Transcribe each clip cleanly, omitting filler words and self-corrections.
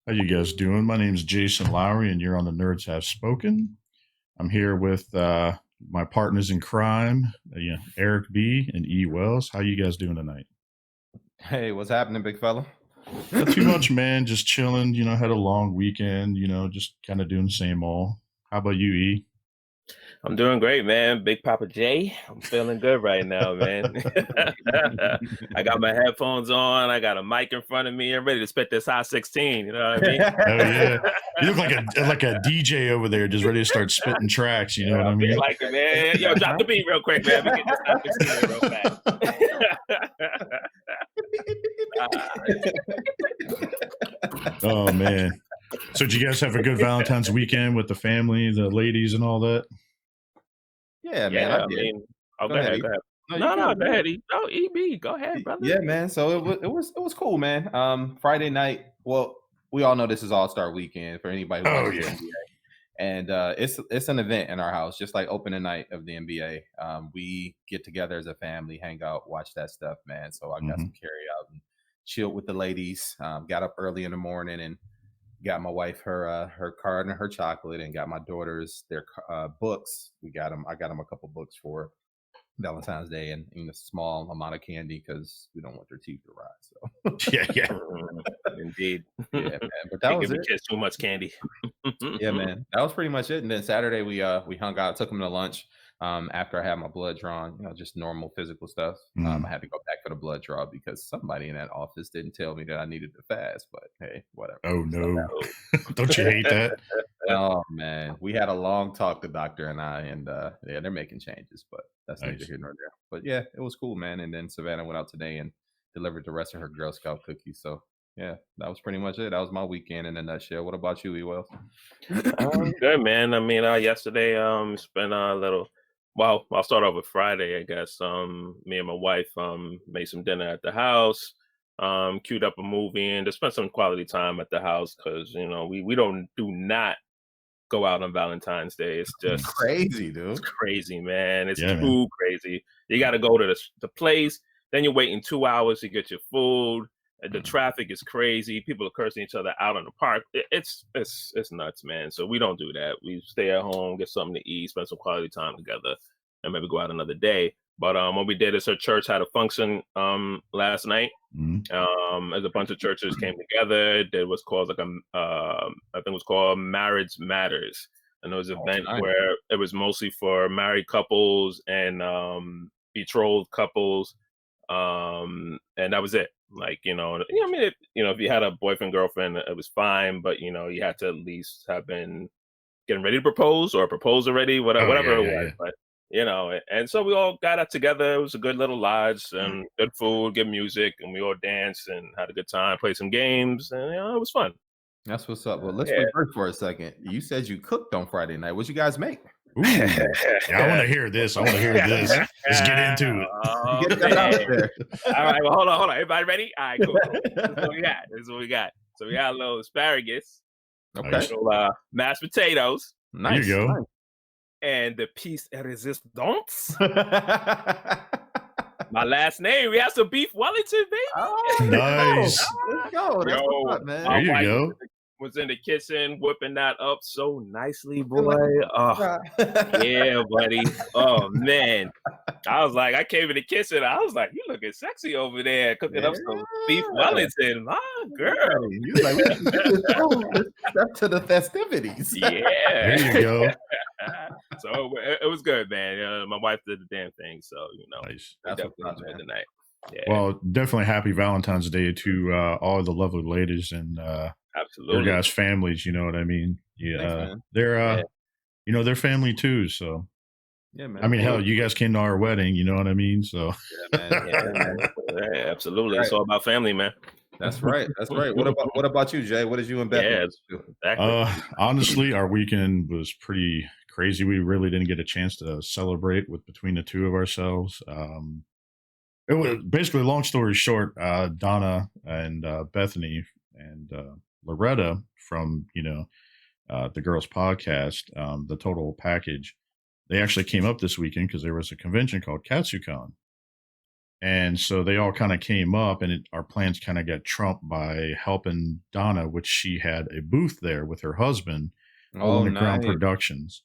How you guys doing? My name is Jason Lowery, and you're on the Nerds Have Spoken. I'm here with my partners in crime, Eric B. and Ewell. How you guys doing tonight? Hey, what's happening, big fella? Not too much, man. Just chilling. Had a long weekend. Just kind of doing the same old. How about you, E? I'm doing great, man. Big Papa J. I'm feeling good right now, man. I got my headphones on. I got a mic in front of me. I'm ready to spit this hot 16. You know what I mean? Oh yeah, you look like a DJ over there, just ready to start spitting tracks. You know what I mean? Like it, man. Yo, drop the beat real quick, man. We get this hot 16 real fast. Oh man. So did you guys have a good Valentine's weekend with the family, the ladies, and all that? Yeah, man. I mean, go ahead. Go ahead. No, go ahead. No, EB, go ahead, brother. Yeah, man. So it was cool, man. Friday night. Well, we all know this is All-Star Weekend for anybody who watches the NBA, and it's an event in our house, just like opening night of the NBA. We get together as a family, hang out, watch that stuff, man. So I got some carry out and chilled with the ladies. Got up early in the morning and got my wife her card and her chocolate, and got my daughters their books. I got them a couple books for Valentine's Day, and a small amount of candy because we don't want their teeth to rot. So yeah, indeed. Yeah, man. But that was it. Kids too much candy. Yeah, man. That was pretty much it. And then Saturday we hung out, took them to lunch. After I had my blood drawn, just normal physical stuff. I had to go back for the blood draw because somebody in that office didn't tell me that I needed to fast. But hey, whatever. Oh no, don't you hate that? Oh man, we had a long talk, the doctor and I, and yeah, they're making changes, but that's neither here nor there. But yeah, it was cool, man. And then Savannah went out today and delivered the rest of her Girl Scout cookies. So yeah, that was pretty much it. That was my weekend in a nutshell. What about you, Ewell? Good, man. I mean, yesterday spent a little. Well, I'll start off with Friday, I guess. Me and my wife made some dinner at the house, queued up a movie, and just spent some quality time at the house because we do not go out on Valentine's Day. It's just crazy, dude. It's crazy, man. It's too crazy. You got to go to the place, then you're waiting 2 hours to get your food. The traffic is crazy. People are cursing each other out in the park. It's nuts, man. So we don't do that. We stay at home, get something to eat, spend some quality time together, and maybe go out another day. But what we did is her church had a function last night. As a bunch of churches came together, there was called I think it was called Marriage Matters, and it was an event where it was mostly for married couples and betrothed couples, and that was it. Like, I mean, if you had a boyfriend, girlfriend, it was fine, but you had to at least have been getting ready to propose or propose already, whatever it was. But and so we all got up together. It was a good little lodge and good food, good music, and we all danced and had a good time, played some games, and it was fun. That's what's up. Well, let's revert for a second. You said you cooked on Friday night. What'd you guys make? Ooh, yeah, I want to hear this. Let's get into it. Get that out there. All right, well, hold on. Everybody ready? All right, cool. This is what we got. So we got a little asparagus. Okay. Little, mashed potatoes. Nice. There you go. And the piece de resistance. My last name. We have some beef Wellington, baby. Oh, nice. Let's go. That's what's up, man. There you go. Was in the kitchen whipping that up so nicely, boy. Oh, yeah, buddy. Oh man, I came in the kitchen. I was like, you looking sexy over there, cooking up some beef Wellington, my girl. You like, step to the festivities. Yeah, there you go. So it was good, man. My wife did the damn thing, so nice. That's definitely enjoyed the night. Yeah. Well, definitely happy Valentine's Day to all the lovely ladies and absolutely your guys' families. You know what I mean? Yeah, thanks, they're they're family too. So yeah, man. I mean, hell, you guys came to our wedding. You know what I mean? So yeah, man. Yeah, absolutely. Right. It's all about family, man. That's right. That's right. What about you, Jay? What did you and Beth do? Exactly. Honestly, our weekend was pretty crazy. We really didn't get a chance to celebrate between the two of ourselves. It was basically, long story short, Donna and Bethany and Loretta from the girls podcast, the total package, they actually came up this weekend because there was a convention called Katsucon, And so they all kind of came up, and our plans kind of got trumped by helping Donna, which she had a booth there with her husband, Hole in Oh, the Ground nice. Productions.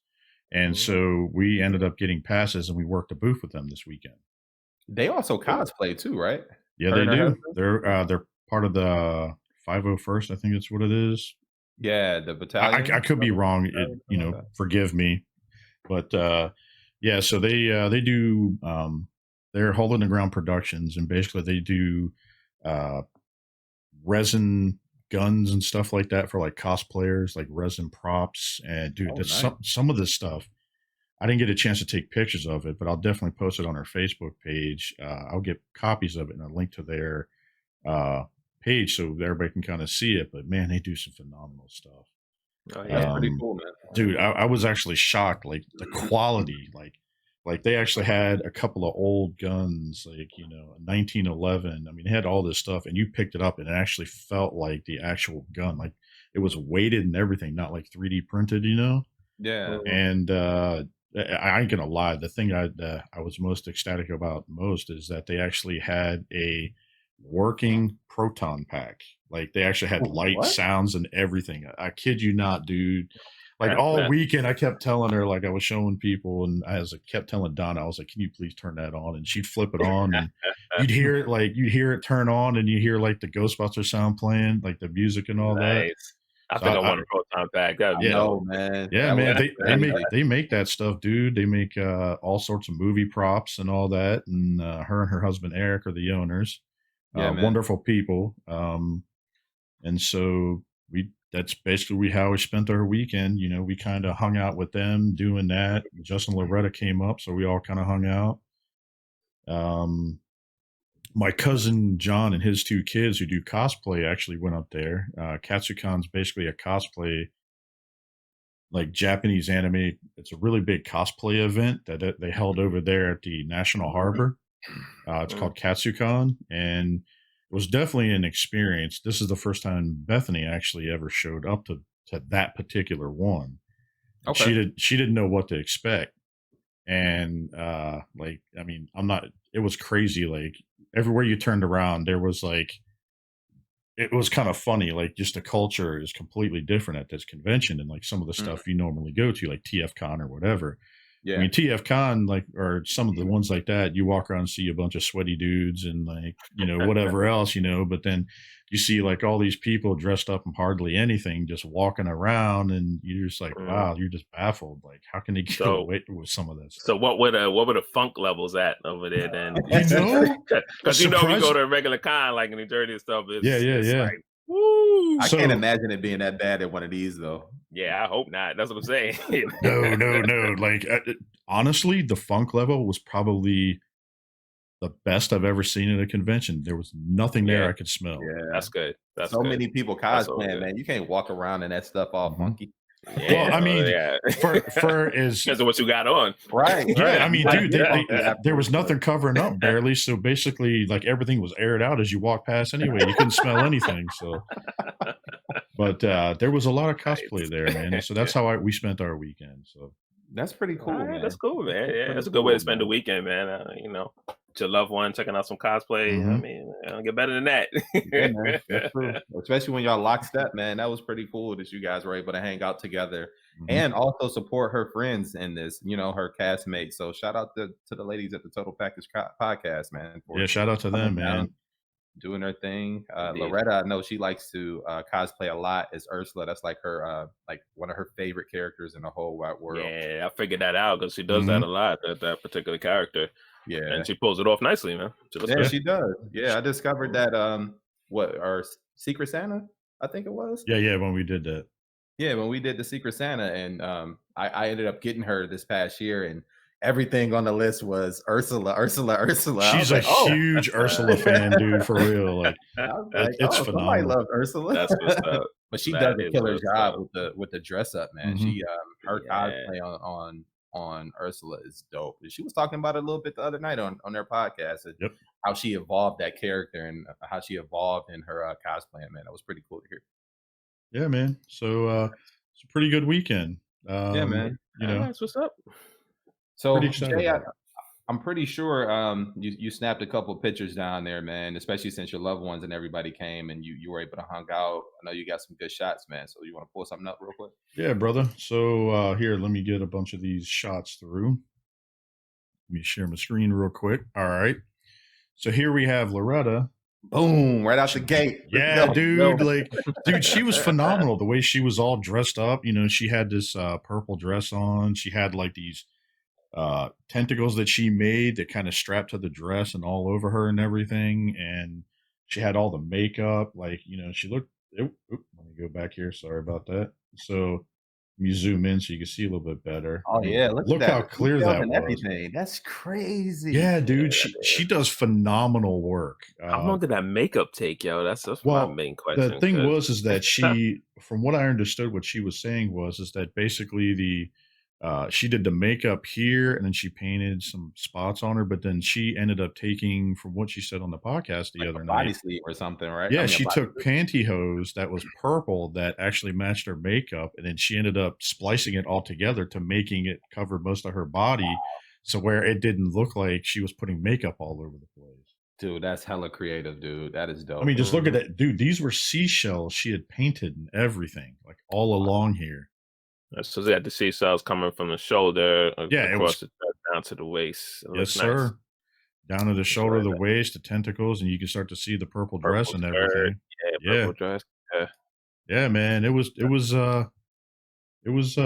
And so we ended up getting passes, and we worked a booth with them this weekend. They also cosplay too, right? Yeah, Her they and her do. husband? They're part of the 501st, I think that's what it is. Yeah, the I battalion. could be wrong. Something like that. Forgive me, but yeah. So they do. They're Hole in the Ground Productions, and basically they do resin guns and stuff like that for like cosplayers, like resin props. And dude, that's nice. some of this stuff. I didn't get a chance to take pictures of it, but I'll definitely post it on our Facebook page. I'll get copies of it and a link to their page so everybody can kind of see it. But man, they do some phenomenal stuff. Oh, yeah. That's pretty cool, man. Dude, I was actually shocked, like the quality, like they actually had a couple of old guns, like, you know, 1911. I mean, it had all this stuff, and you picked it up, and it actually felt like the actual gun, like it was weighted and everything, not like 3D printed, you know. Yeah. And I ain't gonna lie, the thing I was most ecstatic about most is that they actually had a working proton pack. Like they actually had light, What? sounds, and everything. I kid you not, dude. Like That's all nuts. weekend, I kept telling her, like I was showing people, and kept telling Donna, I was like, "Can you please turn that on?" And she'd flip it on, and you'd hear it turn on, and you hear like the Ghostbuster sound playing, like the music and all that. Nice. I So think I want a proton pack. That'd be Yeah. dope. man. Yeah, That man, was crazy. they make that stuff, dude. They make all sorts of movie props and all that. And her and her husband Eric are the owners. Yeah, man. Wonderful people. And so that's basically how we spent our weekend. You know, we kind of hung out with them doing that. Justin Loretta came up, so we all kind of hung out. My cousin John and his two kids who do cosplay actually went up there. Katsucon's basically a cosplay, like Japanese anime. It's a really big cosplay event that they held over there at the National Harbor. It's called Katsucon, and it was definitely an experience. This is the first time Bethany actually ever showed up to that particular one. Okay. She didn't know what to expect. And like, I mean, it was crazy. Like everywhere you turned around, there was like, it was kind of funny. Like just the culture is completely different at this convention and like some of the stuff you normally go to, like TFCon or whatever. Yeah. I mean, TFCon, like, or some of the ones like that, you walk around and see a bunch of sweaty dudes and like, you know, whatever else, you know, but then you see like all these people dressed up in hardly anything, just walking around, and you're just like, wow, you're just baffled. Like, how can they get away with some of this? So what were the funk levels at over there then? You know, because you know, we go to a regular con like in New Jersey and stuff. It's yeah. Like, woo. I can't imagine it being that bad at one of these though. Yeah, I hope not. That's what I'm saying. No. Like, honestly, the funk level was probably the best I've ever seen at a convention. There was nothing there I could smell. Yeah, that's good. That's so good. many people cosplaying, man. You can't walk around in that stuff all funky. Yeah, well, I mean, fur is because of what you got on, right? Yeah, I mean, dude, there was nothing covering up barely, so basically, like everything was aired out as you walk past. Anyway, you couldn't smell anything. So, but there was a lot of cosplay there, man. So that's how we spent our weekend. So that's pretty cool, man. That's cool, man. Yeah, that's a good way to spend the weekend, man. You know, with your loved one, checking out some cosplay. I mean, get better than that. Yeah, man. That's true. Especially when y'all lockstep, man. That was pretty cool that you guys were able to hang out together and also support her friends in this, you know, her castmates. So shout out to the ladies at the Total Package podcast, man. Yeah, shout out to them, man. Doing her thing. Loretta, I know she likes to cosplay a lot as Ursula. That's like her, like one of her favorite characters in the whole wide world. Yeah, I figured that out because she does that a lot. That particular character. Yeah, and she pulls it off nicely, man. She does. Yeah, I discovered that. Our Secret Santa, I think it was. Yeah, when we did that. Yeah, when we did the Secret Santa, and I ended up getting her this past year, and everything on the list was Ursula. She's a huge Ursula fan, dude, for real. Like, it's phenomenal. Somebody loves Ursula. That's what's up. But she does a killer job with the dress up, man. She her cosplay on Ursula is dope. She was talking about it a little bit the other night on their podcast. How she evolved that character and how she evolved in her cosplaying, man. That was pretty cool to hear. Yeah, man. So it's a pretty good weekend. Yeah, man. You know, that's what's up. So Jay, I'm pretty sure you snapped a couple pictures down there, man, especially since your loved ones and everybody came and you were able to hang out. I know you got some good shots, man. So you want to pull something up real quick? Yeah, brother. So here, let me get a bunch of these shots through. Let me share my screen real quick. All right. So here we have Loretta. Boom, right out the gate. Yeah, dude. Like, dude, she was phenomenal. The way she was all dressed up. You know, she had this purple dress on. She had like these tentacles that she made that kind of strapped to the dress and all over her and everything. And she had all the makeup. Like, you know, she looked. Let me go back here. Sorry about that. So let me zoom in so you can see a little bit better. Oh yeah, look how clear that was. Everything. That's crazy. Yeah, dude, she does phenomenal work. How long did that makeup take, yo? That's my main question. The thing is that she, from what I understood, what she was saying is that basically she did the makeup here and then she painted some spots on her, but then she ended up taking, from what she said on the podcast the other night, body sleeve or something, right? Yeah, she took pantyhose that was purple that actually matched her makeup, and then she ended up splicing it all together to making it cover most of her body, so where it didn't look like she was putting makeup all over the place. Dude, that's hella creative, dude. That is dope. I mean, just look at that, dude. These were seashells she had painted and everything, like all along here. So they had the seashells coming from the shoulder, across the chest, down to the waist. Yes, sir. Down to the shoulder, the waist, the tentacles, and you can start to see the purple dress and everything. Purple dress. Yeah, man. It was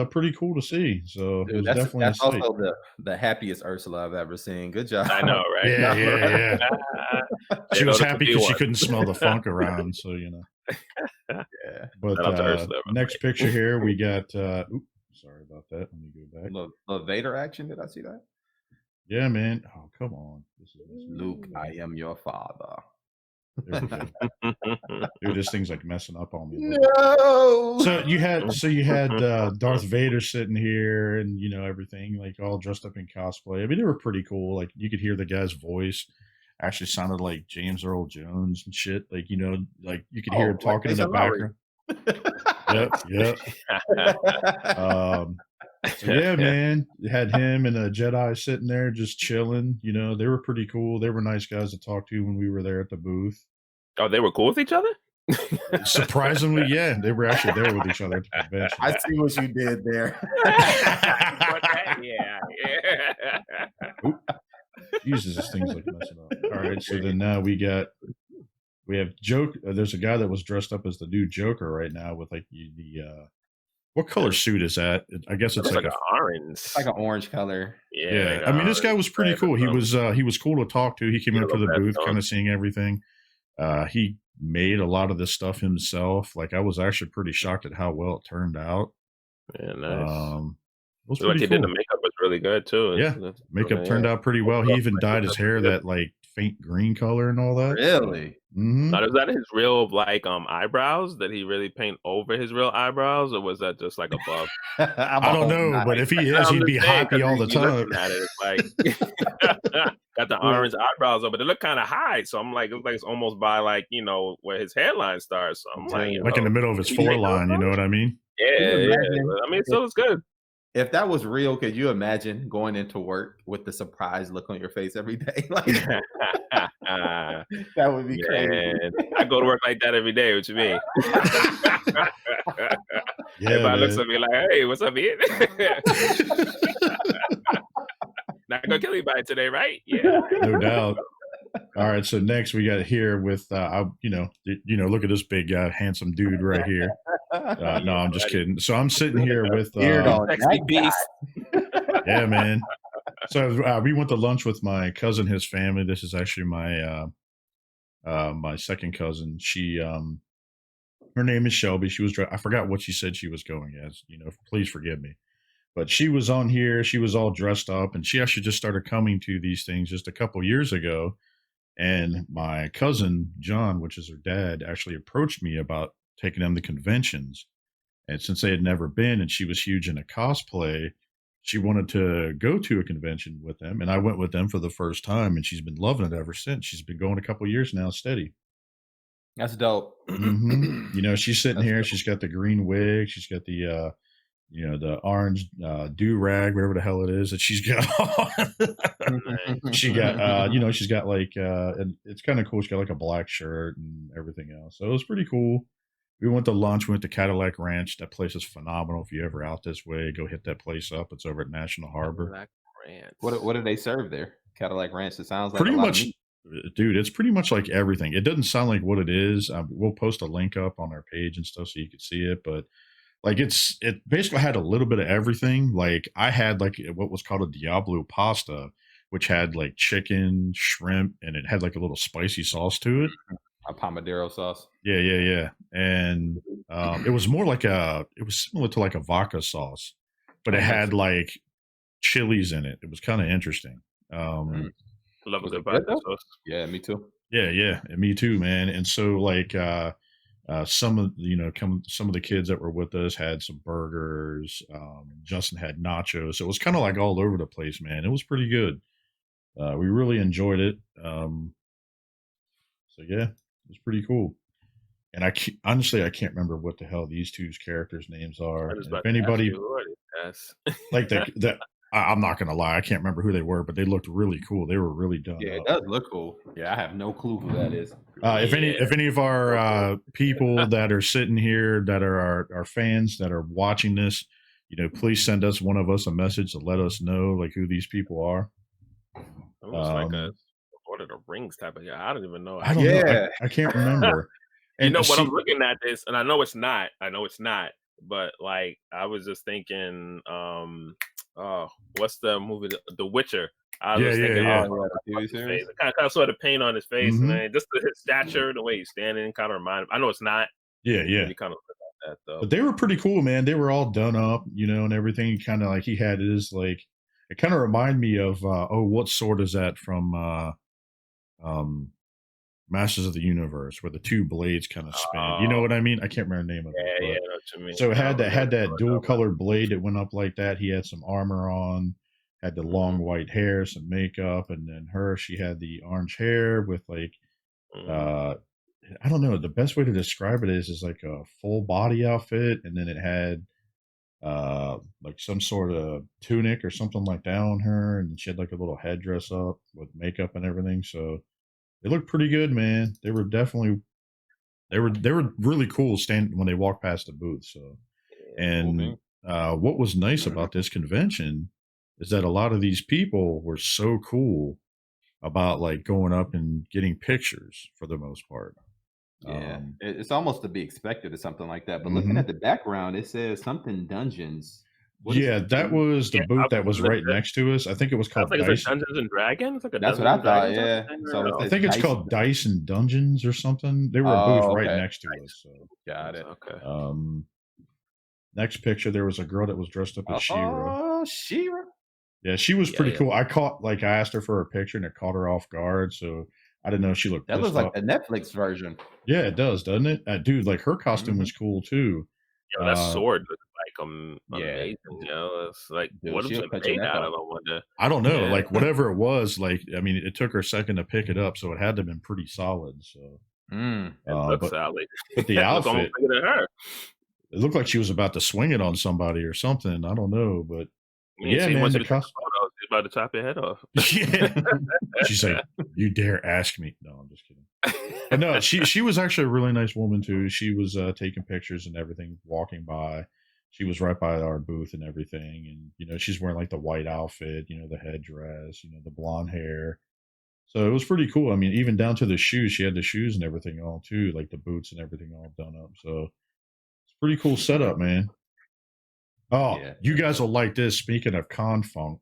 pretty cool to see. So dude, that's also the happiest Ursula I've ever seen. Good job. I know, right? Yeah. She was happy because she couldn't smell the funk around, so you know. Yeah. But next picture here, we got. Sorry about that. Let me go back. Little Vader action. Did I see that? Yeah, man. Oh, come on. Luke, I am your father. Dude, this thing's like messing up on me. No. So you had Darth Vader sitting here, and you know everything, like all dressed up in cosplay. I mean, they were pretty cool. Like you could hear the guy's voice actually sounded like James Earl Jones and shit. Like you know, like you could hear him talking in the background. Yep. So yeah, man, you had him and a Jedi sitting there just chilling. You know, they were pretty cool. They were nice guys to talk to when we were there at the booth. Oh, they were cool with each other? Surprisingly, yeah, they were actually there with each other at the convention. I see what you did there. Yeah. Jesus, this thing's like messing up. All right, so then now we have Joke. There's a guy that was dressed up as the new Joker right now with like the what color suit is that? I guess it's like an orange. It's like an orange color. Yeah. Like I mean, this guy was pretty cool. He was cool to talk to. He came up to the booth, kind of seeing everything. He made a lot of this stuff himself. Like I was actually pretty shocked at how well it turned out. Yeah, nice. It was like pretty he cool. did the makeup was really good too. Yeah, makeup turned out pretty well. He even dyed his hair that like faint green color and all that. Really? Mm-hmm. Now, is that his real like eyebrows? Did he really paint over his real eyebrows, or was that just like above? I don't know, but if he is, he'd be happy all the time. At it, it's like got the orange eyebrows up, but they look kind of high. So I'm like, it looks like it's almost by like where his hairline starts. So I'm like in the middle of his foreline. You know what I mean? Yeah. I mean, so it's good. If that was real, could you imagine going into work with the surprise look on your face every day? Like that would be crazy. I go to work like that every day. What you mean? Everybody looks at me like, "Hey, what's up, man?" Not gonna kill anybody today, right? Yeah, no doubt. All right, so next we got here with look at this big guy, handsome dude right here. No, I'm just kidding. So I'm sitting here with sexy beast. Yeah, man. So we went to lunch with my cousin, his family. This is actually my my second cousin. She her name is Shelby. She was I forgot what she said she was going as. You know, please forgive me. But she was on here. She was all dressed up, and she actually just started coming to these things just a couple years ago. And my cousin, John, which is her dad, actually approached me about taking them to conventions. And since they had never been and she was huge into cosplay, she wanted to go to a convention with them. And I went with them for the first time, and she's been loving it ever since. She's been going a couple years now, steady. That's dope. Mm-hmm. You know, she's sitting here. She's got the green wig. She's got the the orange do-rag, whatever the hell it is that she's got on. She got, she's got like, and it's kind of cool. She's got like a black shirt and everything else. So it was pretty cool. We went to lunch. We went to Cadillac Ranch. That place is phenomenal. If you're ever out this way, go hit that place up. It's over at National Harbor. Cadillac Ranch. What do they serve there? Cadillac Ranch. It sounds like Pretty a lot much, of meat. dude. It's pretty much like everything. It doesn't sound like what it is. We'll post a link up on our page and stuff so you can see it. But like it basically had a little bit of everything. Like I had like what was called a Diablo pasta, which had like chicken, shrimp, and it had like a little spicy sauce to it. A pomodoro sauce. Yeah. And it was more like it was similar to like a vodka sauce, but it had like chilies in it. It was kind of interesting. Love a good vodka sauce. Yeah, me too. Yeah, and me too, man. And so like some of the kids that were with us had some burgers. Justin had nachos. So it was kind of like all over the place, man. It was pretty good. We really enjoyed it. So yeah, it was pretty cool. And honestly, I can't remember what the hell these two's characters' names are. If anybody like that, I'm not gonna lie, I can't remember who they were, but they looked really cool. They were really done. Yeah, it does look cool. Yeah, I have no clue who that is. If any of our people that are sitting here that are our fans that are watching this, please send one of us a message to let us know like who these people are. It was like a Lord of the Rings type of guy. I don't even know. I don't know. I can't remember. And I'm looking at this, and I know it's not. But like, I was just thinking, what's the movie, The Witcher? I was thinking, face. I kind of saw the paint on his face, man. Just his stature, the way he's standing, kind of reminded. I know it's not. Yeah. He kind of looked like that though. But they were pretty cool, man. They were all done up, and everything. Kind of like he had his like. It kind of reminded me of what sword is that from Masters of the Universe, where the two blades kind of spin. You know what I mean? I can't remember the name of it. Yeah, I know what you mean. So it had that dual colored blade that went up like that. He had some armor on, had the long white hair, some makeup, and then she had the orange hair with like I don't know. The best way to describe it is like a full body outfit, and then it had like some sort of tunic or something like that on her, and she had like a little headdress up with makeup and everything. So they looked pretty good, man. They were really cool standing when they walked past the booth. So, and what was nice about this convention is that a lot of these people were so cool about like going up and getting pictures for the most part. Yeah, it's almost to be expected or something like that. But looking at the background, it says something Dungeons. That was the booth that was right next to us. I think it was called Dice. Dungeons and Dragons. That's what I thought. Yeah, so I think it's called Dice and Dungeons or something. They were a booth right next to us. So. Got it. Okay. Next picture, there was a girl that was dressed up as She-Ra. Oh, She-Ra. Yeah, she was pretty cool. I asked her for a picture and it caught her off guard. So I didn't know she looked. That looks like the Netflix version. Yeah, it does, doesn't it? Dude, like her costume was cool too. Yo, that sword looks like amazing. It's like, dude, what was it made out of? I wonder. I don't know. Yeah. Like whatever it was, like I mean, it took her a second to pick it up, so it had to have been pretty solid. So it looks solid. But the outfit, it looked like she was about to swing it on somebody or something. I don't know, but yeah, man, the costume. About to chop your head off. Yeah. She's like, "You dare ask me?" No, I'm just kidding. But no, she was actually a really nice woman too. She was taking pictures and everything, walking by. She was right by our booth and everything, and she's wearing like the white outfit, the headdress, the blonde hair. So it was pretty cool. I mean, even down to the shoes, she had the shoes and everything all too, like the boots and everything all done up. So it's pretty cool setup, man. Oh, yeah. You guys will like this. Speaking of con funk.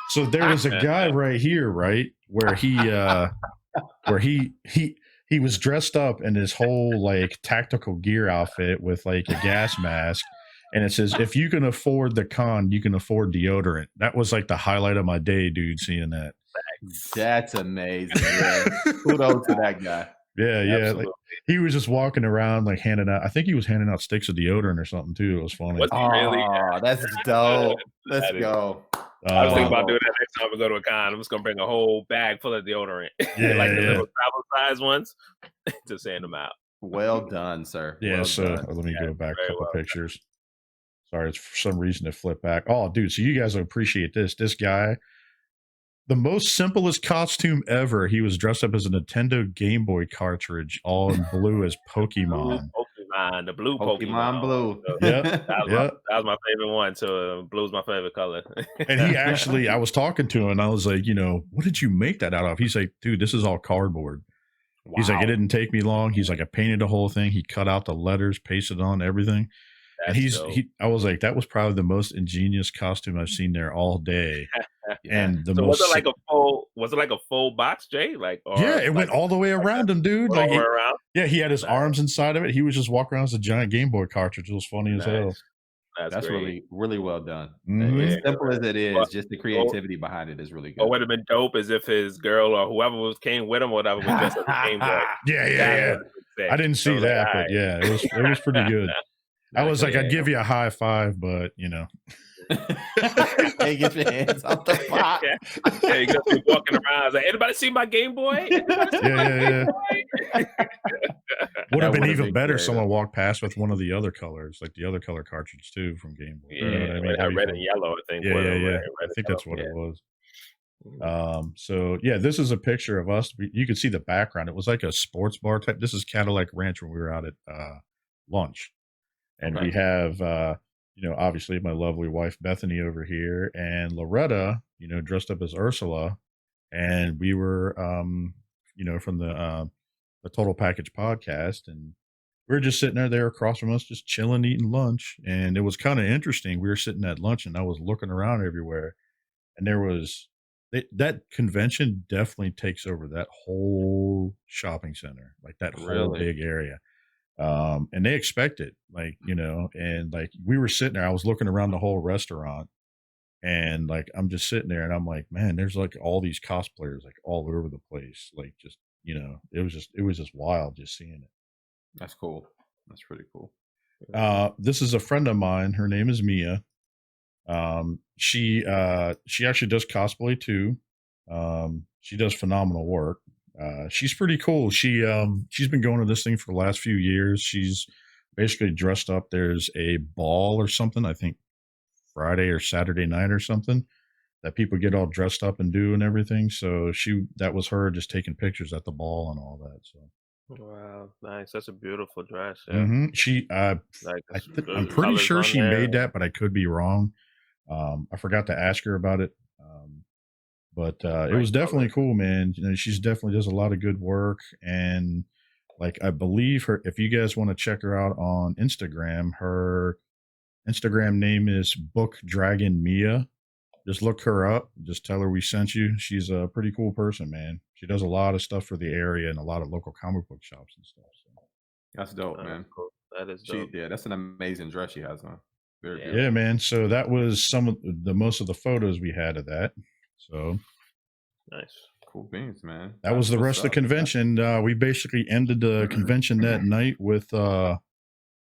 So there was a guy right here, right, where he was dressed up in his whole like tactical gear outfit with like a gas mask, and it says, "If you can afford the con, you can afford deodorant." That was like the highlight of my day, dude. Seeing that. That's amazing. Yeah. Kudos to that guy. Yeah. Like, he was just walking around like handing out. I think he was handing out sticks of deodorant or something too. It was funny. Oh, that's dope. Let's go. I was thinking about doing that next time we go to a con. I'm just gonna bring a whole bag full of deodorant, like the little travel size ones, to send them out. Well done, sir. Yeah. Well so done. let me go back a couple pictures. Sorry, it's for some reason it flipped back. Oh, dude, so you guys will appreciate this. This guy, the most simplest costume ever. He was dressed up as a Nintendo Game Boy cartridge, all in blue as Pokemon. The blue Pokemon blue. So Yeah, that was my favorite one. So blue's my favorite color. And he actually, I was talking to him, and I was like, what did you make that out of? He's like, dude, this is all cardboard. Wow. He's like, it didn't take me long. He's like, I painted the whole thing. He cut out the letters, pasted on everything. That's and I was like, that was probably the most ingenious costume I've seen there all day. And was it like a full box, Jay? It went all the way around him, dude. All the way around? Yeah, he had his arms inside of it. He was just walking around as a giant Game Boy cartridge. It was funny as hell. That's really, really well done. Mm-hmm. As simple as it is, just the creativity behind it is really good. What would have been dope is if his girl or whoever came with him or whatever was dressed as a Game Boy. Yeah. I didn't see that, but yeah, it was pretty good. I was like, I'd give you a high five, but Hey, get your hands off the pot. Yeah, you got to be walking around. Like, anybody see my Game Boy? Yeah. Would have been even better if someone walked past with one of the other colors, like the other color cartridge too from Game Boy. Yeah, you know what I mean? Red and yellow, I think. Yeah. I think that's what it was. So yeah, this is a picture of us. You can see the background. It was like a sports bar type. This is Cadillac Ranch when we were out at lunch. And we have, obviously my lovely wife, Bethany, over here, and Loretta, dressed up as Ursula. And we were, from the Total Package podcast. And we were just sitting there. They were across from us, just chilling, eating lunch. And it was kind of interesting. We were sitting at lunch and I was looking around everywhere. And there was, that convention definitely takes over that whole shopping center, like that whole big area. And they expect it, and like we were sitting there, I was looking around the whole restaurant and like, I'm just sitting there and I'm like, man, there's like all these cosplayers, like all over the place. Like just, it was just wild just seeing it. That's cool. That's pretty cool. This is a friend of mine. Her name is Mia. She actually does cosplay too. She does phenomenal work. She's pretty cool. She's been going to this thing for the last few years. She's basically dressed up. There's a ball or something, I think Friday or Saturday night or something, that people get all dressed up and do and everything. So that was her just taking pictures at the ball and all that. So wow, nice. That's a beautiful dress. Yeah. Mm-hmm. I'm pretty sure she made that, but I could be wrong. I forgot to ask her about it. But it was definitely cool, man. She's definitely does a lot of good work. And like, I believe if you guys want to check her out on Instagram, her Instagram name is Book Dragon Mia. Just look her up. Just tell her we sent you. She's a pretty cool person, man. She does a lot of stuff for the area and a lot of local comic book shops and stuff. So. That's dope, man. Cool. That is dope. That's an amazing dress she has on. Yeah, man. So that was most of the photos we had of that. So nice. Cool beans, man. That was the rest of the convention. We basically ended the convention that night with all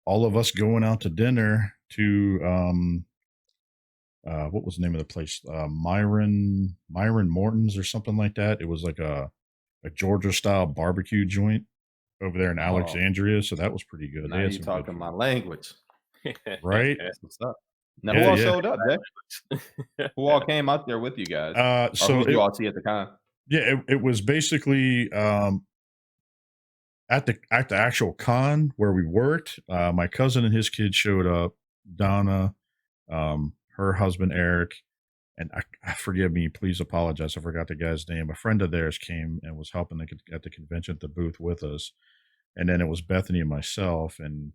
of us going out to dinner to what was the name of the place? Myron Morton's or something like that. It was like a Georgia style barbecue joint over there in Alexandria. So that was pretty good. Now you're talking my language. Right? That's what's up. Now, who all showed up, Jay? Who all came out there with you guys? So who did you all see at the con? Yeah, it was basically at the actual con where we worked. My cousin and his kids showed up. Donna, her husband Eric, and I forgive me, please apologize, I forgot the guy's name. A friend of theirs came and was helping at the convention at the booth with us, and then it was Bethany and myself and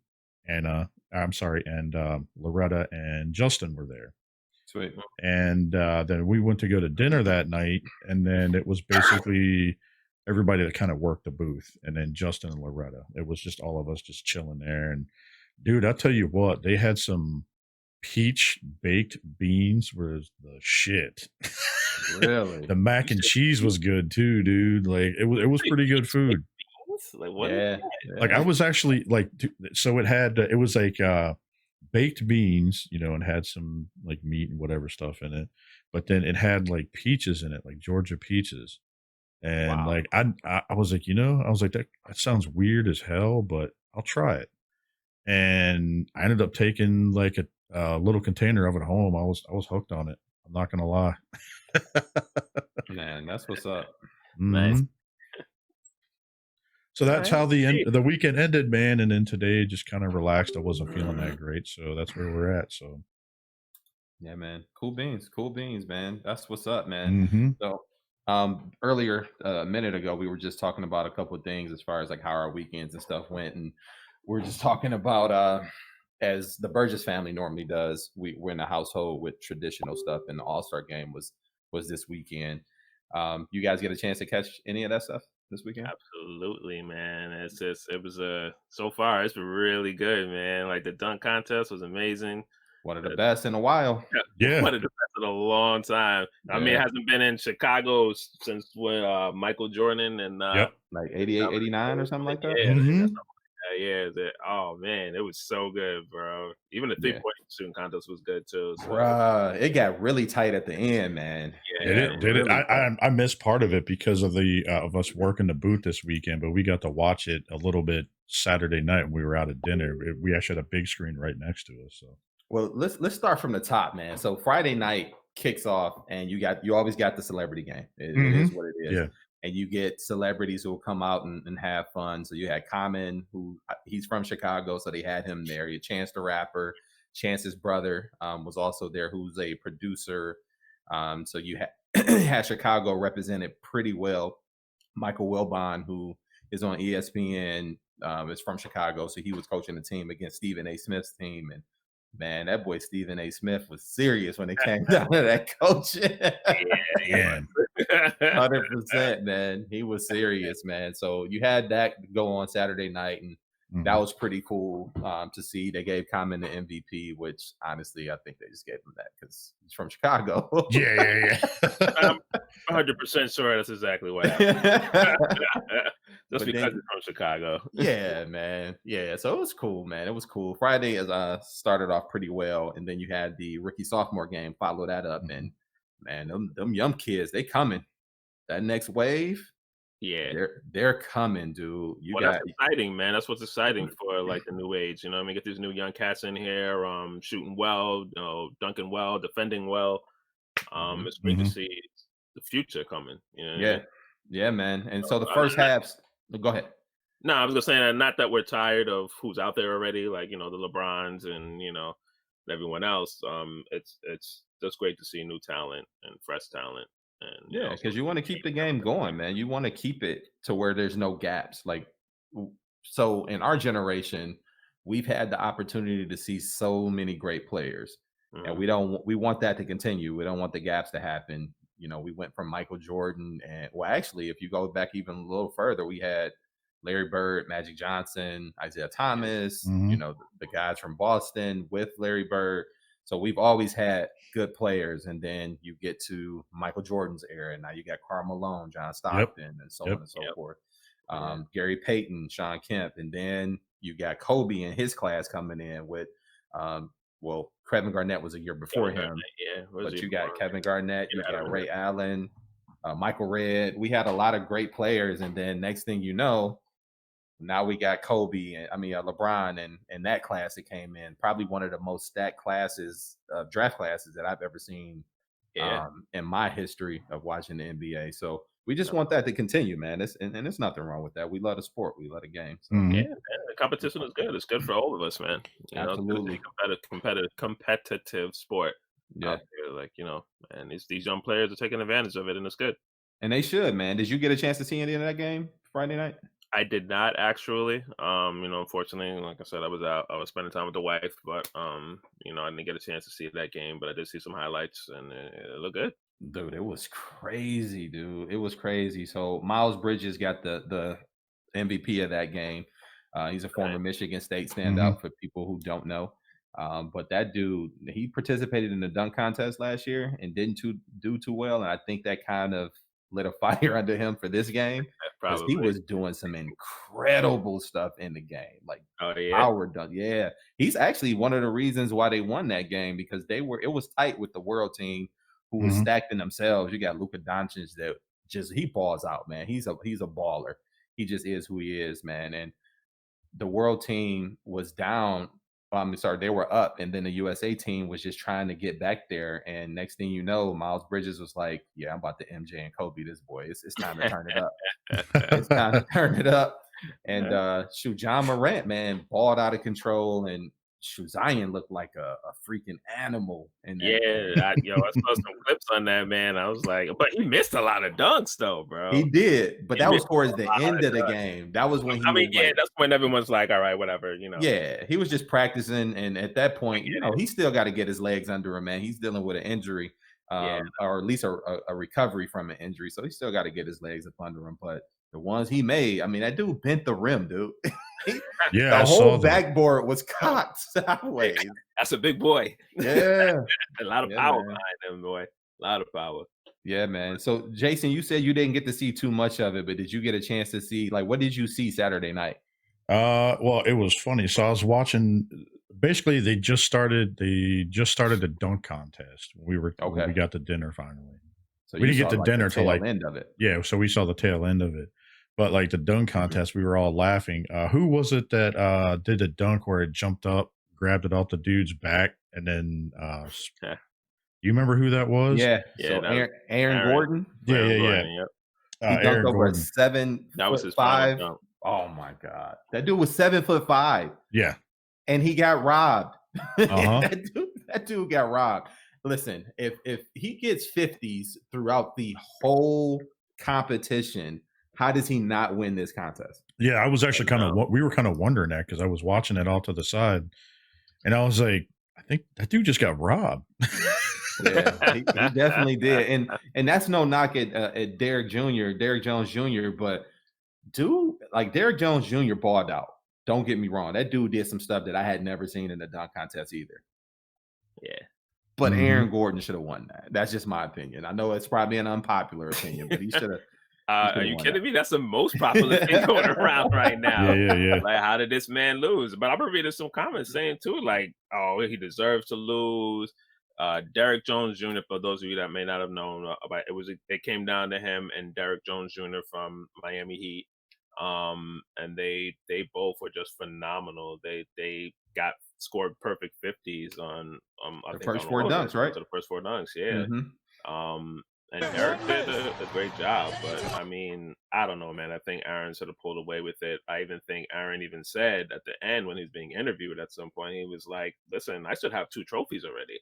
Loretta and Justin were there. Sweet. And then we went to go to dinner that night, and then it was basically everybody that kind of worked the booth, and then Justin and Loretta. It was just all of us just chilling there. And dude, I'll tell you what, they had some peach baked beans was the shit. Really? The mac and cheese was good too, dude. Like it was pretty good food. Like what? Yeah. Like I was actually like, so it was like baked beans, and had some like meat and whatever stuff in it, but then it had like peaches in it, like Georgia peaches. And like I was like, I was like, that sounds weird as hell, but I'll try it. And I ended up taking like little container of it home. I was hooked on it. I'm not gonna lie. Man, that's what's up. Nice. Mhm. So that's Alright. how Hey, the weekend ended, man, and then today just kinda relaxed. I wasn't feeling that great, so that's where we're at, so Yeah, man. Cool beans, man. That's what's up, man. mhm. So, earlier, a minute ago, we were just talking about a couple of things as far as like how our weekends and stuff went, and we're just talking about as the Burgess family normally does. We're in a household with traditional stuff, and the All Star game was this weekend. You guys get a chance to catch any of that stuff this weekend? absolutely, man. It was so far it's been really good, man. Like the dunk contest was amazing. One of the best in a while. Yeah. One of the best in a long time. I mean, it Yeah, hasn't been in Chicago since when Michael Jordan and Yep. like 88, 89 or something like that. yeah, I think that's Mhm. something like that. Yeah, oh man, it was so good, bro. Even the Yeah. 3-point shooting contest was good too. So Bruh, it got really tight at the end, man. It Did yeah, got it? Did it? really tight. I missed part of it because of the of us working the booth this weekend, but we got to watch it a little bit Saturday night when we were out at dinner. We actually had a big screen right next to us. So Well, let's start from the top, man. So Friday night kicks off, and you always got the celebrity game. It is Mhm. what it is, Yeah. and you get celebrities who will come out and have fun. So you had Common, who he's from Chicago, so they had him there. You had Chance the Rapper, Chance's brother was also there, who's a producer. So you had had Chicago represented pretty well. Michael Wilbon, who is on ESPN, is from Chicago, so he was coaching the team against Stephen A. Smith's team, and man, that boy Stephen A. Smith was serious when it came down to that coaching. Yeah. 100%, man. He was serious, man. So you had that go on Saturday night, and that Mhm. was pretty cool to see. They gave Common the MVP, which honestly, I think they just gave him that because he's from Chicago. Yeah. I'm 100% sure that's exactly what happened. Just But because then it's from Chicago. yeah, man. Yeah, so it was cool, man. It was cool. Friday as started off pretty well, and then you had the rookie sophomore game follow that up, Mhm. and man, them young kids, they coming. That next wave, Yeah. they're coming, dude. You Well, that's got exciting, man. That's what's exciting for like the new age. You know what I mean? Get these new young cats in here, shooting well, dunking well, defending well. Mhm. It's great to Mhm. see the future coming. You know what I Yeah, mean? yeah, man. And so the Uh, first halves, go ahead. no, I was gonna say not that we're tired of who's out there already, like the LeBrons and everyone else. It's just great to see new talent and fresh talent, and Yeah, so because you want to keep the game going, man. You want to keep it to where there's no gaps. Like, so in our generation, we've had the opportunity to see so many great players, and Mhm. we want that to continue. We don't want the gaps to happen. We went from Michael Jordan, and well, actually, if you go back even a little further, we had Larry Bird, Magic Johnson, Isaiah Thomas. Mhm. The guys from Boston with Larry Bird. So we've always had good players, and then you get to Michael Jordan's era, and now you got Karl Malone, John Yep. Stockton, and so on Yep. and so Yep. forth. Yeah. Gary Payton, Sean Kemp, and then you got Kobe and his class coming in with, well, Kevin Garnett was a year before Kevin Garnett. him, Yeah. Was but he you got before? Kevin Garnett, Get you out got of Ray Allen, Michael Redd. We had a lot of great players, and then next thing you know, now we got Kobe and LeBron and that class that came in, probably one of the most stacked classes, draft classes that I've ever seen Yeah. in my history of watching the NBA. So we just want that to continue, man. And there's nothing wrong with that. We love the sport, we love the game. So Yeah, Mhm. man, the competition is good. It's good for all of us, man. It's good to see absolutely, competitive sport yeah. out there. Like, and these young players are taking advantage of it, and it's good. And they should, man. Did you get a chance to see any of that game Friday night? I did not actually. Unfortunately, like I said, I was out. I was spending time with the wife, but I didn't get a chance to see that game. But I did see some highlights, and it looked good. Dude, it was crazy, dude. It was crazy. So Miles Bridges got the MVP of that game. He's a former Michigan State Mhm. standout for people who don't know. But that dude, he participated in the dunk contest last year and didn't do too well. And I think that kind of lit a fire under him for this game because he Probably. was doing some incredible stuff in the game, like Oh yeah. power dunk. Yeah, he's actually one of the reasons why they won that game because it was tight with the world team who was Mhm. stacked in themselves. You got Luka Doncic that he balls out, man. He's a baller. He just is who he is, man. And the world team was down I'm sorry, they were up, and then the USA team was just trying to get back there. And next thing you know, Miles Bridges was like, "Yeah, I'm about to MJ and Kobe this boy. It's time to turn it up. It's time to turn it up." And shoot, John Morant, man, balled out of control, and shoot, Zion looked like a freaking animal in that game. I saw some clips on that, man. I was like, but he missed a lot of dunks, though, bro. He did, but that was towards the end of the game. That was when that's when everyone's like, all right, whatever, Yeah, he was just practicing, and at that point, he still got to get his legs under him, man. He's dealing with an injury, or at least a recovery from an injury, so he still got to get his legs up under him. But the ones he made, I mean, that dude bent the rim, dude. Yeah, the whole backboard was cocked sideways. That's a big boy. Yeah, a lot of power behind him, boy. A lot of power. Yeah, man. So, Jason, you said you didn't get to see too much of it, but did you get a chance to see, like, what did you see Saturday night? Well, it was funny. So I was watching. Basically, they just started the dunk contest. We got to dinner finally. So we didn't get to dinner till like end of it. Yeah, so we saw the tail end of it. But like the dunk contest, we were all laughing. Who was it that did a dunk where it jumped up, grabbed it off the dude's back, and then you remember who that was? Yeah. So Aaron Gordon. Yeah. He dunked over Gordon. 7 That was his 5. Dunk. Oh my God. That dude was 7'5". Yeah. And he got robbed. Uh-huh. that dude got robbed. Listen, if he gets 50s throughout the whole competition, how does he not win this contest? Yeah, I was actually we were kind of wondering that because I was watching it all to the side, and I was like, I think that dude just got robbed. Yeah, he definitely did, and that's no knock at Derrick Jones Jr. But dude, like Derrick Jones Jr. balled out. Don't get me wrong, that dude did some stuff that I had never seen in the dunk contest either. Yeah, but Aaron Gordon should have won that. That's just my opinion. I know it's probably an unpopular opinion, but he should have. Are you kidding me? That's the most popular thing going around right now. Yeah. Like, how did this man lose? But I've been reading some comments saying too, like, oh, he deserves to lose. Derrick Jones Jr., for those of you that may not have known about it came down to him and Derrick Jones Jr. from Miami Heat. And they both were just phenomenal. They scored perfect 50s on the first 4 dunks, right? So the first 4 dunks, yeah. Mm-hmm. And Derrick did a great job, but I mean, I don't know, man. I think Aaron sort of pulled away with it. I even think Aaron even said at the end when he's being interviewed at some point, he was like, "Listen, I should have 2 trophies already."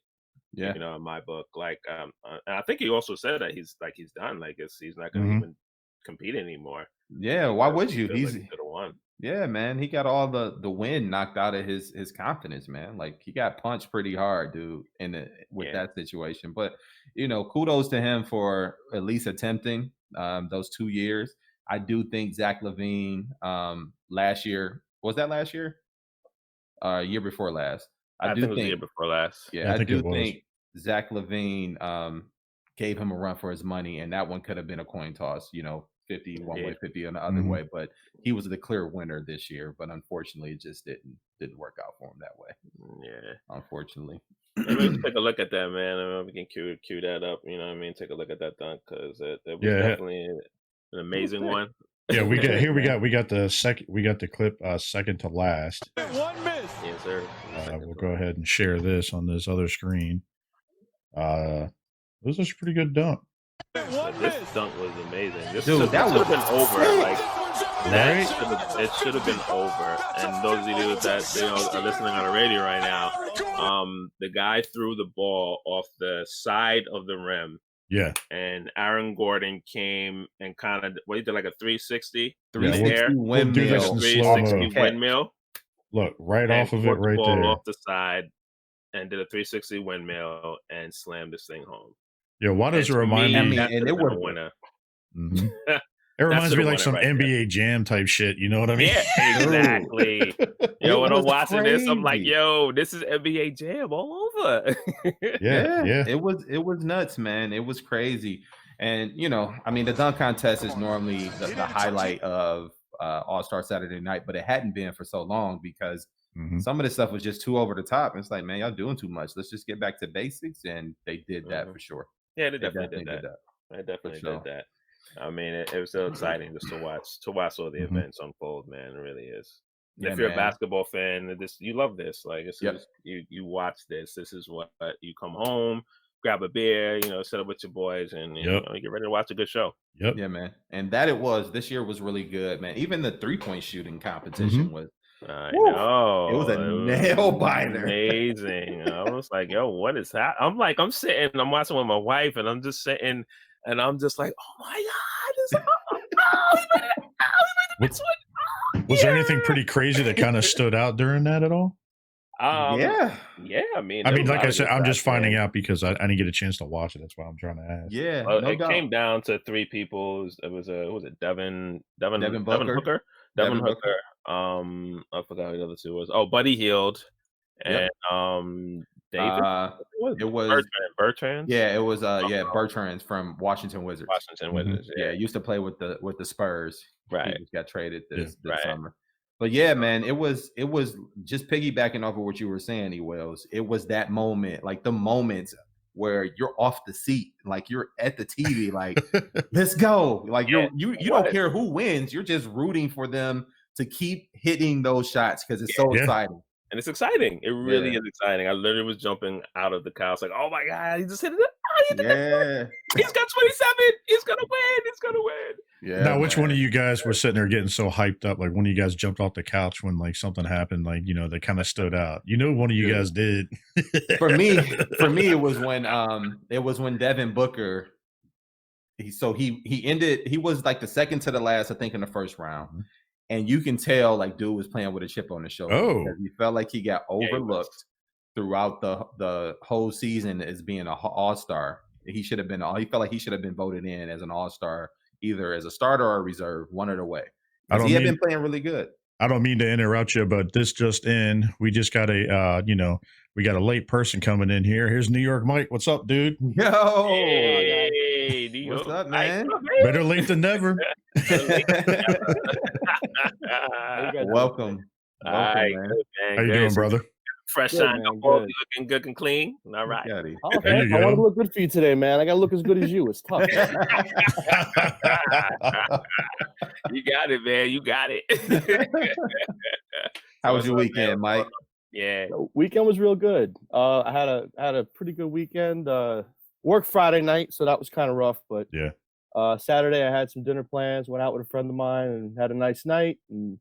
Yeah, in my book, like, and I think he also said that he's done. Like, he's not going to even compete anymore. Yeah, why would you? He could have won. Yeah, man, he got all the wind knocked out of his confidence, man. Like, he got punched pretty hard, dude, with that situation. But kudos to him for at least attempting those 2 years. I do think Zach LaVine last year, was that last year? Year before last. I think it was the year before last. Yeah, I do think Zach LaVine gave him a run for his money, and that one could have been a coin toss. 50 one way, 50 on the other way, but he was the clear winner this year. But unfortunately, it just didn't work out for him that way. Yeah, unfortunately. Let's take a look at that, man. I mean, we can cue that up. You know what I mean? Take a look at that dunk because it was definitely an amazing one. Yeah, we got the clip second to last. 1 miss. Yes, sir. We'll go ahead and share this on this other screen. This is a pretty good dunk. This dunk was amazing. This should have been over. Like, it should have been over. And those of you that are listening on the radio right now, the guy threw the ball off the side of the rim. Yeah. And Aaron Gordon came and kind of he did like a 360 windmill. Look, right off of it, right the ball there. Off the side, and did a 360 windmill and slammed this thing home. Yeah, why does it remind me? And it was a winner. Mm-hmm. It reminds me like some NBA Jam type shit. You know what I mean? Yeah, exactly. When I'm watching this, I'm like, yo, this is NBA Jam all over. Yeah. It was nuts, man. It was crazy. And, I mean, the dunk contest is normally the highlight of All-Star Saturday night, but it hadn't been for so long because some of this stuff was just too over the top. It's like, man, y'all doing too much. Let's just get back to basics. And they did that for sure. Yeah, they definitely did that. They definitely did that. I mean, it was so exciting just to watch all the events unfold, man. It really is. If you're a basketball fan, you love this. Like, you watch this. This is what you come home, grab a beer, sit up with your boys, and you get ready to watch a good show. Yep. Yeah, man. And this year was really good, man. Even the 3-point shooting competition was. I know. It was a nail biter. Amazing. I was like, yo, what is that? I'm sitting, I'm watching with my wife, and I'm just sitting, and I'm just like, oh my God. Was there anything pretty crazy that kind of stood out during that at all? Yeah. I mean, like I said, I'm just finding out because I didn't get a chance to watch it. That's why I'm trying to ask. Yeah, it came down to 3 people. It was Devin Hooker. I forgot who the other 2 was. Oh, Buddy Hield and David. It was Bertrand. Yeah, it was Bertrand from Washington Wizards. Yeah, used to play with the Spurs. Right. He just got traded this summer. But yeah, man, it was just piggybacking off of what you were saying, Ewell. It was that moment, like the moments where you're off the seat, like you're at the TV, like let's go. Like you don't care who wins, you're just rooting for them to keep hitting those shots because it's so exciting. And it's exciting. It really is exciting. I literally was jumping out of the couch like, oh my God, he just hit it. He's got 27. He's gonna win. Yeah. Now, which one of you guys were sitting there getting so hyped up? Like, one of you guys jumped off the couch when like something happened, like, that kind of stood out. One of you guys did. For me, it was when Devin Booker. He was like the second to the last, I think, in the first round. Mm-hmm. And you can tell, like, dude was playing with a chip on his shoulder. Oh, he felt like he got overlooked throughout the whole season as being an all-star. He felt like he should have been voted in as an all-star, either as a starter or a reserve, one or the way. He had been playing really good. I don't mean to interrupt you, but this just in, we just got we got a late person coming in here. Here's New York Mike. What's up, dude? Yo, hey, what's up, man? Better late than never. Welcome. Man. How you doing, brother? Fresh shine, looking good and clean. All right. I want to look good for you today, man. I got to look as good as you. It's tough. You got it, man. You got it. How was your weekend, Mike? Yeah, the weekend was real good. I had a pretty good weekend. Worked Friday night, so that was kind of rough. But Saturday I had some dinner plans. Went out with a friend of mine and had a nice night. And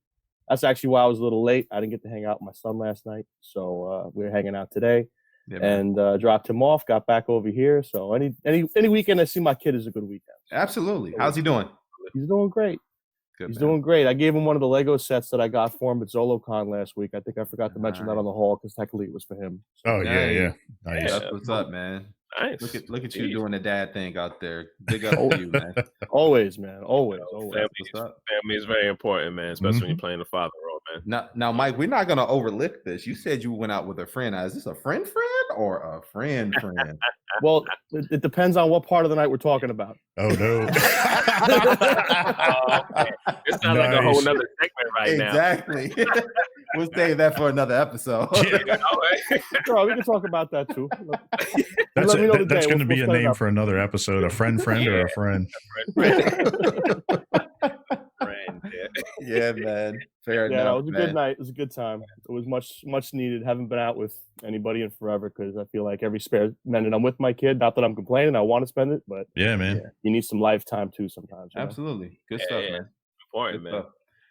that's actually why I was a little late. I didn't get to hang out with my son last night, so we were hanging out today. And dropped him off. Got back over here. So any weekend I see my kid is a good weekend. Absolutely. How's he doing? He's doing great. He's doing great. I gave him one of the Lego sets that I got for him at ZoloCon last week. I think I forgot to mention that on the haul because technically it was for him. So, yeah. Nice. That's what's up, man. Nice. Look at you doing the dad thing out there. Big up to you, man. Always, man. Always. Family is very important, man, especially when you're playing the father role, man. Now, Mike, we're not gonna overlook this. You said you went out with a friend. Now, is this a friend or a friend? Well, it depends on what part of the night we're talking about. Oh no. It's not like a whole nother segment now. Exactly. We'll save that for another episode. Bro, we can talk about that too. That's going to be a name for another episode. A friend or a friend. Yeah, man. Fair enough. Yeah, it was a good night. It was a good time. It was much needed. Haven't been out with anybody in forever because I feel like every spare minute I'm with my kid. Not that I'm complaining. I want to spend it, but yeah, man. You need some lifetime too sometimes. Absolutely. Good stuff, man. Important, man.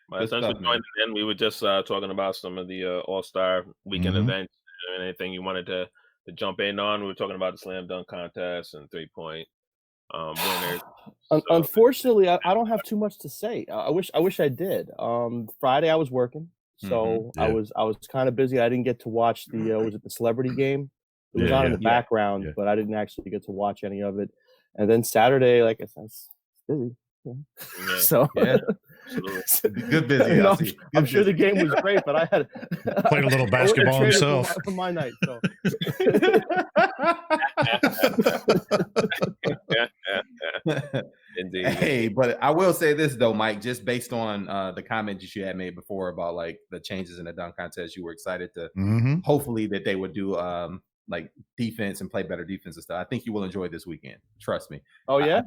My son's joining in. We were just talking about some of the All-Star weekend events and anything you wanted to jump in on. We were talking about the slam dunk contest and 3-point winners. Unfortunately, I don't have too much to say. I wish I did. Friday I was working, so I was kind of busy. I didn't get to watch the was it the celebrity game? It was on in the background, but I didn't actually get to watch any of it. And then Saturday, like I said, I was busy. So good busy. I'm sure the game was great, but I had played a little basketball himself for my night. So. Indeed. Hey, but I will say this though, Mike, just based on the comment that you had made before about like the changes in the dunk contest, you were excited to hopefully that they would do like defense and play better defense and stuff. I think you will enjoy this weekend. Trust me. Oh yeah.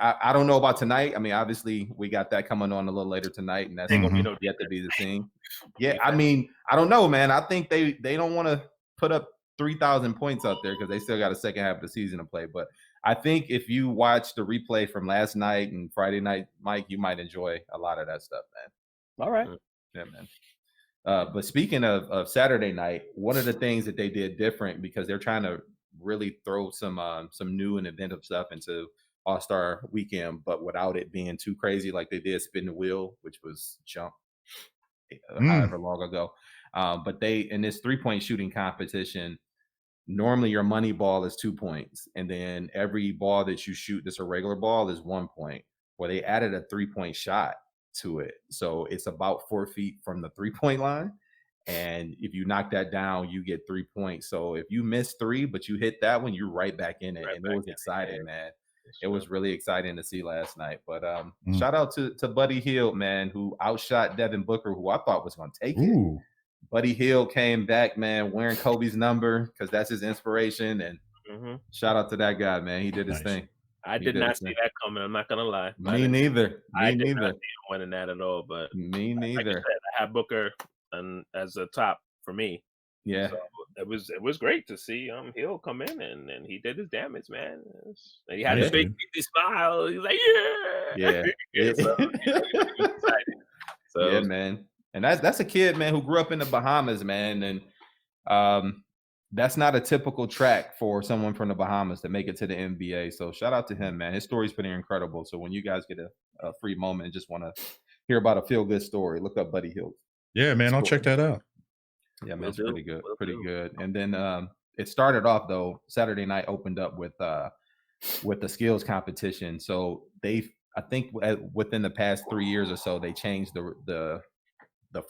I don't know about tonight. I mean, obviously we got that coming on a little later tonight, and that's yet to be the thing. Yeah, I mean, I don't know, man. I think they don't want to put up 3,000 points out there because they still got a second half of the season to play. But I think if you watch the replay from last night and Friday night, Mike, you might enjoy a lot of that stuff, man. All right. Yeah, man. But speaking of Saturday night, one of the things that they did different because they're trying to really throw some new and inventive stuff into All-Star Weekend, but without it being too crazy like they did Spin the Wheel, which was jump however long ago. But they, in this 3-point shooting competition, normally your money ball is 2 points, and then every ball that you shoot that's a regular ball is 1 point. Well, they added a 3-point shot to it, so it's about 4 feet from the 3-point line, and if you knock that down, you get 3 points. So if you miss 3 but you hit that one, you're right back in it. And it was exciting, man. It was really exciting to see last night. But shout out to Buddy Hield, man, who outshot Devin Booker, who I thought was going to take it. Buddy Hield came back, man, wearing Kobe's number because that's his inspiration. And shout out to that guy, man. He did his thing. I did not see that coming. I'm not gonna lie. Me neither. I did not see him winning that at all. But me neither. Like you said, I had Booker as a top for me. Yeah, so it was great to see Hill come in and he did his damage, man. And he had his big smile. He was like, So yeah, man. And that's a kid, man, who grew up in the Bahamas, man, and that's not a typical track for someone from the Bahamas to make it to the NBA. So shout out to him, man. His story's pretty incredible. So when you guys get a free moment and just want to hear about a feel-good story, look up Buddy Hield. Yeah, man, I'll check that out. Yeah, man, it's pretty good. Pretty good. And then it started off, though, Saturday night opened up with the skills competition. So I think within the past 3 years or so, they changed the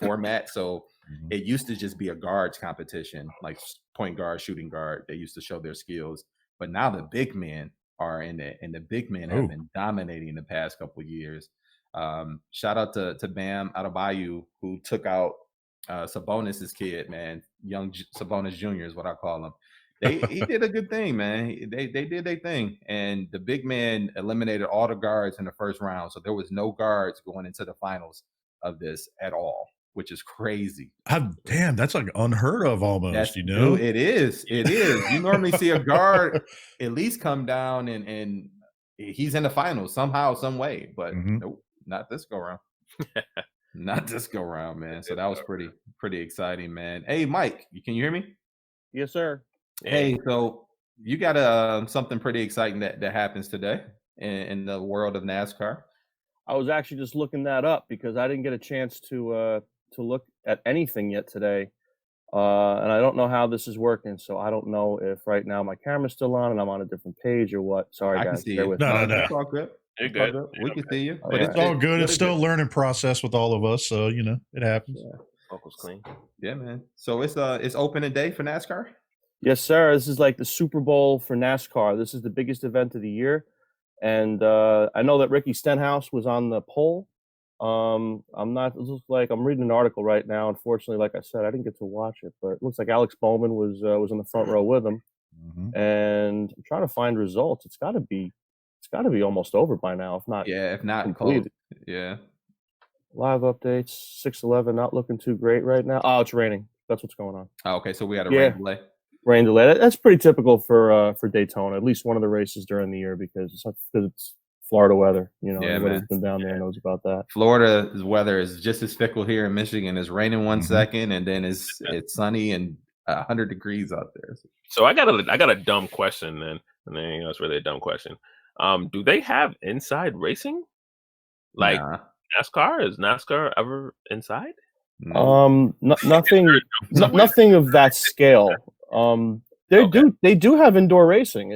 format. So it used to just be a guards competition, like point guard, shooting guard. They used to show their skills, but now the big men are in it, and the big men have been dominating the past couple of years. Shout out to Bam Adebayo, who took out Sabonis's kid, man. Young Sabonis Jr. is what I call him. He did a good thing, man. They did their thing, and the big man eliminated all the guards in the first round, so there was no guards going into the finals of this at all, which is crazy. Damn, that's like unheard of almost, Dude, it is. You normally see a guard at least come down and he's in the finals somehow, some way, but nope, not this go round. Not this go round, man. So that was pretty exciting, man. Hey, Mike, can you hear me? Yes, sir. Hey, so you got something pretty exciting that happens today in the world of NASCAR. I was actually just looking that up because I didn't get a chance to look at anything yet today, and I don't know how this is working. So I don't know if right now my camera's still on and I'm on a different page or what. Sorry, guys. I can see you. No. It's all good. You're good. We can see you. But it's all good. It's still a learning process with all of us, so it happens. Yeah. Focus clean. Yeah, man. So it's opening day for NASCAR. Yes, sir. This is like the Super Bowl for NASCAR. This is the biggest event of the year. And I know that Ricky Stenhouse was on the poll. I'm reading an article right now. Unfortunately, like I said, I didn't get to watch it, but it looks like Alex Bowman was in the front row with him. And I'm trying to find results. It's got to be almost over by now, if not completed. Yeah. Live updates, 6:11, not looking too great right now. Oh, it's raining. That's what's going on. Oh, okay, so we had a rain delay. Rain delay. That's pretty typical for Daytona, at least one of the races during the year because it's Florida weather. Everybody's been down there knows about that. Florida's weather is just as fickle here in Michigan. It's raining 1 second, and then it's sunny and 100 degrees out there. So I got a dumb question then, and then it's really a dumb question. Do they have inside racing? Like NASCAR? Is NASCAR ever inside? Nothing of that scale. They do have indoor racing.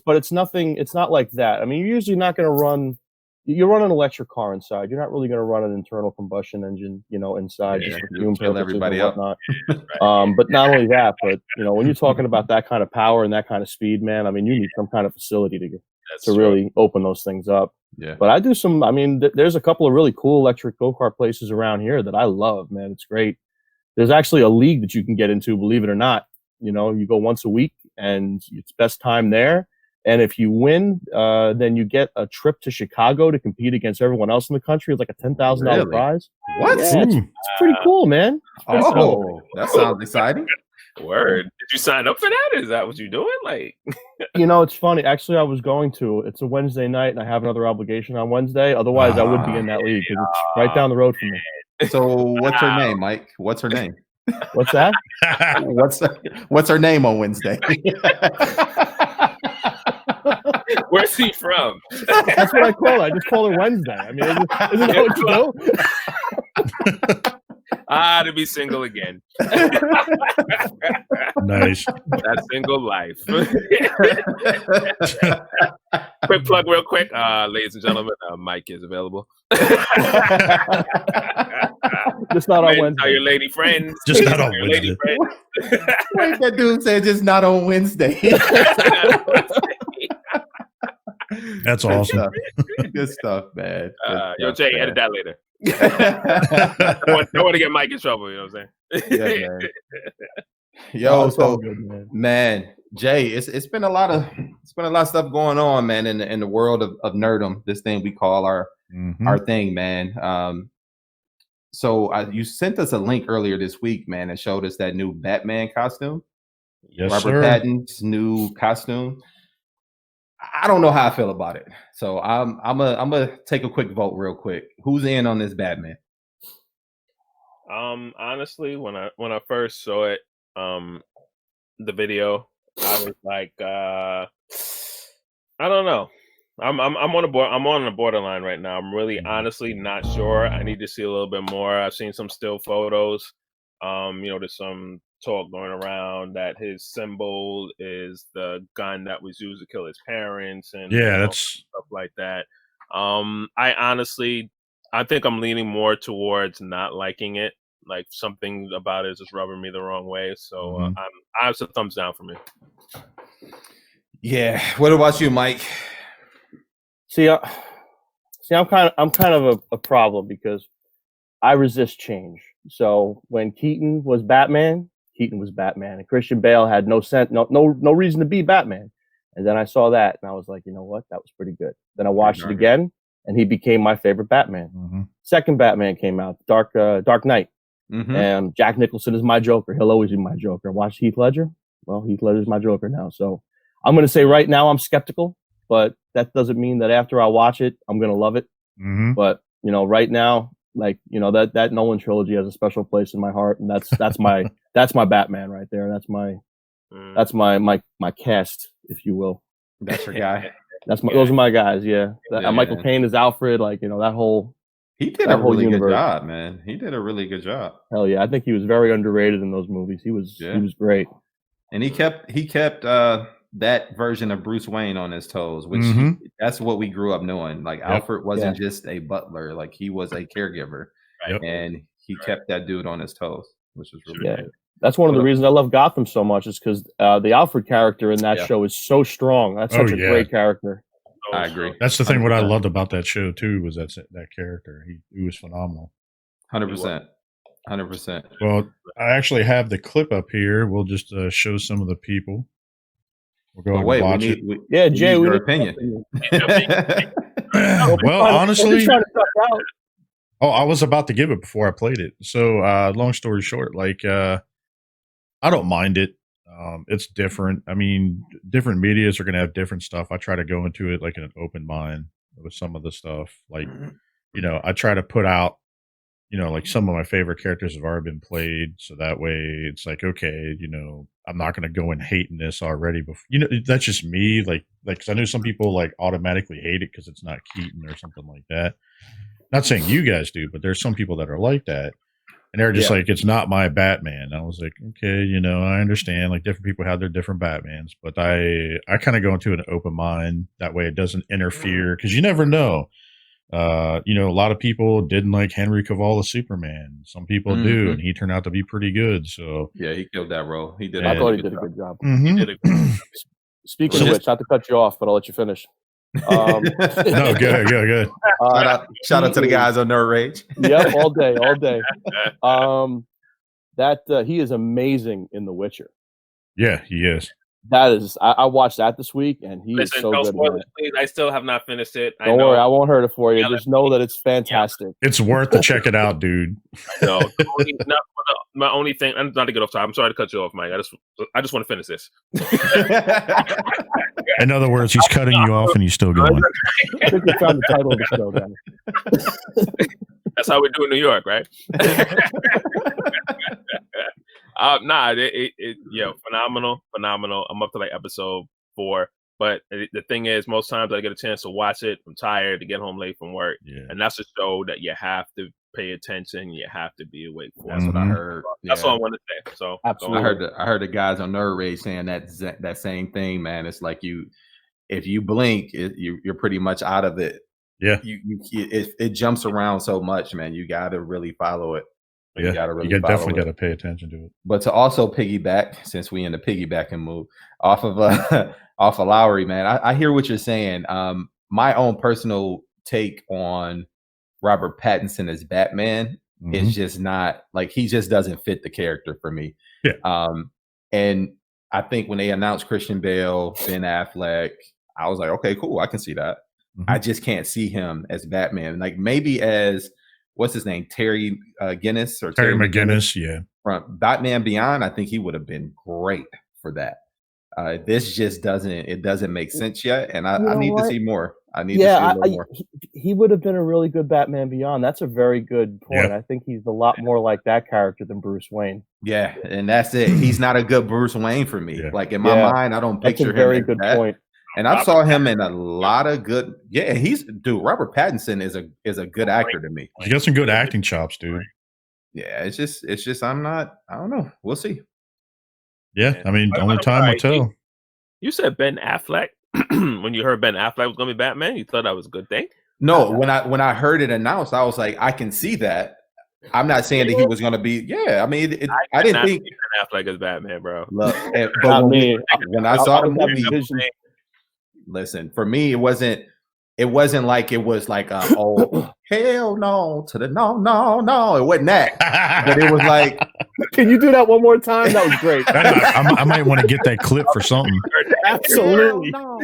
But it's nothing. It's not like that. I mean, you're usually not going to run. You run an electric car inside. You're not really going to run an internal combustion engine, inside just for fume purposes everybody and whatnot. But not only that, but when you're talking about that kind of power and that kind of speed, man, I mean, you need some kind of facility to really open those things up. Yeah. But I do some. I mean, there's a couple of really cool electric go-kart places around here that I love, man. It's great. There's actually a league that you can get into, believe it or not. You go once a week, and it's best time there. And if you win, then you get a trip to Chicago to compete against everyone else in the country. It's like a $10,000 prize. What? Yeah, it's pretty cool, man. Cool. That sounds exciting. Word. Did you sign up for that? Is that what you're doing? Like, it's funny. Actually, I was going to. It's a Wednesday night, and I have another obligation on Wednesday. Otherwise, I would be in that league because it's right down the road from me. So, what's her name, Mike? What's her name? What's that? What's her name on Wednesday? Where's he from? That's what I call her. I just call her Wednesday. I mean, isn't that what you do? To be single again. Nice. That single life. Quick plug real quick. Ladies and gentlemen, Mike is available. Just not on Wednesday. Tell your lady friends. Just not on Wednesday. Wait, that dude said just not on Wednesday. That's awesome. Good stuff, man. Yo, Jay, edit that later. Don't want to get Mike in trouble, you know what I'm saying? Yeah, man. Yo, so good, man, Jay, it's been a lot of stuff going on, man, in the world of nerdom, this thing we call our thing, man. So you sent us a link earlier this week, man, and showed us that new Batman costume. Yes, Robert Pattinson's new costume. I don't know how I feel about it. So I'm gonna take a quick vote real quick. Who's in on this Batman? Honestly, when I first saw it, the video, I was like, I don't know. I'm on the borderline right now. I'm really honestly not sure. I need to see a little bit more. I've seen some still photos. There's some talk going around that his symbol is the gun that was used to kill his parents and that's stuff like that. I think I'm leaning more towards not liking it. Like something about it is just rubbing me the wrong way. So I have some thumbs down for me. Yeah. What about you, Mike? See, I'm kind of a problem because I resist change. So when Keaton was Batman, and Christian Bale had no reason to be Batman. And then I saw that, and I was like, you know what, that was pretty good. Then I watched it again, and he became my favorite Batman. Second Batman came out, Dark Knight, and Jack Nicholson is my Joker. He'll always be my Joker. Watch Heath Ledger. Well, Heath Ledger's my Joker now. So I'm going to say right now I'm skeptical, but that doesn't mean that after I watch it, I'm going to love it. But right now, like that Nolan trilogy has a special place in my heart, and that's my Batman right there. That's my cast, if you will. That's your guy. Those are my guys. Yeah. Michael Caine is Alfred. Like that whole. He did a really good job, man. He did a really good job. Hell yeah, I think he was very underrated in those movies. He was great, and he kept that version of Bruce Wayne on his toes, which that's what we grew up knowing. Like Alfred wasn't just a butler; like he was a caregiver, and he kept that dude on his toes, which was really good. That's one of the reasons I love Gotham so much, is because the Alfred character in that show is so strong. That's such a great character. I agree. That's the thing. 100%. What I loved about that show too was that character. He was phenomenal. 100%. 100%. Well, I actually have the clip up here. We'll just show some of the people. We'll go and watch it. Jay, we need your opinion. Well, honestly, I was about to give it before I played it. So, long story short, like, I don't mind it. It's different. I mean, different medias are going to have different stuff. I try to go into it like an open mind with some of the stuff. Like, I try to put out, like some of my favorite characters have already been played. So that way it's like, okay, I'm not going to go and hating this already. Before, that's just me. Like, cause I know some people like automatically hate it because it's not Keaton or something like that. Not saying you guys do, but there's some people that are like that. And they're just like, it's not my Batman. I was like, okay, I understand. Like different people have their different Batmans, but I kind of go into an open mind. That way it doesn't interfere, because you never know. A lot of people didn't like Henry Cavill as Superman. Some people do, and he turned out to be pretty good. So yeah, he killed that role. He did. I thought he did a good job. Speaking of which, not to cut you off, but I'll let you finish. No, good. Shout out to the guys on Nerd Rage. Yep, all day. He is amazing in The Witcher. Yeah, he is. That is, I watched that this week, and he is so good. Spoilers, please. I still have not finished it. Don't worry, I won't hurt it for you. Just know that it's fantastic. It's worth to check it out, dude. No, my only thing. I'm not to get off topic. I'm sorry to cut you off, Mike. I just want to finish this. In other words, he's cutting you off, and he's still going. I think you found the title of the show, Danny. That's how we do in New York, right? Phenomenal. I'm up to like episode 4, but the thing is, most times I get a chance to watch it. I'm tired to get home late from work, and that's a show that you have to pay attention. You have to be awake for. That's what I heard. That's all I want to say. So absolutely, I heard the guys on Nerd Rage saying that same thing, man. It's like if you blink, you're pretty much out of it. Yeah, it jumps around so much, man. You got to really follow it. You definitely got to pay attention to it. But to also piggyback, since we in the piggybacking mood, off of Lowery, man, I hear what you're saying. My own personal take on Robert Pattinson as Batman is just not like, he just doesn't fit the character for me. Yeah. And I think when they announced Christian Bale, Ben Affleck, I was like, okay, cool, I can see that. I just can't see him as Batman. Like maybe as what's his name, Terry Guinness or Terry McGinnis, yeah. From Batman Beyond, I think he would have been great for that. This just doesn't make sense yet, and I need to see more. I need to see a little more. He would have been a really good Batman Beyond. That's a very good point. I think he's a lot more like that character than Bruce Wayne. Yeah, and that's it. He's not a good Bruce Wayne for me. Like in my mind, I don't picture him. That's a very good point. And I saw him in a lot of good. Yeah, Robert Pattinson is a good actor to me. He got some good acting chops, dude. Yeah, it's just I don't know. We'll see. Yeah, I mean, only time will tell. You said Ben Affleck when you heard Ben Affleck was going to be Batman. You thought that was a good thing? No, when I heard it announced, I was like, I can see that. I'm not saying that he was going to be. Yeah, I mean, I didn't think Ben Affleck is Batman, bro. Look, but when I saw the movie. Listen, for me, it wasn't like it was like oh hell no to the no. It wasn't that, but it was like. Can you do that one more time? That was great. I might want to get that clip for something. Absolutely. No.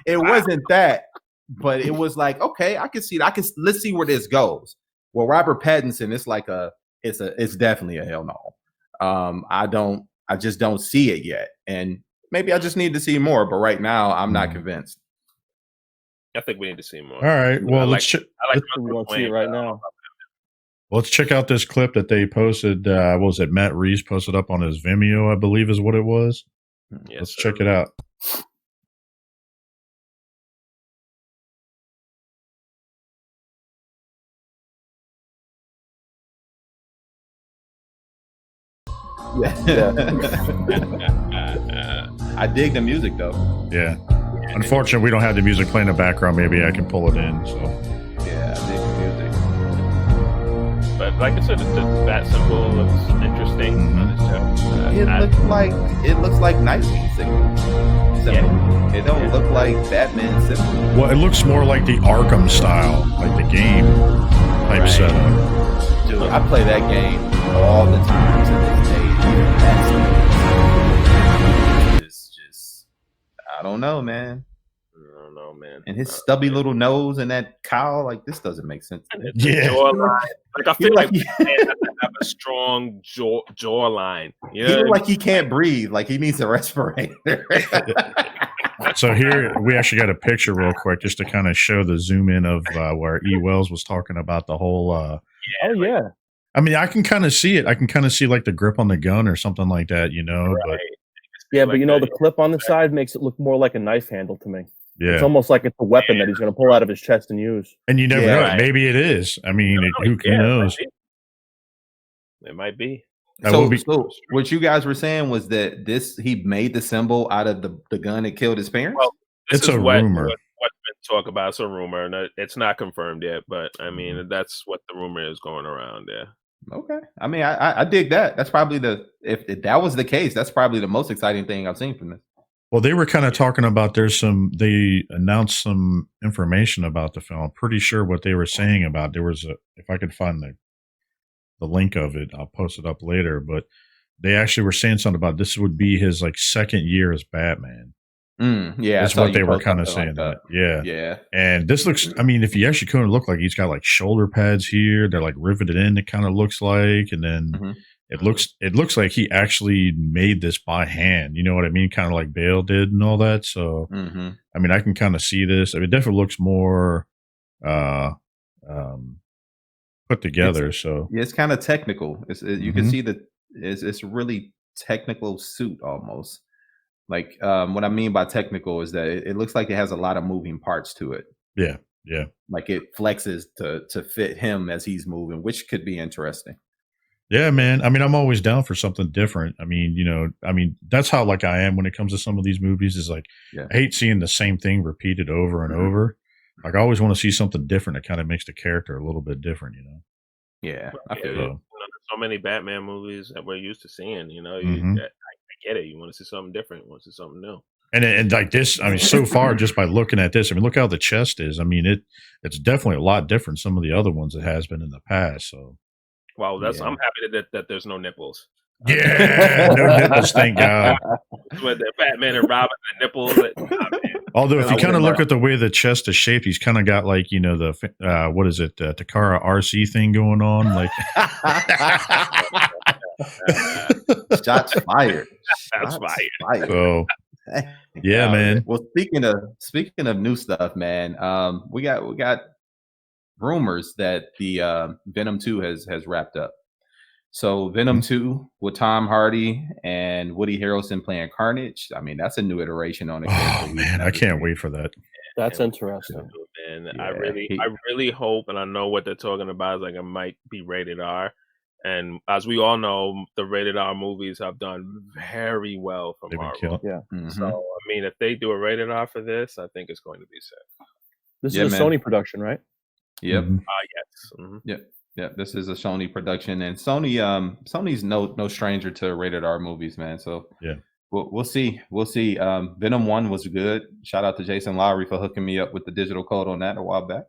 It wasn't that, but it was like okay, I can see that. Let's see where this goes. Well, Robert Pattinson, it's definitely a hell no. I just don't see it yet. And maybe I just need to see more. But right now, I'm not convinced. I think we need to see more. All right. Well, we don't see it right now. Let's check out this clip that they posted. What was it? Matt Reeves posted up on his Vimeo, I believe is what it was. Yes, Let's check it out. Yeah. I dig the music though. Yeah. Unfortunately, we don't have the music playing in the background. Maybe I can pull it in. So. Yeah, I dig the music. But like I said, the bat symbol looks interesting on the show. It looks like Nightwing symbol. Yeah. It don't look like Batman symbol. Well, it looks more like the Arkham style, like the game type setup. Dude, I play that game all the time to this day. It's just, I don't know, man. And his stubby little nose and that cowl, like this doesn't make sense. Yeah. Like I feel like he have a strong jawline. He looks like he can't breathe. Like he needs a respirator. So here we actually got a picture real quick just to kind of show the zoom in of where Ewell was talking about the whole. I mean, I can kind of see it. I can kind of see like the grip on the gun or something like that, you know. But but you know, the clip on the side makes it look more like a knife handle to me. Yeah, it's almost like it's a weapon that he's going to pull out of his chest and use. And you never know. Maybe it is. I mean, who knows? It might be. So what you guys were saying was that he made the symbol out of the gun that killed his parents? Well, it's a rumor. What's been talked about? It's a rumor, and it's not confirmed yet. But I mean, that's what the rumor is going around there. Okay. I mean, I dig that. That's probably if that was the case, that's probably the most exciting thing I've seen from this. Well, they were kind of talking about they announced some information about the film. I'm pretty sure what they were saying about if I could find link of it. I'll post it up later, but they actually were saying something about this would be his like second year as Batman. Yeah, that's what they were kind of saying. Like that. Yeah. And this looks, I mean, if you actually couldn't look like he's got like shoulder pads here, they're like riveted in. It kind of looks like, and then it looks like he actually made this by hand. You know what I mean? Kind of like Bale did and all that. So, I mean, I can kind of see this. I mean, it definitely looks more put together. It's kind of technical. You can see that it's really technical suit almost. Like what I mean by technical is that it looks like it has a lot of moving parts to it. Yeah. Like it flexes to fit him as he's moving, which could be interesting. Yeah, man. I mean, I'm always down for something different. I mean, that's how like I am when it comes to some of these movies. Is like I hate seeing the same thing repeated over and over. Like I always want to see something different that kind of makes the character a little bit different. Yeah, I feel you. So many Batman movies that we're used to seeing. I get it. You want to see something different. You want to see something new. And like this, I mean, so far just by looking at this, I mean, look how the chest is. I mean, it's definitely a lot different. Some of the other ones it has been in the past. So, well, I'm happy that there's no nipples. Yeah, no nipples, thank God. With the Batman and Robin, the nipples. Although, if you kind of look at the way the chest is shaped, he's kind of got like the what is it, Takara RC thing going on, like. Shots fired. Shots fired. So, yeah, man. Well, speaking of new stuff, man, we got rumors that the Venom 2 has wrapped up. So Venom 2 with Tom Hardy and Woody Harrelson playing Carnage. I mean, that's a new iteration on it. Oh man, I can't wait for that. That's interesting. And yeah, I really hope, and I know what they're talking about is like it might be rated R. And as we all know, the rated R movies have done very well for Marvel. Yeah. So I mean, if they do a rated R for this, I think it's going to be sick. This is a Sony production, right? Yep. Yes. Yeah, this is a Sony production, and Sony's no stranger to rated R movies, man. So yeah, we'll see. Venom 1 was good. Shout out to Jason Lowery for hooking me up with the digital code on that a while back.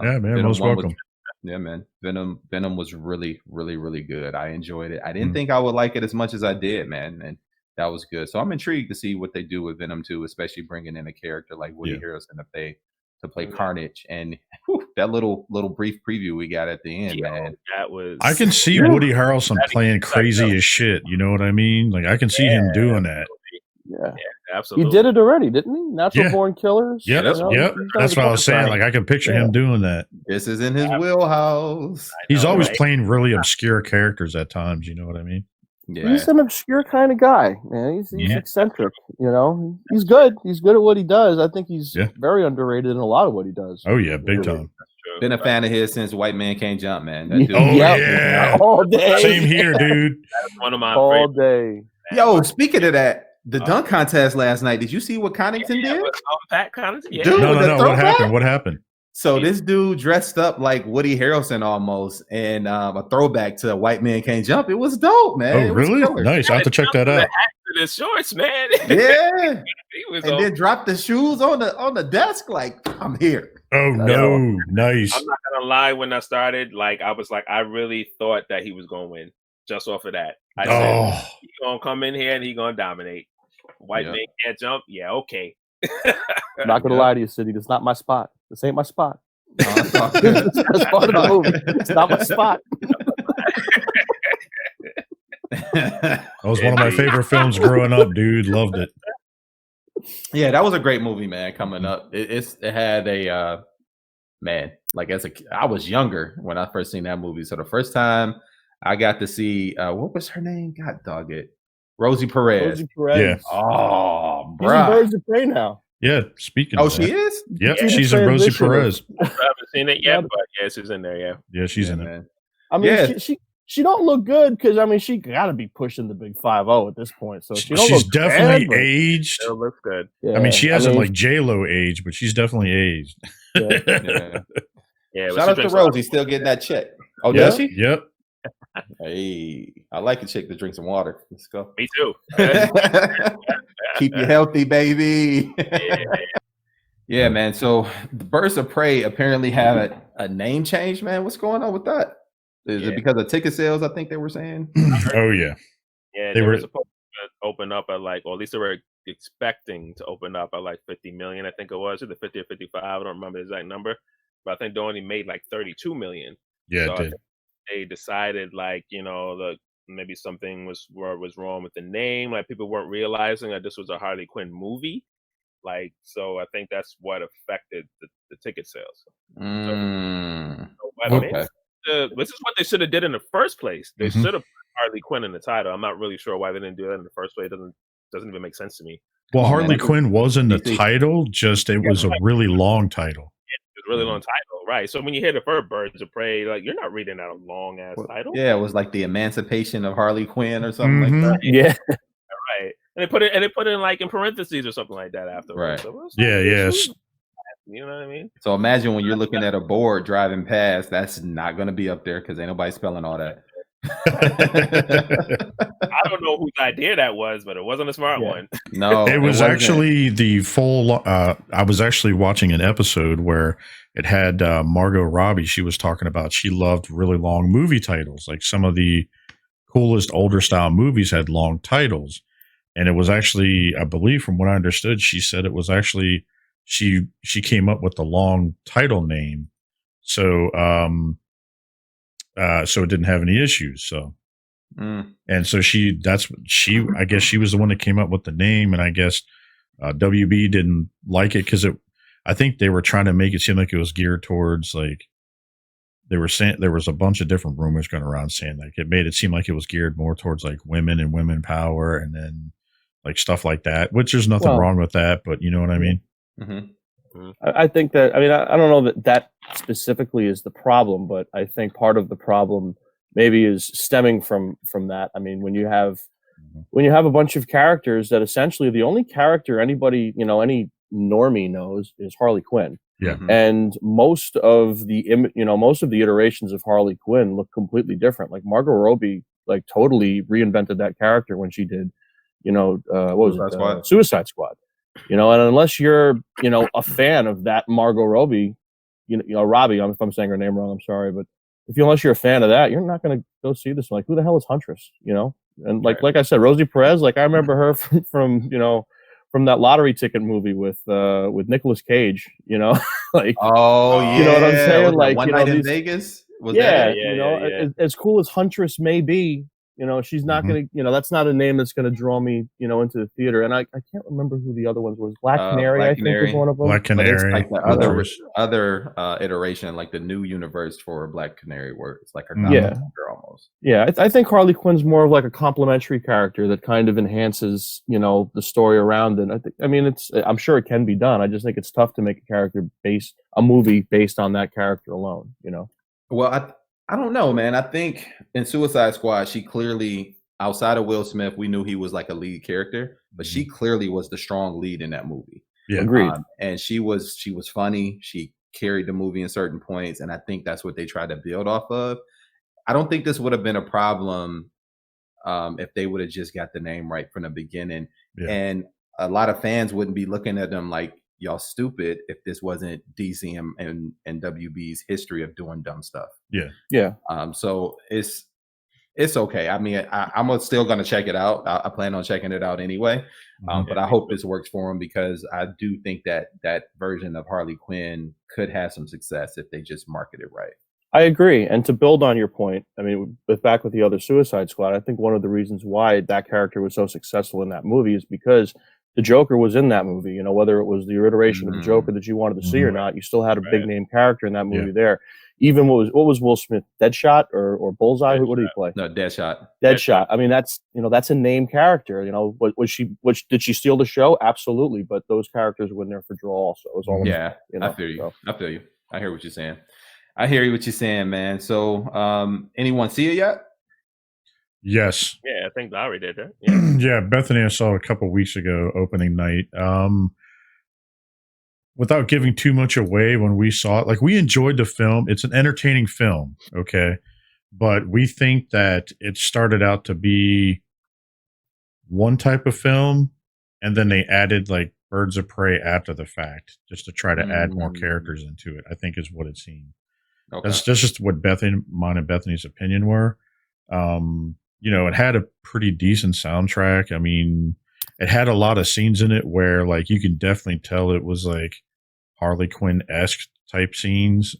Yeah, man, most welcome. Yeah, man. Venom was really, really, really good. I enjoyed it. I didn't think I would like it as much as I did, man, and that was good. So I'm intrigued to see what they do with Venom 2, especially bringing in a character like Woody Harrelson to play Carnage, and that little brief preview we got at the end, man. That was. I can see Woody Harrelson playing crazy as shit. You know what I mean? Like I can see him doing that. Yeah, absolutely. He did it already, didn't he? Natural Born Killers. Yep, That's what I was saying. Like I can picture him doing that. This is in his wheelhouse. He's always playing really obscure characters at times. You know what I mean? Yeah. He's an obscure kind of guy, man. He's eccentric. He's good. He's good at what he does. I think he's very underrated in a lot of what he does. Oh yeah, big time. Been a fan of his since White Man Can't Jump, man. That dude, yeah, all day. Same here, dude. That's one of my all day. Yo, speaking of that, the dunk contest last night. Did you see what Connington did? Pat Connington. Yeah. Dude, no. What happened? So this dude dressed up like Woody Harrelson almost, and a throwback to White Man Can't Jump. It was dope, man. Oh, really? Nice. I have to check that out. The shorts, man. Yeah. Then dropped the shoes on the desk. Like, I'm here. Oh no, nice. I'm not gonna lie. When I started, like, I was like, I really thought that he was gonna win just off of that. I said he's gonna come in here and he's gonna dominate. White Man Can't Jump. Yeah, okay. Not gonna lie to you, City. That's not my spot. This ain't my spot. No, that's part of the movie. It's not my spot. That was one of my favorite films growing up, dude. Loved it. Yeah, that was a great movie, man. Coming up, it had a man. Like I was younger when I first seen that movie. So the first time I got to see what was her name? God dog it. Rosie Perez. Yeah. Oh, bro. She's in Birds of Prey now. Yeah. Speaking. of she is. Yep. Yeah, she's in Rosie Perez. I haven't seen it yet, but yeah, she's in there. Yeah. Yeah, she's in it. Man. I mean, she don't look good because I mean she got to be pushing the big 5-0 at this point. So she's definitely aged. It looks good. Yeah. I mean, she hasn't like J-Lo aged, but she's definitely aged. Yeah. Shout out to Rosie, still getting that check. Oh, does she? Yep. Hey, I like a chick to drink some water. Let's go. Me too. Keep you healthy, baby. Yeah, man. So the Birds of Prey apparently have a name change, man. What's going on with that? Is it because of ticket sales? I think they were saying. Oh yeah. Yeah, they were supposed to open up at like, or at least they were expecting to open up at like 50 million. I think it was either 50 or 55. I don't remember the exact number, but I think they only made like 32 million. Yeah, so it I did. think they decided like, maybe something was wrong with the name. Like people weren't realizing that this was a Harley Quinn movie. Like, so I think that's what affected the ticket sales. Okay. This is what they should have did in the first place. They should have put Harley Quinn in the title. I'm not really sure why they didn't do that in the first place. It doesn't even make sense to me. Well, Harley Quinn was in the title, just it was a really long title. It was a really long title, right? So when you hear the first Birds of Prey, like you're not reading out a long ass title. Yeah, it was like the Emancipation of Harley Quinn or something like that. Yeah. Right. And they put it in like in parentheses or something like that after. Right. So yes. You know what I mean? So imagine when you're looking at a board driving past, that's not going to be up there because ain't nobody spelling all that. I don't know whose idea that was, but it wasn't a smart one. No, it was actually the full. I was actually watching an episode where it had Margot Robbie. She was talking about she loved really long movie titles. Like some of the coolest older style movies had long titles, and it was actually, I believe, from what I understood, she said it was actually she came up with the long title name, so so it didn't have any issues. So. And so I guess she was the one that came up with the name, and I guess WB didn't like it because I think they were trying to make it seem like it was geared towards, like, they were saying there was a bunch of different rumors going around saying like it made it seem like it was geared more towards like women and women power, and then like stuff like that, which there's nothing wrong with that, but you know what I mean? I think that, I mean, I don't know that specifically is the problem, but I think part of the problem maybe is stemming from that. I mean, when you have a bunch of characters that essentially the only character anybody, any normie knows is Harley Quinn. Yeah. And most of the iterations of Harley Quinn look completely different. Like Margot Robbie, like totally reinvented that character when she did, Suicide Squad. And unless you're, a fan of that Margot Robbie, Robbie, if I'm saying her name wrong, I'm sorry, but unless you're a fan of that, you're not going to go see this. Like, who the hell is Huntress? And like I said, Rosie Perez, like I remember her from that lottery ticket movie with Nicolas Cage. Like, oh yeah, you know what I'm saying? Like, One Night in Vegas. As cool as Huntress may be, she's not going to, that's not a name that's going to draw me, into the theater. And I can't remember who the other ones was. Black Canary, I think, was one of them. Black Canary. Like the other iteration, like the new universe for Black Canary, where it's like a character almost. Yeah, I think Harley Quinn's more of like a complementary character that kind of enhances, the story around it. I'm sure it can be done. I just think it's tough to make a movie based on that character alone, Well, I don't know, man. I think in Suicide Squad, she clearly, outside of Will Smith, we knew he was like a lead character, but she clearly was the strong lead in that movie. Yeah, agreed. And she was funny. She carried the movie in certain points, and I think that's what they tried to build off of. I don't think this would have been a problem if they would have just got the name right from the beginning. Yeah. And a lot of fans wouldn't be looking at them like, y'all stupid, if this wasn't DC and WB's history of doing dumb stuff. Yeah. So it's okay. I mean, I'm still going to check it out. I plan on checking it out anyway. But I hope this works for them, because I do think that version of Harley Quinn could have some success if they just market it right. I agree. And to build on your point, I mean, back with the other Suicide Squad, I think one of the reasons why that character was so successful in that movie is because the Joker was in that movie. Whether it was the iteration of the Joker that you wanted to see or not, you still had a big name character in that movie there. Even what was Will Smith, Deadshot or Bullseye? What did he play? No, Deadshot. Deadshot. I mean, that's a name character. Did she steal the show? Absolutely. But those characters were in there for draw also. It was all I feel you. So. I feel you. I hear what you're saying. Man. So anyone see it yet? Yes. Yeah, I think Lowery did that. Yeah, Bethany I saw a couple weeks ago, opening night. Without giving too much away, when we saw it, like, we enjoyed the film. It's an entertaining film, okay? But we think that it started out to be one type of film, and then they added like Birds of Prey after the fact, just to try to add more characters into it, I think is what it seemed. Okay. That's just what mine and Bethany's opinion were. It had a pretty decent soundtrack. I mean, it had a lot of scenes in it where like you can definitely tell it was like Harley Quinn-esque type scenes.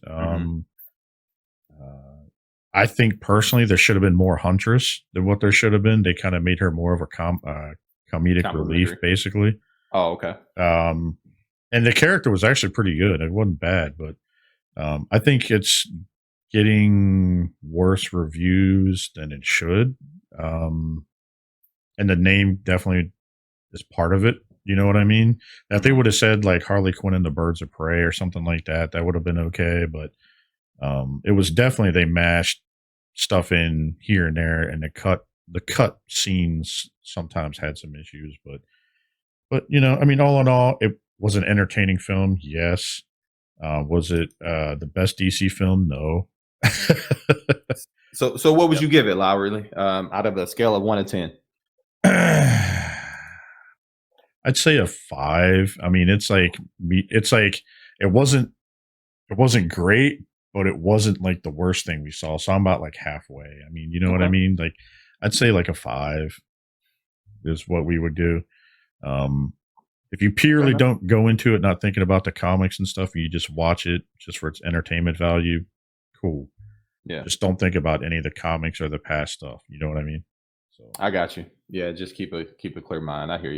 I think personally there should have been more Huntress than what there should have been. They kind of made her more of a comedic relief, basically. Oh, okay. And the character was actually pretty good. It wasn't bad, but I think it's getting worse reviews than it should. And the name definitely is part of it. You know what I mean? Now, if they would have said like Harley Quinn and the Birds of Prey or something like that, that would have been okay. But it was definitely, they mashed stuff in here and there, and the cut scenes sometimes had some issues. But I mean, all in all, it was an entertaining film. Yes. Was it the best DC film? No. So what would you give it, Lowery? Out of a scale of 1 to 10? I'd say a 5. I mean, it's like it wasn't great, but it wasn't like the worst thing we saw. So I'm about like halfway. I mean, you know what I mean? Like I'd say like a 5 is what we would do. If you purely don't go into it not thinking about the comics and stuff, and you just watch it just for its entertainment value, cool. Yeah. Just don't think about any of the comics or the past stuff. You know what I mean? So I got you. Yeah, just keep a clear mind. I hear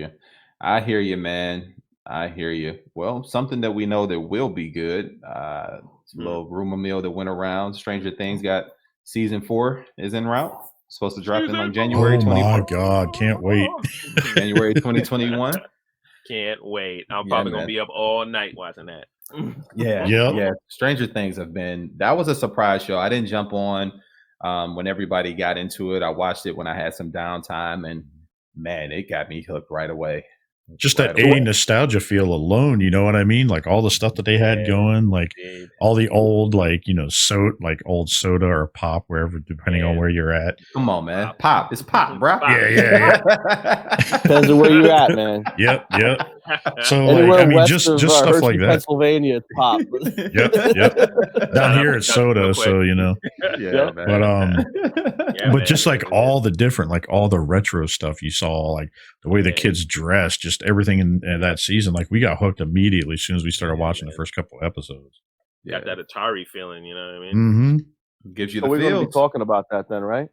you, man. I hear you. Well, something that we know that will be good. A little rumor mill that went around. Stranger Things got season 4 is en route. Supposed to drop in like January 24th. Oh my God, can't wait. January 2021. Can't wait. I'm probably gonna be up all night watching that. Yeah. Stranger Things that was a surprise show. I didn't jump on when everybody got into it. I watched it when I had some downtime, and man, it got me hooked right away. Just that 80s nostalgia feel alone, you know what I mean? Like all the stuff that they had going, like all the old, like, old soda or pop, wherever, depending on where you're at. Come on, man. Pop. It's pop, bro. Yeah. Depends on where you're at, man. Yep. So, like, I mean, just stuff Hershey, like that. Pennsylvania, it's pop. Yep. Down here it's soda, so, Yeah, man. But just like all the different, like all the retro stuff you saw, like the way the kids dress, just everything in that season, like we got hooked immediately as soon as we started watching the first couple episodes. Got that Atari feeling, you know what I mean? Mm-hmm. Gives you the we're feels. going to be talking about that then, right?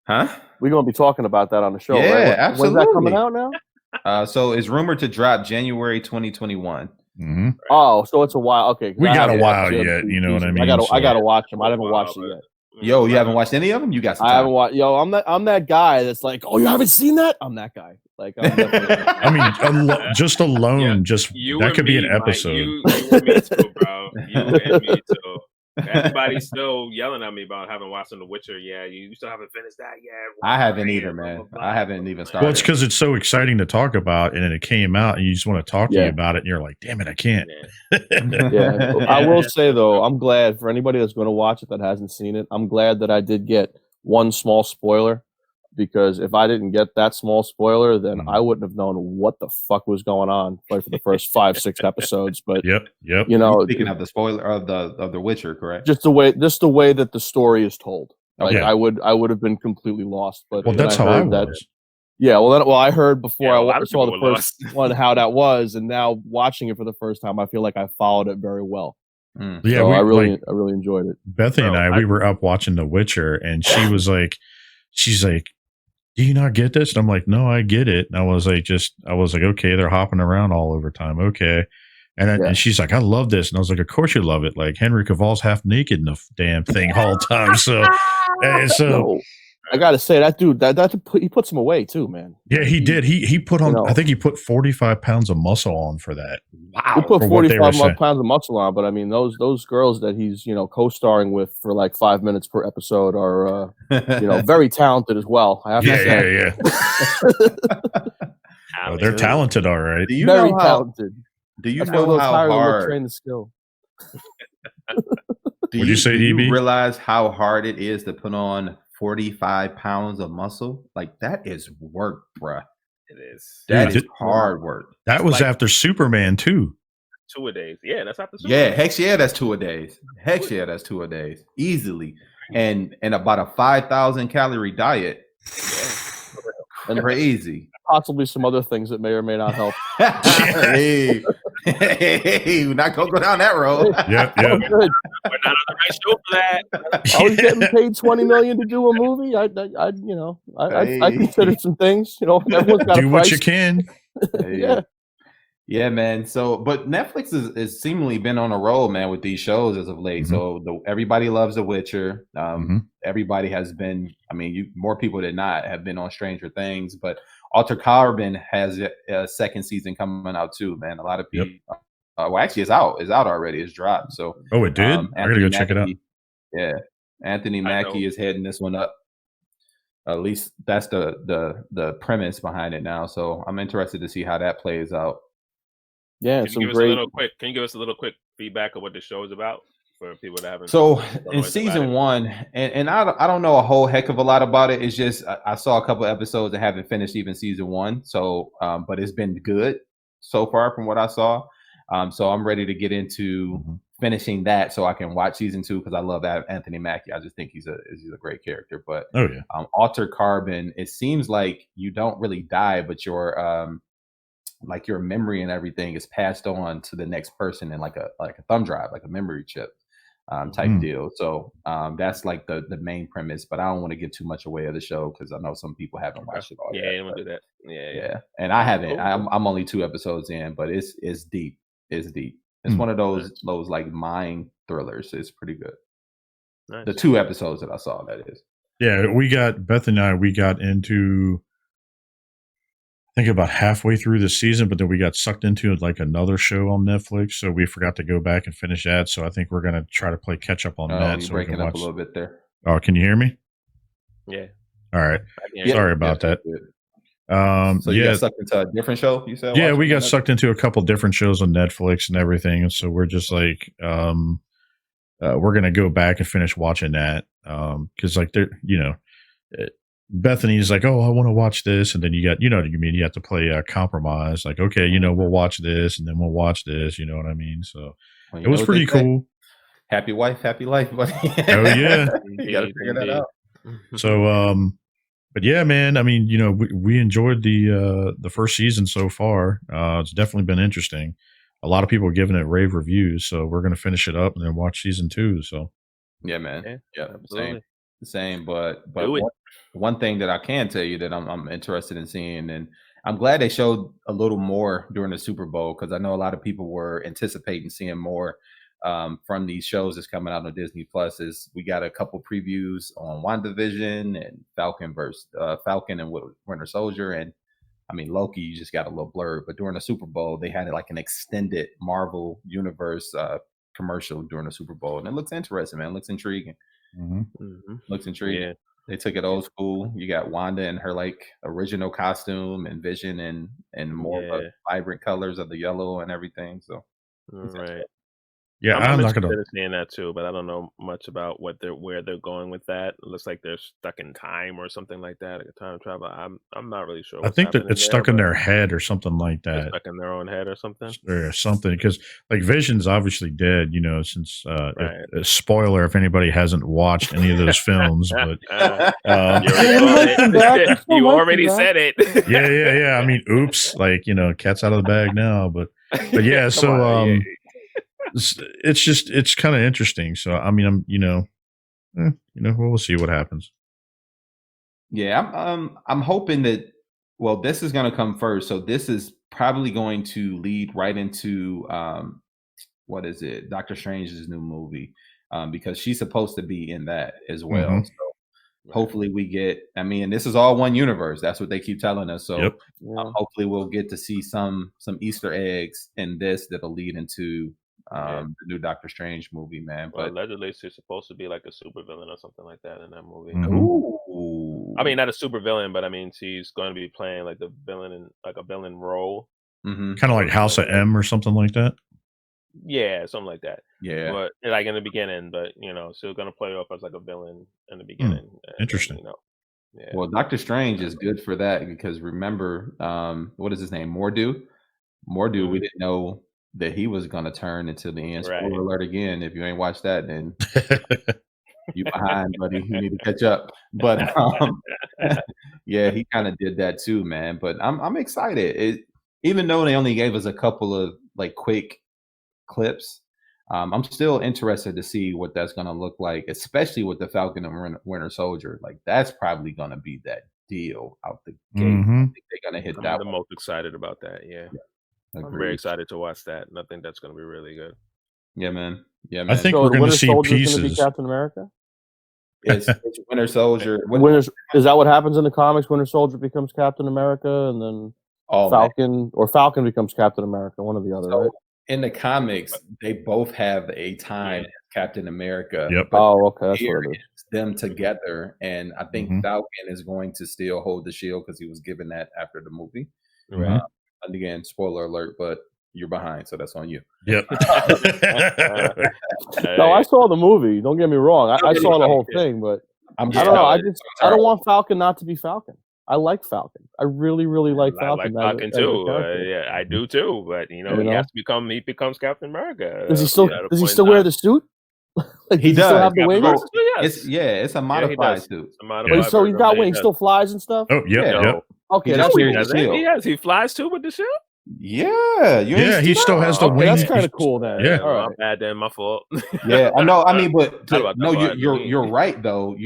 Huh? We're going to be talking about that on the show, right? Absolutely. When's that coming out now? So it's rumored to drop January 2021. Mm-hmm. Oh, so it's a while. Okay, we got a while yet. You know what I mean? I gotta watch them. I haven't watched it yet. Yo, you haven't watched any of them? You got some time. I haven't watched. Yo, I'm that guy that's like, oh, you haven't seen that? I'm that guy. Like, I mean, just alone, that could be an episode. You and me too, bro. You and me too. Everybody's still yelling at me about having watched The Witcher. Yeah, you still haven't finished that yet. I haven't either, man. I haven't even started. Well, it's because it's so exciting to talk about, and then it came out, and you just want to talk to you about it, and you're like, damn it, I can't. I will say though, I'm glad for anybody that's going to watch it that hasn't seen it. I'm glad that I did get one small spoiler, because if I didn't get that small spoiler, then I wouldn't have known what the fuck was going on for the first 5-6 episodes. But yep. Speaking of the spoiler of the Witcher, correct? Just the way that the story is told. Like I would have been completely lost. But that's how I was. I heard before I saw the first one how that was, and now watching it for the first time, I feel like I followed it very well. Yeah, so I really enjoyed it. Bethany and I, we were up watching The Witcher, and she's like, do you not get this? And I'm like, no, I get it. And I was like, okay, they're hopping around all over time. Okay. And she's like, I love this. And I was like, of course you love it. Like Henry Cavill's half naked in the damn thing all the time. So I gotta say that dude, he puts him away too, man. Yeah, he did. He put on, I think he put 45 pounds of muscle on for that. Wow. He put 45 pounds of muscle on, but I mean, those girls that he's, co-starring with for like 5 minutes per episode are, very talented as well. I have to say. Oh, they're talented, all right. Very talented. Do you know how hard train the skill? Do you realize how hard it is to put on 45 pounds of muscle? Like that is work, bruh. It is. That is hard work. That was after Superman too. 2-a-days. Yeah, that's after Super Yeah, Bowl. heck yeah, that's 2-a-days. Heck yeah, that's 2-a-days. Easily. And about a 5,000 calorie diet. Yeah. Crazy. Possibly some other things that may or may not help. Hey, we're not gonna go down that road. Yeah. We're not on the right show for that. I was getting paid $20 million to do a movie. I considered some things. You know, everyone's got do a what price. you can. Yeah. Yeah, man. So, but Netflix is seemingly been on a roll, man, with these shows as of late. So everybody loves The Witcher. Everybody has been. I mean, more people than not have been on Stranger Things. But Altered Carbon has a second season coming out too, man. A lot of people. Well, actually, it's out. It's out already. It's dropped. So. Oh, it did. I gotta go check it out. Yeah, Anthony Mackie is heading this one up. At least that's the premise behind it now. So I'm interested to see how that plays out. Yeah, Can you give us a little quick feedback of what the show is about for people that haven't? So in season 1, and I don't know a whole heck of a lot about it. It's just I saw a couple episodes that haven't finished even season 1. So but it's been good so far from what I saw. So I'm ready to get into finishing that so I can watch season 2 because I love Anthony Mackie. I just think he's a great character. But Altered Carbon, it seems like you don't really die, but your memory and everything is passed on to the next person in like a thumb drive, like a memory chip type deal. So that's like the main premise, but I don't want to give too much away of the show because I know some people haven't watched it all yet. Yeah, do that. Yeah. And I haven't. I'm only 2 episodes in, but it's deep. It's deep. It's one of those like mind thrillers. It's pretty good. Nice. The 2 episodes that I saw, that is. Yeah, Beth and I got into, I think, about halfway through the season, but then we got sucked into like another show on Netflix, so we forgot to go back and finish that. So I think we're gonna try to play catch up on that. You're breaking up a little bit there. Oh, can you hear me? Yeah. All right. Sorry about that. So you got sucked into a different show, you said? Yeah, we got sucked into a couple different shows on Netflix and everything, and so we're just like, we're gonna go back and finish watching that, because like Bethany's like, oh, I want to watch this, and then you got, you know what you mean, you have to play a compromise, like, okay, we'll watch this, and then we'll watch this, you know what I mean? So it was pretty cool. Happy wife, happy life, buddy. Oh yeah, you gotta figure that out. So but yeah, man, I mean, we enjoyed the first season so far. It's definitely been interesting. A lot of people are giving it rave reviews, so we're gonna finish it up and then watch season 2. So yeah, man. Yeah, same. But one thing that I can tell you that I'm interested in seeing, and I'm glad they showed a little more during the Super Bowl, because I know a lot of people were anticipating seeing more from these shows that's coming out on Disney Plus. Is we got a couple previews on WandaVision and Falcon and Winter Soldier, and I mean Loki. You just got a little blurb, but during the Super Bowl they had like an extended Marvel Universe commercial during the Super Bowl, and it looks interesting, man. It looks intriguing. Looks intriguing. Yeah. They took it old school. You got Wanda in her like original costume, and Vision and more of the vibrant colors of the yellow and everything. So right. Yeah, I'm interested in seeing that too, but I don't know much about where they're going with that. It looks like they're stuck in time or something like that, like a time travel. I'm not really sure. I think that it's stuck in their head or something like that. Stuck in their own head or something. Or something, because like Vision's obviously dead, since spoiler if anybody hasn't watched any of those films, but you already said it. Yeah. I mean, oops, like cat's out of the bag now, but yeah. So it's kind of interesting. So I mean, we'll see what happens. Yeah, I'm hoping that. Well, this is going to come first, so this is probably going to lead right into what is it? Doctor Strange's new movie, because she's supposed to be in that as well. So hopefully we get. I mean, this is all one universe. That's what they keep telling us. So hopefully we'll get to see some Easter eggs in this that'll lead into the new Doctor Strange movie, man. But allegedly she's supposed to be like a supervillain or something like that in that movie. Ooh. I mean, not a supervillain, but I mean she's going to be playing like the villain in like a villain role. Kind of like House of M or something like that. Yeah, something like that. Yeah, but like in the beginning, but she's going to play off as like a villain in the beginning. Interesting. Yeah. Well, Doctor Strange is good for that, because remember, what is his name? Mordu. We didn't know that he was gonna turn into the end. Right. Spoiler alert again. If you ain't watched that, then you behind, buddy. You need to catch up. But yeah, he kind of did that too, man. But I'm excited. Even though they only gave us a couple of like quick clips, I'm still interested to see what that's gonna look like, especially with the Falcon and Winter Soldier. Like that's probably gonna be that deal out the gate. I think they're gonna hit that. I'm the most excited about that. Yeah. I'm very excited to watch that. And I think that's gonna be really good. Yeah, man. Yeah, man. I think we're gonna see pieces. Gonna be Captain America. It's Winter Soldier. Is that what happens in the comics? Winter Soldier becomes Captain America, and then Falcon becomes Captain America. One or the other, right? In the comics, they both have a time as Captain America. Yep. Oh, okay. That's what it is. Them together, and I think Falcon is going to still hold the shield because he was given that after the movie. Right. And again, spoiler alert, but you're behind, so that's on you. Yep. No, I saw the movie. Don't get me wrong. I saw the whole thing, but I don't know. I don't want Falcon not to be Falcon. I like Falcon. I really, really like Falcon. I like Falcon too. Yeah, I do too. But he becomes Captain America. Does he still wear the suit? Like, he does. Still have the wings? It's a modified suit. So he's got wings. He still flies and stuff. Oh yeah. Okay, he flies too with the shield. Yeah, he still has the wings. That's kind of cool. Then, yeah, all right. My bad, then my fault. Yeah, I know. I mean, but you're right though.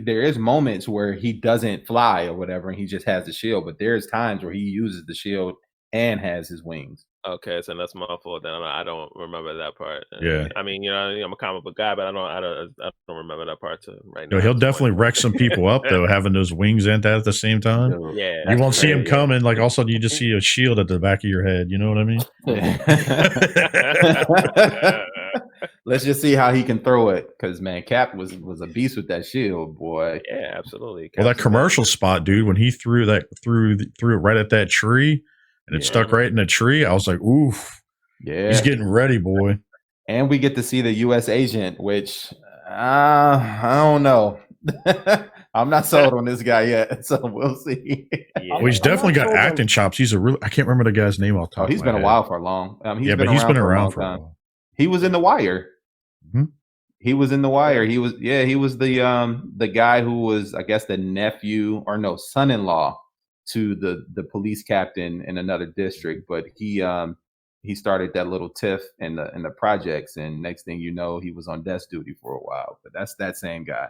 There is moments where he doesn't fly or whatever, and he just has the shield. But there's times where he uses the shield and has his wings. Okay, so that's my fault. Then I don't remember that part. Yeah, I mean, I'm a comic book guy, but I don't remember that part right now. He'll definitely wreck some people up though, having those wings and that at the same time. Yeah, you won't see him coming. Like all of a sudden, you just see a shield at the back of your head. You know what I mean? Let's just see how he can throw it, because man, Cap was a beast with that shield, boy. Yeah, absolutely. Well, that commercial spot, dude, when he threw it right at that tree. And it stuck right in the tree. I was like, oof. Yeah. He's getting ready, boy. And we get to see the U.S. agent, which I don't know. I'm not sold on this guy yet, so we'll see. Well, he's definitely got acting chops. He's I can't remember the guy's name off the top. He's been a while for a long. He's been around for a while. He was in The Wire. Mm-hmm. He was in The Wire. He was the guy who was, I guess, the son-in-law to the police captain in another district, but he started that little tiff in the projects, and next thing you know, he was on desk duty for a while. But that's that same guy.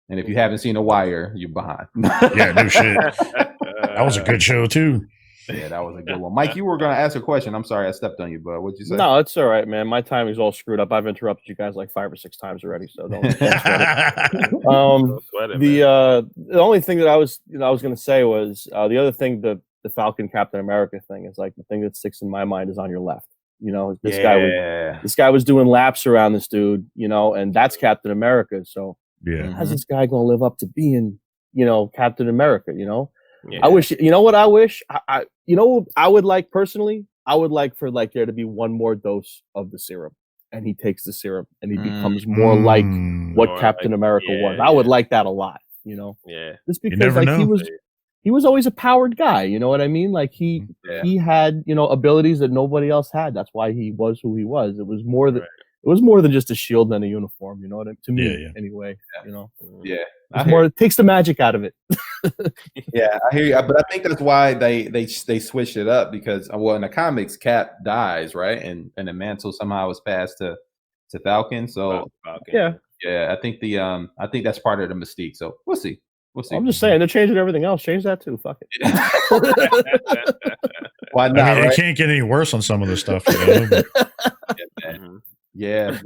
And if you haven't seen The Wire, you're behind. Yeah, no shit. That was a good show too. Yeah, that was a good one. Mike, you were going to ask a question. I'm sorry I stepped on you, but what'd you say? No, it's all right, man. My timing's all screwed up. I've interrupted you guys like 5 or 6 times already, so don't sweat it. The only thing that I was going to say was the other thing, the Falcon Captain America thing is like the thing that sticks in my mind is on your left. This guy was doing laps around this dude, and that's Captain America. So how's this guy going to live up to being, Captain America? Yeah. I wish, what I wish? I would like personally, I would like for there to be one more dose of the serum, and he takes the serum and he becomes more like what Captain America was. I would like that a lot, Yeah. Just because he was always a powered guy, you know what I mean? Like he had, abilities that nobody else had. That's why he was who he was. It was more than it was more than just a shield and a uniform, you know what I mean? To me, anyway, Yeah. It takes the magic out of it. Yeah, I hear you. But I think that's why they switched it up, because in the comics, Cap dies, right? And the mantle somehow was passed to Falcon. So Falcon. I think I think that's part of the mystique. So we'll see. I'm just saying they're changing everything else. Change that too. Fuck it. Why not? I mean, it can't get any worse on some of the stuff. Yeah,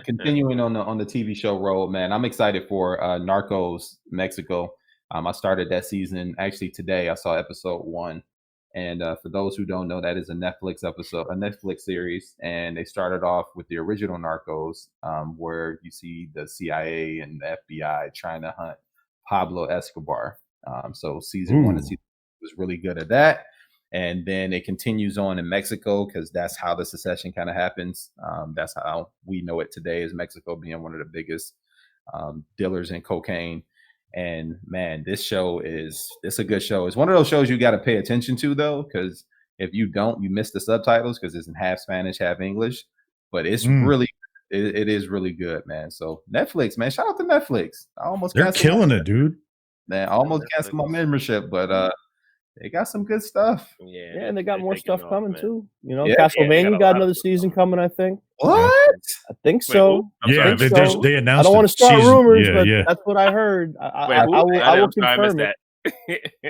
continuing on the TV show road, man. I'm excited for Narcos Mexico. I started that season actually today. I saw episode 1, and for those who don't know, that is a Netflix series, and they started off with the original Narcos, where you see the CIA and the FBI trying to hunt Pablo Escobar. So season 1 and season 2 was really good at that. And then it continues on in Mexico, because that's how the secession kind of happens. That's how we know it today, is Mexico being one of the biggest dealers in cocaine. And man, it's a good show. It's one of those shows you got to pay attention to, though, because If you don't, you miss the subtitles because it's in half Spanish, half English. But it's really, it is really good, man. So Netflix, man, shout out to Netflix. They're killing it, dude. Man, I almost canceled my membership, but they got some good stuff. Yeah, and they got more stuff coming too. You know, Castlevania got another season coming, I think. What? I think so. Yeah, they announced. I don't want to start rumors, but that's what I heard. I will confirm it.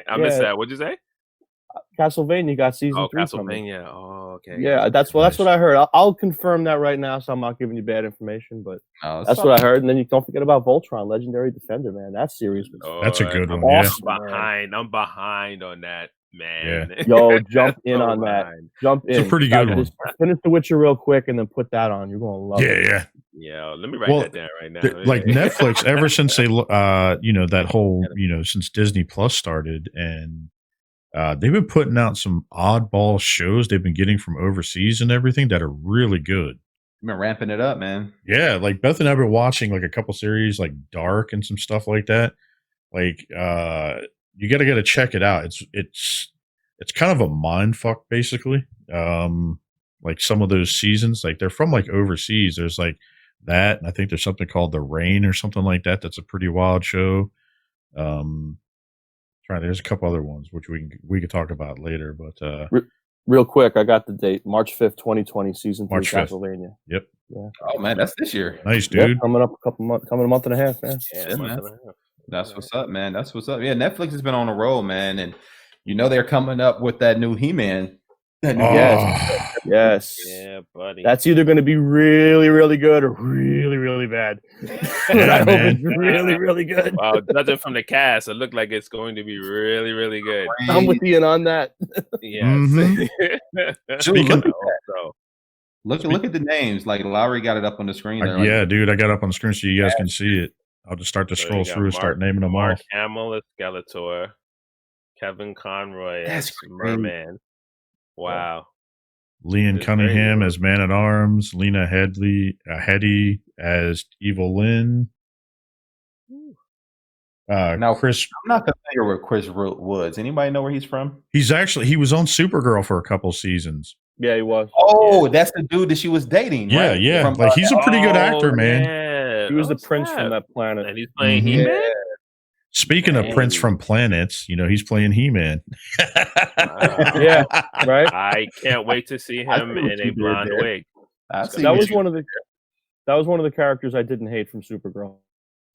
I missed that. What'd you say? Castlevania got season 3 Castlevania. Coming. Oh, okay. Yeah, that's what I heard. I'll confirm that right now, so I'm not giving you bad information, but that's what I heard. And then you don't forget about Voltron, Legendary Defender, man. That series was that's a good one. Awesome, I'm behind on that, man. Yeah. Yo, jump in on that. Jump in. It's a pretty good one. Just finish The Witcher real quick and then put that on. You're gonna love it. Yeah, let me write that down right now. Like Netflix, ever since they, that whole, since Disney Plus started, and they've been putting out some oddball shows they've been getting from overseas and everything that are really good. You've been ramping it up, man. Yeah, like Beth and I have been watching like a couple series like Dark and some stuff like that. Like, you gotta check it out. It's kind of a mind fuck, basically. Like some of those seasons, like they're from like overseas. There's like that, and I think there's something called The Rain or something like that. That's a pretty wild show. There's a couple other ones which we could talk about later, but real quick, I got the date, March 5th, 2020, season 3, Castlevania. Yep. Yeah. Oh man, that's this year. Nice, dude. Yep, coming up coming a month and a half, man. Yeah, man. That's what's up, man. That's what's up. Yeah, Netflix has been on a roll, man, and they're coming up with that new He-Man. Yes. Yeah, buddy. That's either going to be really, really good or really, really bad. I hope it's really, really good. Wow, judging from the cast, it looked like it's going to be really, really good. I'm with Ian on that. Yes. Speaking look at the names. Like Lowery got it up on the screen. Yeah, dude, I got it up on the screen so you guys can see it. I'll just start to scroll through and start naming them Mark off. Hamill as Skeletor, Kevin Conroy That's as Merman. Wow. Leon Cunningham as Man at Arms, Lena Headey as Evil Lynn. Now, Chris, I'm not familiar with Chris Woods. Anybody know where he's from? he was on Supergirl for a couple seasons. Yeah, he was. Oh, that's the dude that she was dating. Yeah, right? yeah. From, like he's a pretty good actor, man. Yeah. He was the prince from that planet, and he's playing He-Man. Speaking of Prince from Planets, he's playing He-Man. Yeah, right. I can't wait to see him in a blonde wig. That was one of the characters I didn't hate from Supergirl.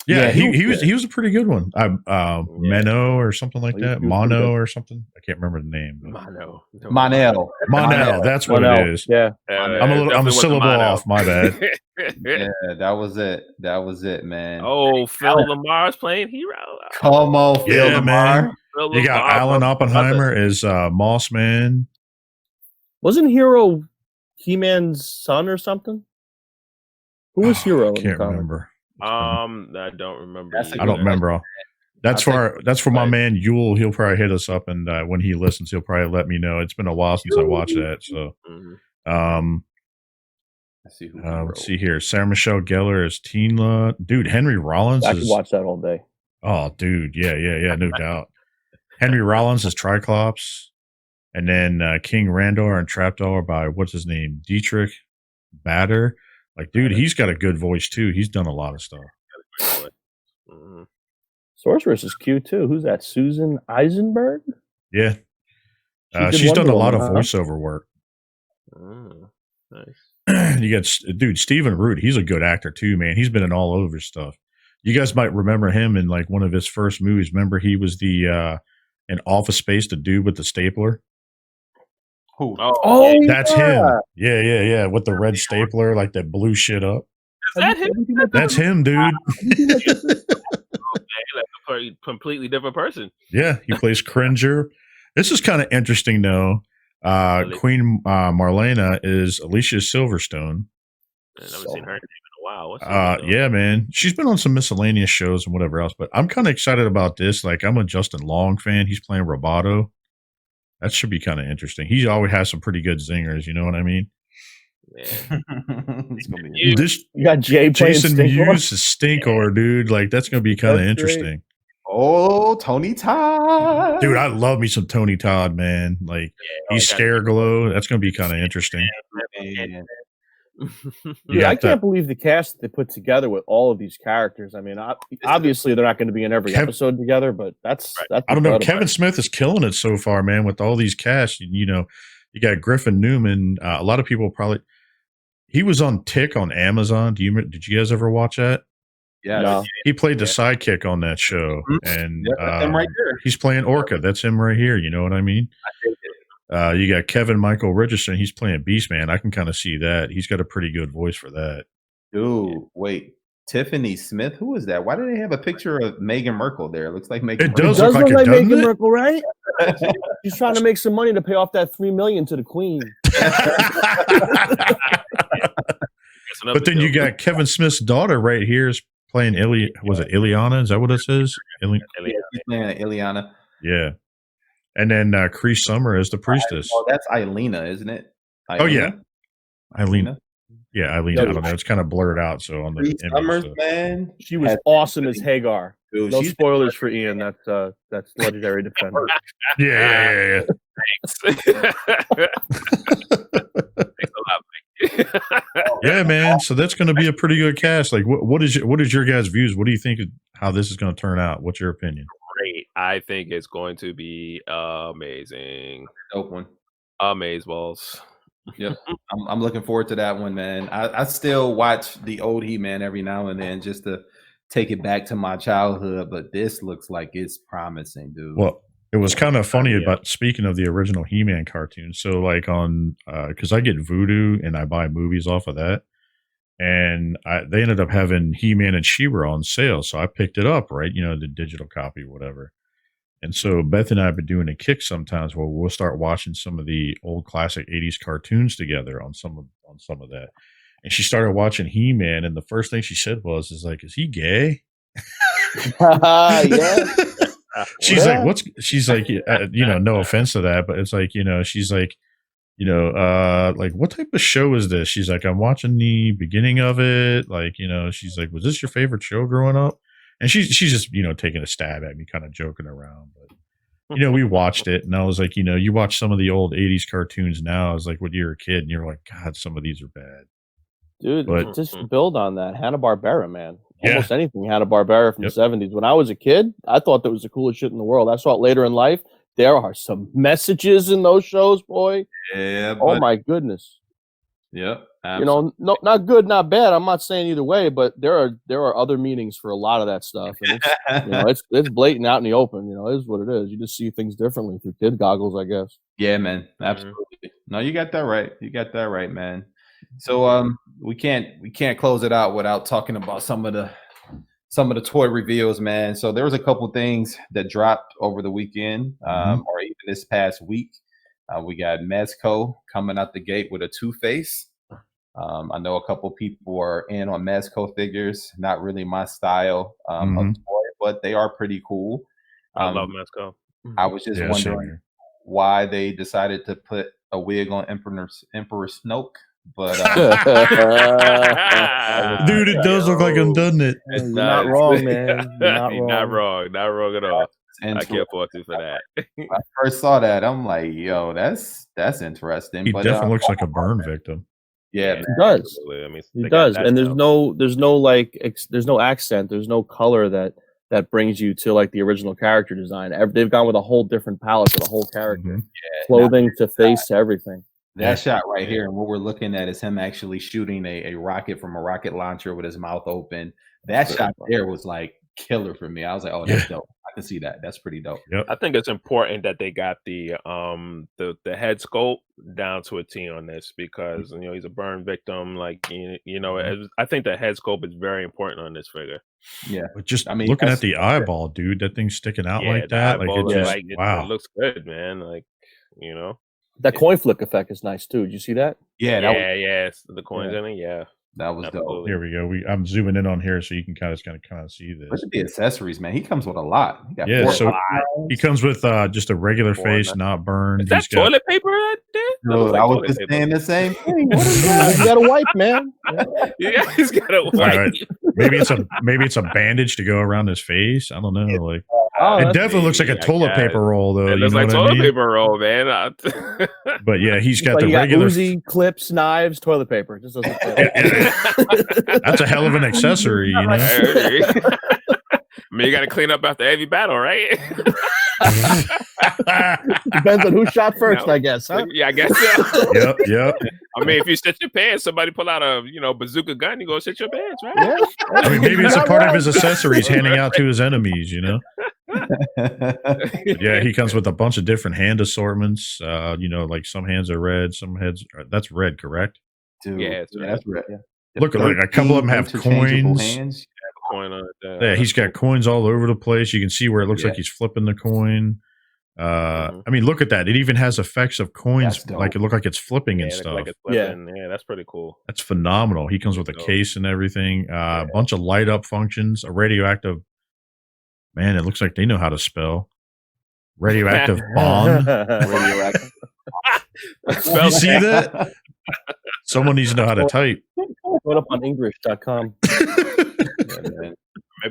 Yeah, he was a pretty good one. Menno or something like that. Mono or something. I can't remember the name. Monel. That's what it is. Yeah. I'm a syllable off. My bad. Yeah, that was it, man. Oh, Phil Lamar's playing Hero. Come on, Phil Lamar. You got Alan Oppenheimer as Moss Man. Wasn't Hero He-Man's son or something? Who was Hero? I can't remember. I don't remember. I don't remember. That's for my man Ewell. He'll probably hit us up, and when he listens, he'll probably let me know. It's been a while since I watched that. So, let's see here. Sarah Michelle Gellar as Teenla. Dude, Henry Rollins. I could watch that all day. Oh, dude, yeah, no doubt. Henry Rollins is Triclops, and then King Randor and Trapdoor by what's his name, Dietrich Bader. Like, dude, he's got a good voice too. He's done a lot of stuff. Sorceress is cute too. Who's that? Susan Eisenberg? Yeah, she's done a lot of voiceover work. Nice. You got Stephen Root. He's a good actor too, man. He's been in all over stuff. You guys might remember him in like one of his first movies. Remember he was in Office Space, the dude with the stapler. Oh, that's him. Yeah. With the red stapler, like that blew shit up. Is that him? That's him, dude. Like a completely different person. Yeah, he plays Cringer. This is kind of interesting, though. Queen Marlena is Alicia Silverstone. I haven't seen her name in a while. Yeah, man. She's been on some miscellaneous shows and whatever else, but I'm kind of excited about this. Like, I'm a Justin Long fan. He's playing Roboto. That should be kind of interesting. He always has some pretty good zingers. You know what I mean? Yeah. You got Jay playing Jason Stinkor? Mewes is Stinkor, dude. Like, that's going to be kind of interesting. Oh, Tony Todd. Dude, I love me some Tony Todd, man. Like, he's Scareglow. That's going to be kind of interesting. Dude, I can't believe the cast they put together with all of these characters. I mean, obviously they're not going to be in every episode together, but that's I don't know. Kevin Smith is killing it so far, man, with all these casts. You know, you got Griffin Newman. A lot of people probably he was on Tick on Amazon. Did you guys ever watch that? Yeah, no. He played the sidekick on that show, and that's him right there. He's playing Orca. That's him right here. You know what I mean? You got Kevin Michael Richardson. He's playing Beastman. I can kind of see that. He's got a pretty good voice for that. Dude, wait. Tiffany Smith? Who is that? Why do they have a picture of Meghan Markle there? It looks like Meghan Markle. It does look like Meghan Markle, right? She's trying to make some money to pay off that $3 million to the Queen. But then you got Kevin Smith's daughter right here is playing was it Ileana? Is that what it says? She's playing Ileana. Yeah. And then Cree Summer is the priestess. Oh, that's Ilena, isn't it? Ilena? Oh, yeah. Ilena. Yeah, Ilena. I don't know. It's kind of blurred out. So on the Cree Summers, man. She was awesome as Hagar. Dude, no spoilers for Ian. That's Legendary Defender. Yeah. Yeah, man. So that's going to be a pretty good cast. Like, what is your guys' views? What do you think how this is going to turn out? What's your opinion? Great. I think it's going to be amazing. Dope one. Amazeballs. Yep. I'm looking forward to that one, man. I still watch the old He-Man every now and then just to take it back to my childhood, but this looks like it's promising, dude. Well, it was kind of funny about speaking of the original He-Man cartoon. So like on because I get Vudu and I buy movies off of that, and they ended up having He-Man and She-Ra on sale, so I picked it up, right? You know, the digital copy, whatever. And so Beth and I have been doing a kick sometimes where we'll start watching some of the old classic 80s cartoons together on some of that. And she started watching He-Man, and the first thing she said is like, is he gay? Yeah. She's like, she's like, you know, no offense to that, but it's like, you know, she's like, you know, like, what type of show is this? She's like, I'm watching the beginning of it. Like, you know, she's like, was this your favorite show growing up? And she's just, you know, taking a stab at me, kind of joking around. But, you know, we watched it, and I was like, you know, you watch some of the old 80s cartoons now. I was like, when you're a kid, and you're like, God, some of these are bad. Dude, but just build on that. Hanna-Barbera, man. Almost anything Hanna-Barbera from the 70s. When I was a kid, I thought that was the coolest shit in the world. I saw it later in life. There are some messages in those shows, boy. Yeah. Oh, my goodness. Yeah. You know, not good, not bad. I'm not saying either way, but there are other meanings for a lot of that stuff. And it's, you know, it's blatant out in the open. You know, it is what it is. You just see things differently through kid goggles, I guess. Yeah, man. Absolutely. No, you got that right. You got that right, man. So we can't close it out without talking about some of the toy reveals, man. So there was a couple things that dropped over the weekend, or even this past week. We got Mezco coming out the gate with a Two-Face. I know a couple people are in on Mezco figures. Not really my style of toy, but they are pretty cool. I love Mezco. I was just wondering why they decided to put a wig on Emperor Snoke. But dude, it does look like him, doesn't it? You're not wrong, man. You're not wrong at all. I can't fault you for that. When I first saw that, I'm like, yo, that's interesting. He definitely looks like a burn victim. Yeah, he does. I mean, he does, and there's no accent, there's no color that brings you to like the original character design. They've gone with a whole different palette for the whole character, clothing to face to everything. That shot right here, and what we're looking at is him actually shooting a rocket from a rocket launcher with his mouth open. That shot there was like killer for me. I was like, oh, that's dope. I can see that. That's pretty dope. Yep. I think it's important that they got the head sculpt down to a T on this because you know he's a burn victim. Like you know, I think the head sculpt is very important on this figure. Yeah, but just looking at the eyeball, dude, that thing's sticking out like that. Like it just wow, it looks good, man. Like you know. That coin flick effect is nice too. Did you see that? Yeah, the coins in it. Yeah, that was dope. Here we go. I'm zooming in on here so you can kind of see this. Look at the accessories, man. He comes with a lot. So he comes with just a regular face, not burned. Is that toilet paper right there? No, I was just saying the same thing. What is that? He's got a wipe, man. Yeah, he's got a wipe. Right. Maybe it's a bandage to go around his face. I don't know. Like It definitely looks like a toilet paper roll, though. It looks like toilet paper roll, man. But yeah, he's got the got regular Uzi, clips, knives, toilet paper. It just doesn't fit. That's a hell of an accessory, you know. I mean, you got to clean up after every battle, right? Depends on who shot first, I guess. Huh? Yeah, I guess so. Yep. I mean, if you shit your pants, somebody pull out a bazooka gun, you go shit your pants, right? Yeah. I mean, maybe it's a part of his accessories handing out to his enemies, you know. But yeah, he comes with a bunch of different hand assortments. Like some hands are red, some heads that's red, correct? Dude, Yeah, that's red. Yeah. Look, like a couple of them have coins. Hands. Coin on it, Yeah, he's got coins all over the place. You can see where it looks like he's flipping the coin. I mean, look at that. It even has effects of coins, like it look like it's flipping and stuff. Like yeah, that's pretty cool. That's phenomenal. He comes with a case and everything. A bunch of light up functions. A radioactive. Man, it looks like they know how to spell. Radioactive bomb. Radioactive. You see that? Someone needs to know how to type. Put up on English.com.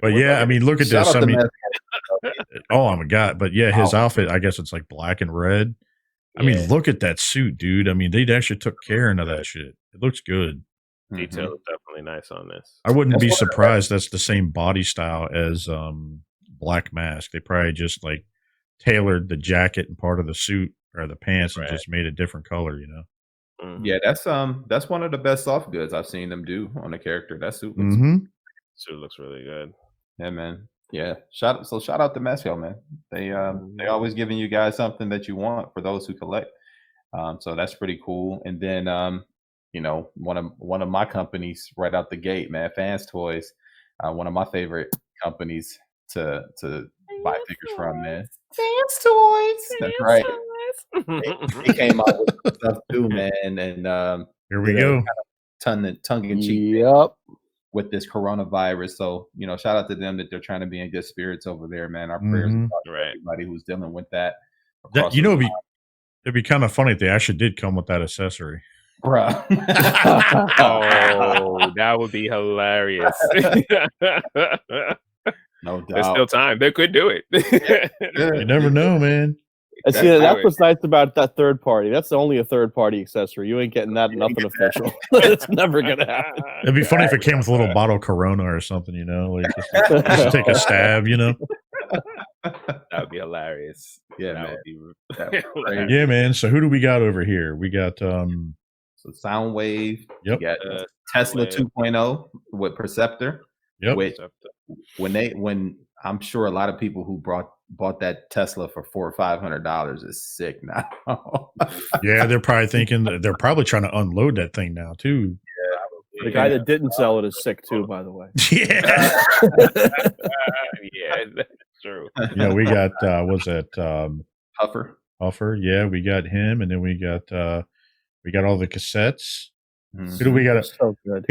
But yeah, I mean, look at this. I mean, oh my god! But yeah, his outfit. I guess it's like black and red. I mean, look at that suit, dude. I mean, they actually took care of that shit. It looks good. Detail is definitely nice on this. I wouldn't be surprised that's the same body style as Black Mask. They probably just like tailored the jacket and part of the suit or the pants and just made a different color, you know. Yeah, that's one of the best soft goods I've seen them do on a character. That suit looks really good. Yeah, man. Yeah. Shout out to Mess Hill, man. They always giving you guys something that you want for those who collect. So that's pretty cool. And then one of my companies right out the gate, man, Fans Toys, one of my favorite companies to buy figures from, man. Fans Toys. That's right. He came out with stuff too, man, and here we go, tongue in cheek. Yep. With this coronavirus, so shout out to them that they're trying to be in good spirits over there, man. Our prayers to everybody who's dealing with that. It'd be kind of funny if they actually did come with that accessory, bruh. Oh, that would be hilarious. No doubt. There's still time. They could do it. You never know, man. And see, that's what's nice about that third party. That's only a third party accessory. You ain't getting that nothing official. It's never gonna happen. It'd be funny if it came with a little bottle of Corona or something, like just take a stab, That would be hilarious. Yeah, that man. Yeah, man. So who do we got over here? We got so Soundwave. Yep. We got Tesla 2.0 with Perceptor. Yep. Which when I'm sure a lot of people who bought that Tesla for $400 or $500 is sick now. Yeah, they're probably thinking they're probably trying to unload that thing now too. Yeah, the guy that didn't sell it is sick too, by the way. Yeah, yeah, that's true. We got what's that? Huffer. Yeah, we got him, and then we got all the cassettes. Who do we got? So good.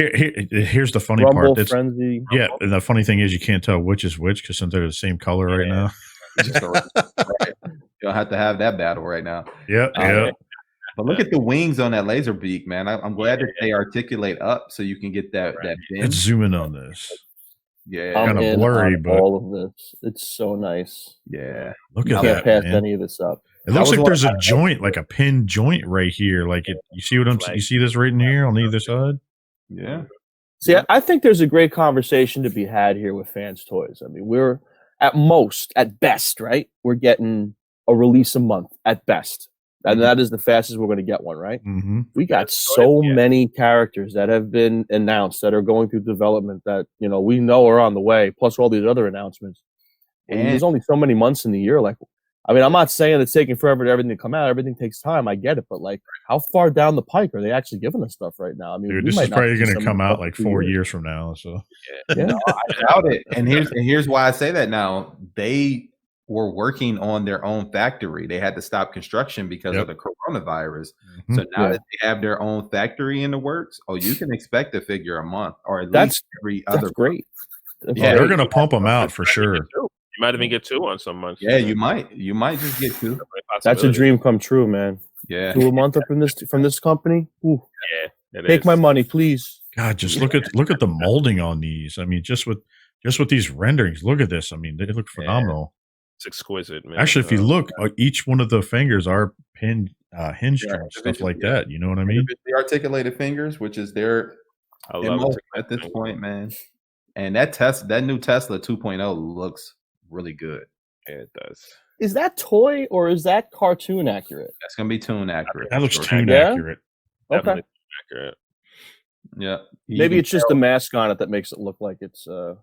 Here's the funny Rumble, part. Frenzy. Yeah, and the funny thing is you can't tell which is which because since they're the same color right now. Right. You don't have to have that battle right now. Yep. But look at the wings on that laser beak, man. I'm glad that they articulate up so you can get that bend. Let's zoom in on this. Yeah, kind of blurry, but all of this. It's so nice. Yeah, look at that. Can't pass man. any of this up. It looks like there's a joint, like a pin joint right here. Like it. You see what I'm? You see this right in here on either side? Yeah. See, I think there's a great conversation to be had here with Fans Toys. I mean, we're at best, right? We're getting a release a month at best. And that is the fastest we're going to get one, right? Mm-hmm. We got so many characters that have been announced that are going through development that, we know are on the way, plus all these other announcements. And there's only so many months in the year. Like, I mean, I'm not saying it's taking forever for everything to come out. Everything takes time. I get it. But, like, how far down the pike are they actually giving us stuff right now? I mean, dude, this is probably going to come out like 4 years from now. So, yeah. No, I doubt it. And here's why I say that now. They were working on their own factory. They had to stop construction because of the coronavirus. So now that they have their own factory in the works, you can expect a figure a month or at least every other. That's great. They're going to pump them out for sure. You might even get 2 on some months. Yeah, you might. You might just get 2. That's a dream come true, man. Yeah, 2 a month up from this company. Ooh. Yeah, take my money, please. God, just look at the molding on these. I mean, just with these renderings, look at this. I mean, they look phenomenal. It's exquisite, man. Actually, if you look, each one of the fingers are pinned, hinge joints, stuff like that. You know what I mean? The articulated fingers, which is their MO at this point, man. And that new Tesla 2.0 looks really good. Yeah, it does. Is that toy or is that cartoon accurate? That's gonna be tune accurate. That looks tune accurate. Definitely accurate. Yeah. Maybe it's just the mask on it that makes it look like it's yeah,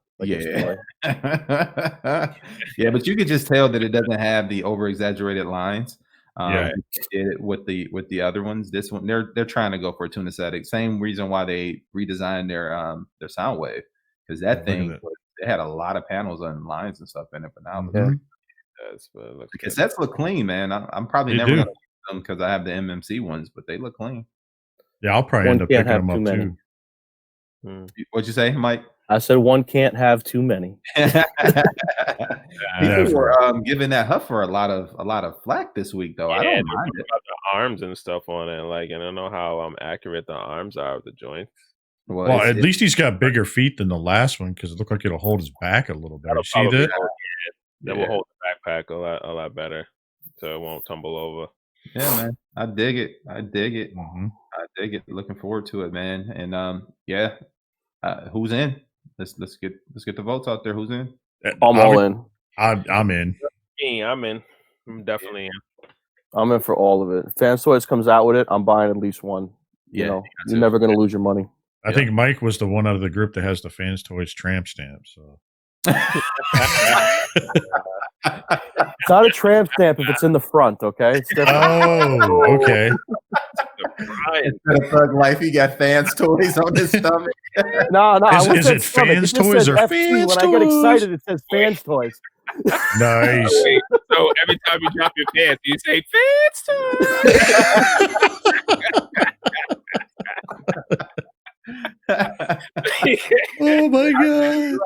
but you could just tell that it doesn't have the over exaggerated lines. Did it with the other ones. This one, they're trying to go for a tune aesthetic. Same reason why they redesigned their sound wave, because that thing it had a lot of panels and lines and stuff in it. But now the cassettes look clean, man. I'm probably never gonna use them because I have the MMC ones, but they look clean. Yeah, I'll probably end up picking them up too. What'd you say, Mike? I said one can't have too many. People were giving that Huffer a lot of flack this week, though. Yeah, I don't mind it. About the arms and stuff on it, like, and I don't know how accurate the arms are of the joints. Well, at least he's got bigger feet than the last one because it looked like it'll hold his back a little better. See that? That will hold the backpack a lot better, so it won't tumble over. Yeah, man, I dig it. I dig it. Looking forward to it, man. And who's in? Let's get the votes out there. Who's in? I'm all in. I'm in. I'm in. I'm definitely in. I'm in for all of it. If Fans Toys comes out with it, I'm buying at least one. You know, you're never going to lose your money. I think Mike was the one out of the group that has the Fans Toys tramp stamp. So it's not a tramp stamp if it's in the front, okay? Okay. Instead of Thug Life, he got Fans Toys on his stomach. No. Is it Fans Toys or Fans Toys? When I get excited, it says Fans Toys. Nice. So every time you drop your pants, you say Fans Toys. Oh my god!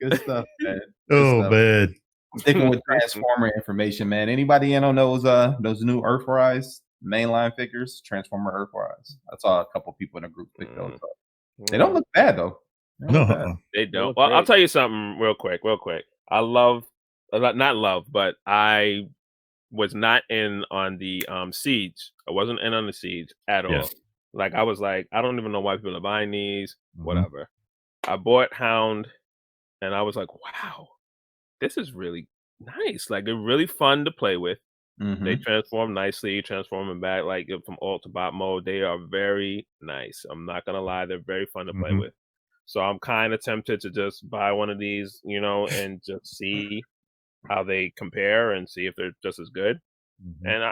Good stuff, man. Man. Sticking with Transformer information, man. Anybody in on those new Earthrise mainline figures? Transformer Earthrise. I saw a couple people in a group pick those up. They don't look bad though. They don't. Well, I'll tell you something real quick. I was not in on the Siege. I wasn't in on the Siege at all. Like, I was like, I don't even know why people are buying these. Whatever. I bought Hound, and I was like, wow, this is really nice. Like, they're really fun to play with. They transform nicely, transforming back like from alt to bot mode. They are very nice. I'm not gonna lie, they're very fun to play with. So I'm kind of tempted to just buy one of these, and just see how they compare and see if they're just as good. And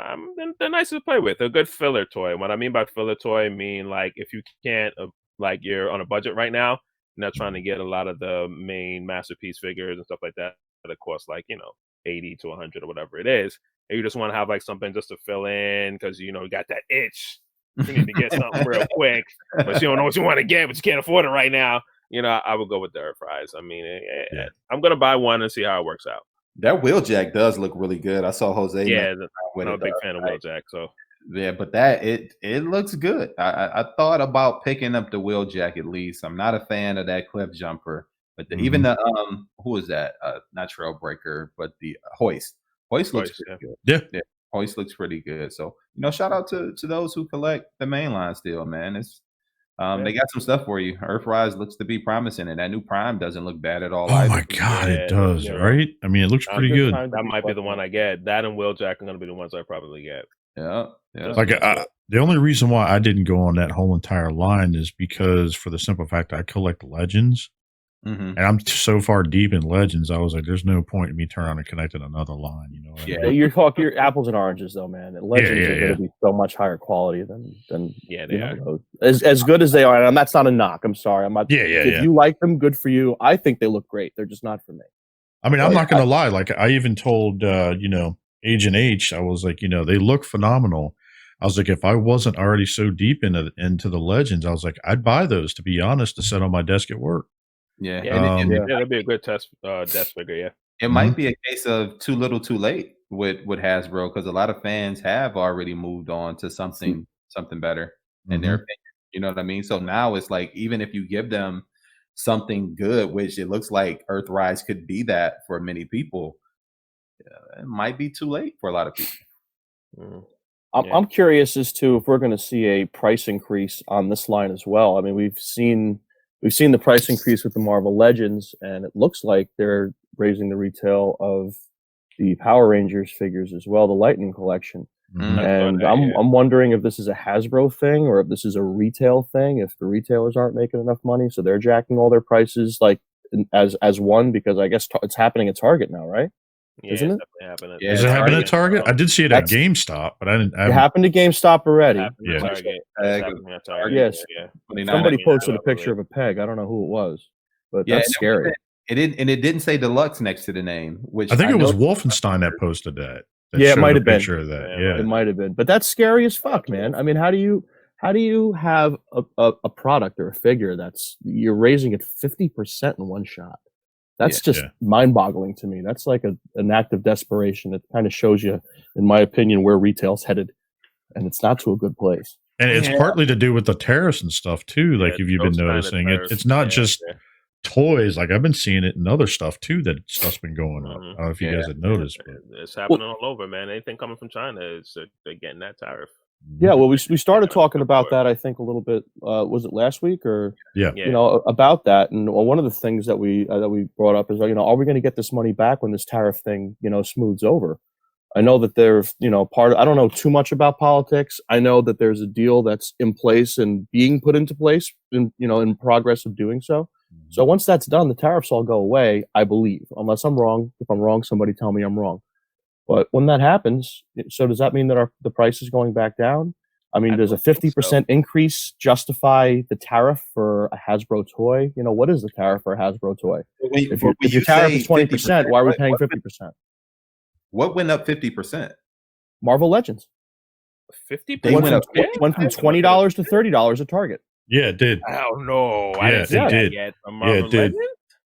they're nice to play with. They're a good filler toy. What I mean by filler toy, I mean like if you can't, like you're on a budget right now, you're not trying to get a lot of the main masterpiece figures and stuff like that that cost like 80 to 100 or whatever it is. And you just want to have like something just to fill in because you got that itch. You need to get something real quick, but you don't know what you want to get, but you can't afford it right now. I would go with the Earthrise. I mean, I'm gonna buy one and see how it works out. That Wheeljack does look really good. I saw Jose. I'm a big fan of Wheeljack. So yeah, but it looks good. I thought about picking up the Wheeljack at least. I'm not a fan of that cliff jumper, but even the who is that? Not Trailbreaker, but the Hoist. Hoist looks pretty good. Yeah. Hoist looks pretty good. So shout out to those who collect the mainline still, man. It's they got some stuff for you. Earthrise looks to be promising, and that new Prime doesn't look bad at all. Oh my god, it does, right? I mean, it looks pretty good. That might be the one I get. That and Wheeljack are going to be the ones I probably get. Yeah. Like the only reason why I didn't go on that whole entire line is because for the simple fact that I collect Legends, and I'm so far deep in Legends, I was like, "There's no point in me turning on and connecting another line." You're talking your apples and oranges, though, man. And Legends are going to be so much higher quality than they are. As good as they are, and that's not a knock. I'm sorry. I'm not. If you like them, good for you. I think they look great. They're just not for me. I mean, I'm not going to lie. Like I even told Agent H, I was like, they look phenomenal. I was like, if I wasn't already so deep into the Legends, I was like, I'd buy those, to be honest, to set on my desk at work. Yeah, that'd be a good desk figure. Yeah, it might be a case of too little, too late with Hasbro because a lot of fans have already moved on to something better in their opinion. You know what I mean? So now it's like even if you give them something good, which it looks like Earthrise could be that for many people, it might be too late for a lot of people. I'm curious as to if we're going to see a price increase on this line as well. I mean, we've seen the price increase with the Marvel Legends, and it looks like they're raising the retail of the Power Rangers figures as well, the Lightning collection. And I'm wondering if this is a Hasbro thing or if this is a retail thing. If the retailers aren't making enough money, so they're jacking all their prices like as one, because I guess it's happening at Target now, right? Yeah, isn't it? Happening. Yeah, is it happening at Target? I did see it at GameStop, but I didn't. It happened to GameStop already. Yes. Somebody posted a picture of a peg. I don't know who it was, but that's scary. It didn't say deluxe next to the name, which I think it was Wolfenstein that posted that. Yeah, it might have been. Picture of that. Yeah, it might have been. But that's scary as fuck, man. I mean, how do you have a product or a figure that's you're raising it 50% in one shot? That's just mind-boggling to me. That's like an act of desperation. It kind of shows you, in my opinion, where retail's headed, and it's not to a good place. And it's partly to do with the tariffs and stuff too. Like if you've been noticing, it's not just toys. Like I've been seeing it in other stuff too. That stuff's been going up. I don't know if you guys have noticed, but it's happening all over, man. Anything coming from China is they're getting that tariff. Yeah, well, we started talking about that, I think, a little bit. Was it last week or you know, about that? And one of the things that we brought up is, you know, are we going to get this money back when this tariff thing, you know, smooths over? I know that there's, you know, I don't know too much about politics. I know that there's a deal that's in place and being put into place, in progress of doing so. So once that's done, the tariffs all go away, I believe, unless I'm wrong. If I'm wrong, somebody tell me I'm wrong. But when that happens, so does that mean that the price is going back down? I mean, does a 50% increase justify the tariff for a Hasbro toy? You know, what is the tariff for a Hasbro toy? If your tariff is 20%, why are we paying 50%? What went up 50%? Marvel Legends. 50%? Went from $20 to $30 at Target. Yeah, it did. Oh no, I didn't see that yet. Yeah, it did.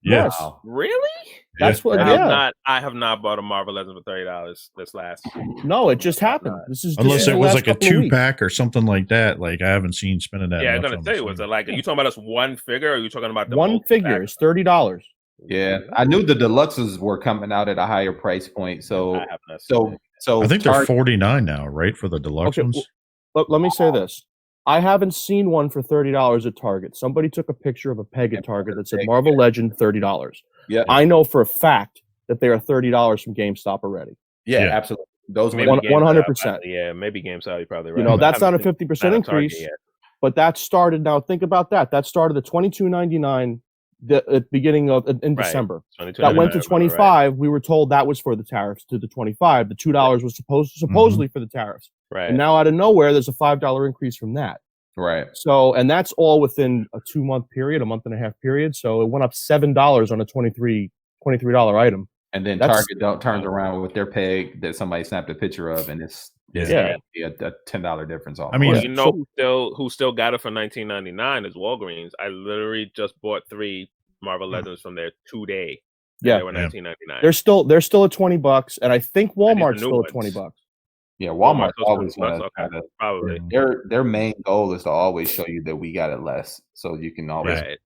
Yes. Wow. Really? That's what. I have not bought a Marvel Legends for $30 this last. No, it just happened. Unless it was like a 2-pack or something like that. Like I haven't seen spending that. Yeah, I'm gonna tell you, was it like? Are you talking about us one figure? Or are you talking about the one figure? Is $30. Yeah, I knew the deluxes were coming out at a higher price point. So I think they're $49 now, right, for the deluxe ones. But let me say this. I haven't seen one for $30 at Target. Somebody took a picture of a peg at Target that said Marvel Legend $30. Yeah, I know for a fact that they are $30 from GameStop already. Yeah, absolutely. Those 100%. Yeah, maybe GameStop. You're probably right. You know, that's not a 50% increase, but that started. Now think about that. That started at $22.99 at the beginning of in December. That went to $25. Right. We were told that was for the tariffs to the $25. The $2 was supposedly for the tariffs. Right. And now out of nowhere, there's a $5 increase from that. Right. So, and that's all within a 2-month period, a month and a half period. So it went up $7 on a $23 item. And then Target turns around with their peg that somebody snapped a picture of, and it's a $10 difference. I mean, you know who still got it for $19.99 is Walgreens. I literally just bought 3 Marvel Legends from there today. Yeah, they were $19.99. They're still at $20, and I think Walmart's still at $20. Yeah, Walmart's always probably their main goal is to always show you that we got it less, so you can always. Right,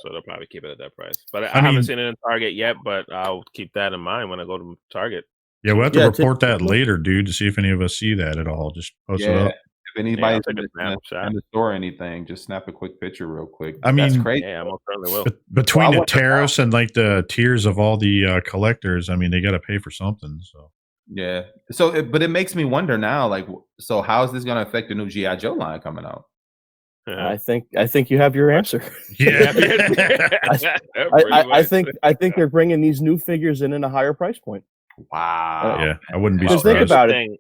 so they'll probably keep it at that price. But I haven't seen it in Target yet. But I'll keep that in mind when I go to Target. Yeah, we'll have to report that later, dude, to see if any of us see that at all. Just post it up. If anybody's in the store or anything, just snap a quick picture real quick. I mean, that's crazy. Yeah, I most certainly will. Between the tariffs and like the tiers of all the collectors, I mean, they got to pay for something. So. Yeah. So, but it makes me wonder now, like, so how is this going to affect the new G.I. Joe line coming out? I think you have your answer. Yeah. I think they're bringing these new figures in a higher price point. Wow. Yeah, I wouldn't be surprised. Think about it.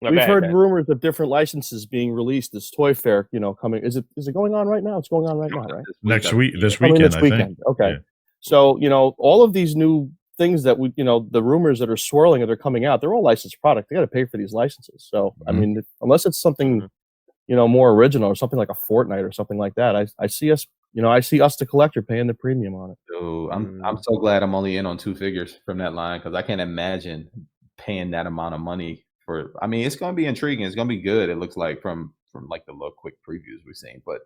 We've heard rumors of different licenses being released. This Toy Fair, coming. Is it going on right now? It's going on right now, right? This weekend. I think. Okay. Yeah. So all of these new things that the rumors that are swirling that are coming out, they're all licensed product. They got to pay for these licenses. So I mean, unless it's something more original or something like a Fortnite or something like that, I see us the collector paying the premium on it. Dude, I'm so glad I'm only in on 2 figures from that line, because I can't imagine paying that amount of money for. I mean, it's gonna be intriguing. It's gonna be good. It looks like from like the little quick previews we've seen, but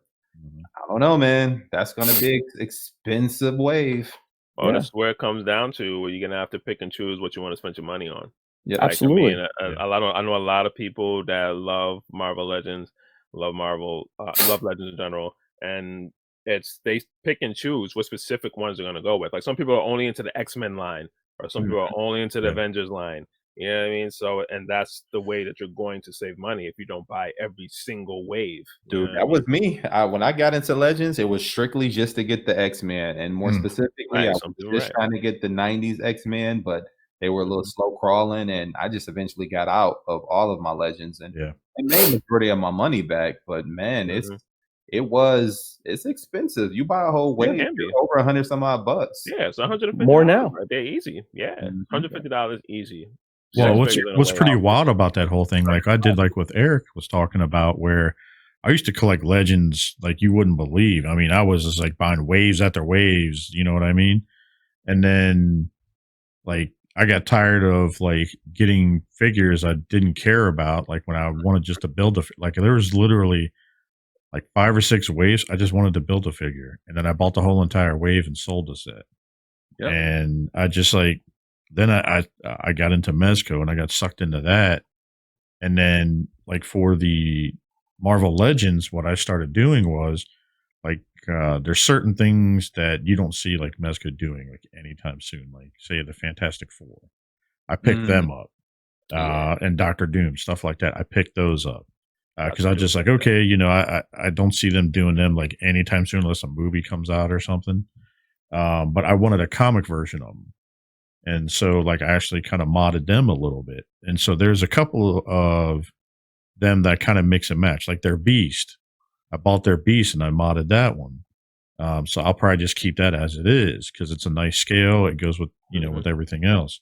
I don't know, man. That's gonna be an expensive wave. Well, that's where it comes down to, where you're gonna have to pick and choose what you want to spend your money on. Yeah, Like, absolutely. I know a lot of people that love Marvel Legends, love Legends in general, and they pick and choose what specific ones they're gonna go with. Like, some people are only into the X-Men line, or some people are only into the Avengers line. You know what I mean? So, and that's the way that you're going to save money if you don't buy every single wave. Dude, that was me. When I got into Legends, it was strictly just to get the X-Men, and more specifically, I was just trying to get the 90s X-Men, but they were a little slow crawling, and I just eventually got out of all of my Legends, and it made the majority of my money back. But man, it's expensive. You buy a whole wave, over $100 some odd bucks. Yeah, it's $150 more now. They're easy. Yeah, $150 easy. Well, what's pretty wild about that whole thing, like I did, like what Eric was talking about, where I used to collect Legends like you wouldn't believe. I mean, I was just like buying waves after waves, you know what I mean? And then like I got tired of like getting figures I didn't care about, like when I wanted just to build like there was literally like 5 or 6 waves. I just wanted to build a figure, and then I bought the whole entire wave and sold the set. And I just like, then I got into Mezco and I got sucked into that. And then like for the Marvel Legends, what I started doing was like, there's certain things that you don't see like Mezco doing like anytime soon. Like say the Fantastic Four, I picked them up, and Doctor Doom, stuff like that. I picked those up. Cause I was just like, okay, you know, I don't see them doing them like anytime soon unless a movie comes out or something. But I wanted a comic version of them. And so like I actually kind of modded them a little bit. And so there's a couple of them that kind of mix and match, like their Beast. I bought their Beast and I modded that one. So I'll probably just keep that as it is because it's a nice scale. It goes with, you know, with everything else.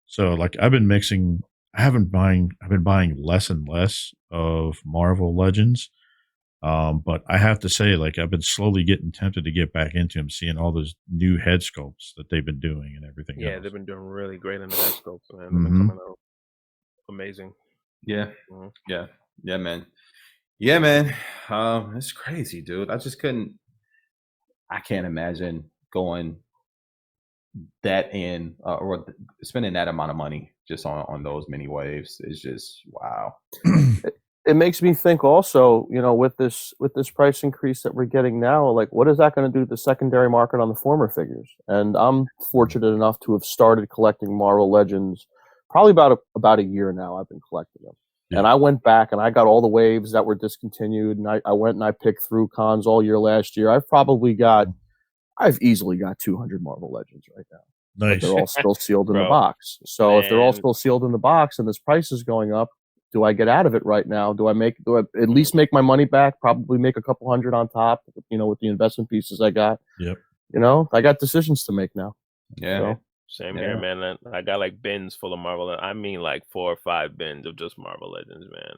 So like I've been buying less and less of Marvel Legends. But I have to say, like, I've been slowly getting tempted to get back into them, seeing all those new head sculpts that they've been doing and everything else. They've been doing really great in the head sculpts, man. They've been coming out amazing. Yeah, man. Yeah, man. It's crazy, dude. I can't imagine going that in or spending that amount of money just on those mini waves. It's just wow. It makes me think also, you know, with this price increase that we're getting now, like what is that going to do to the secondary market on the former figures? And I'm fortunate enough to have started collecting Marvel Legends probably about a year now. I've been collecting them. And I went back and I got all the waves that were discontinued, and I went and I picked through cons all year last year. I've easily got 200 Marvel Legends right now. Nice. But they're all still sealed in the box. So if they're all still sealed in the box and this price is going up, do I get out of it right now? Do I at least make my money back? Probably make a couple hundred on top, you know, with the investment pieces I got. Yep. You know, I got decisions to make now. Yeah. So, same here, man. I got like bins full of Marvel. I mean, like 4 or 5 bins of just Marvel Legends, man.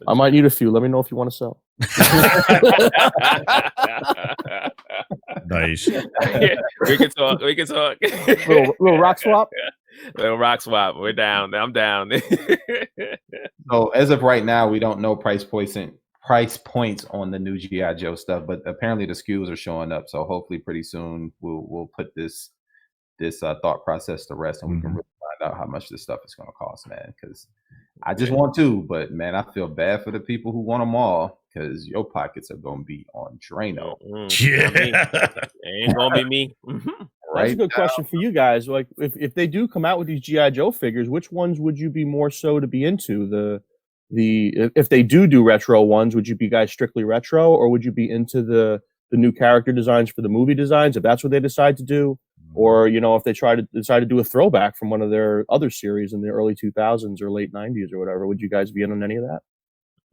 I might need a few. Let me know if you want to sell. Nice. We can talk. Little rock swap. Little rock swap. We're down. I'm down. So as of right now, we don't know price points on the new G.I. Joe stuff, but apparently the SKUs are showing up. So hopefully pretty soon we'll put this thought process to rest, and we can really find out how much this stuff is going to cost, man. Because I just want to, but man, I feel bad for the people who want them all, because your pockets are going to be on Drano. It ain't going to be me. That's a good question for you guys. Like, if they do come out with these G.I. Joe figures, which ones would you be more so to be into? If they do retro ones, would you be guys strictly retro, or would you be into the new character designs for the movie designs, if that's what they decide to do? Or, you know, if they decide to do a throwback from one of their other series in the early 2000s or late 90s or whatever, would you guys be in on any of that?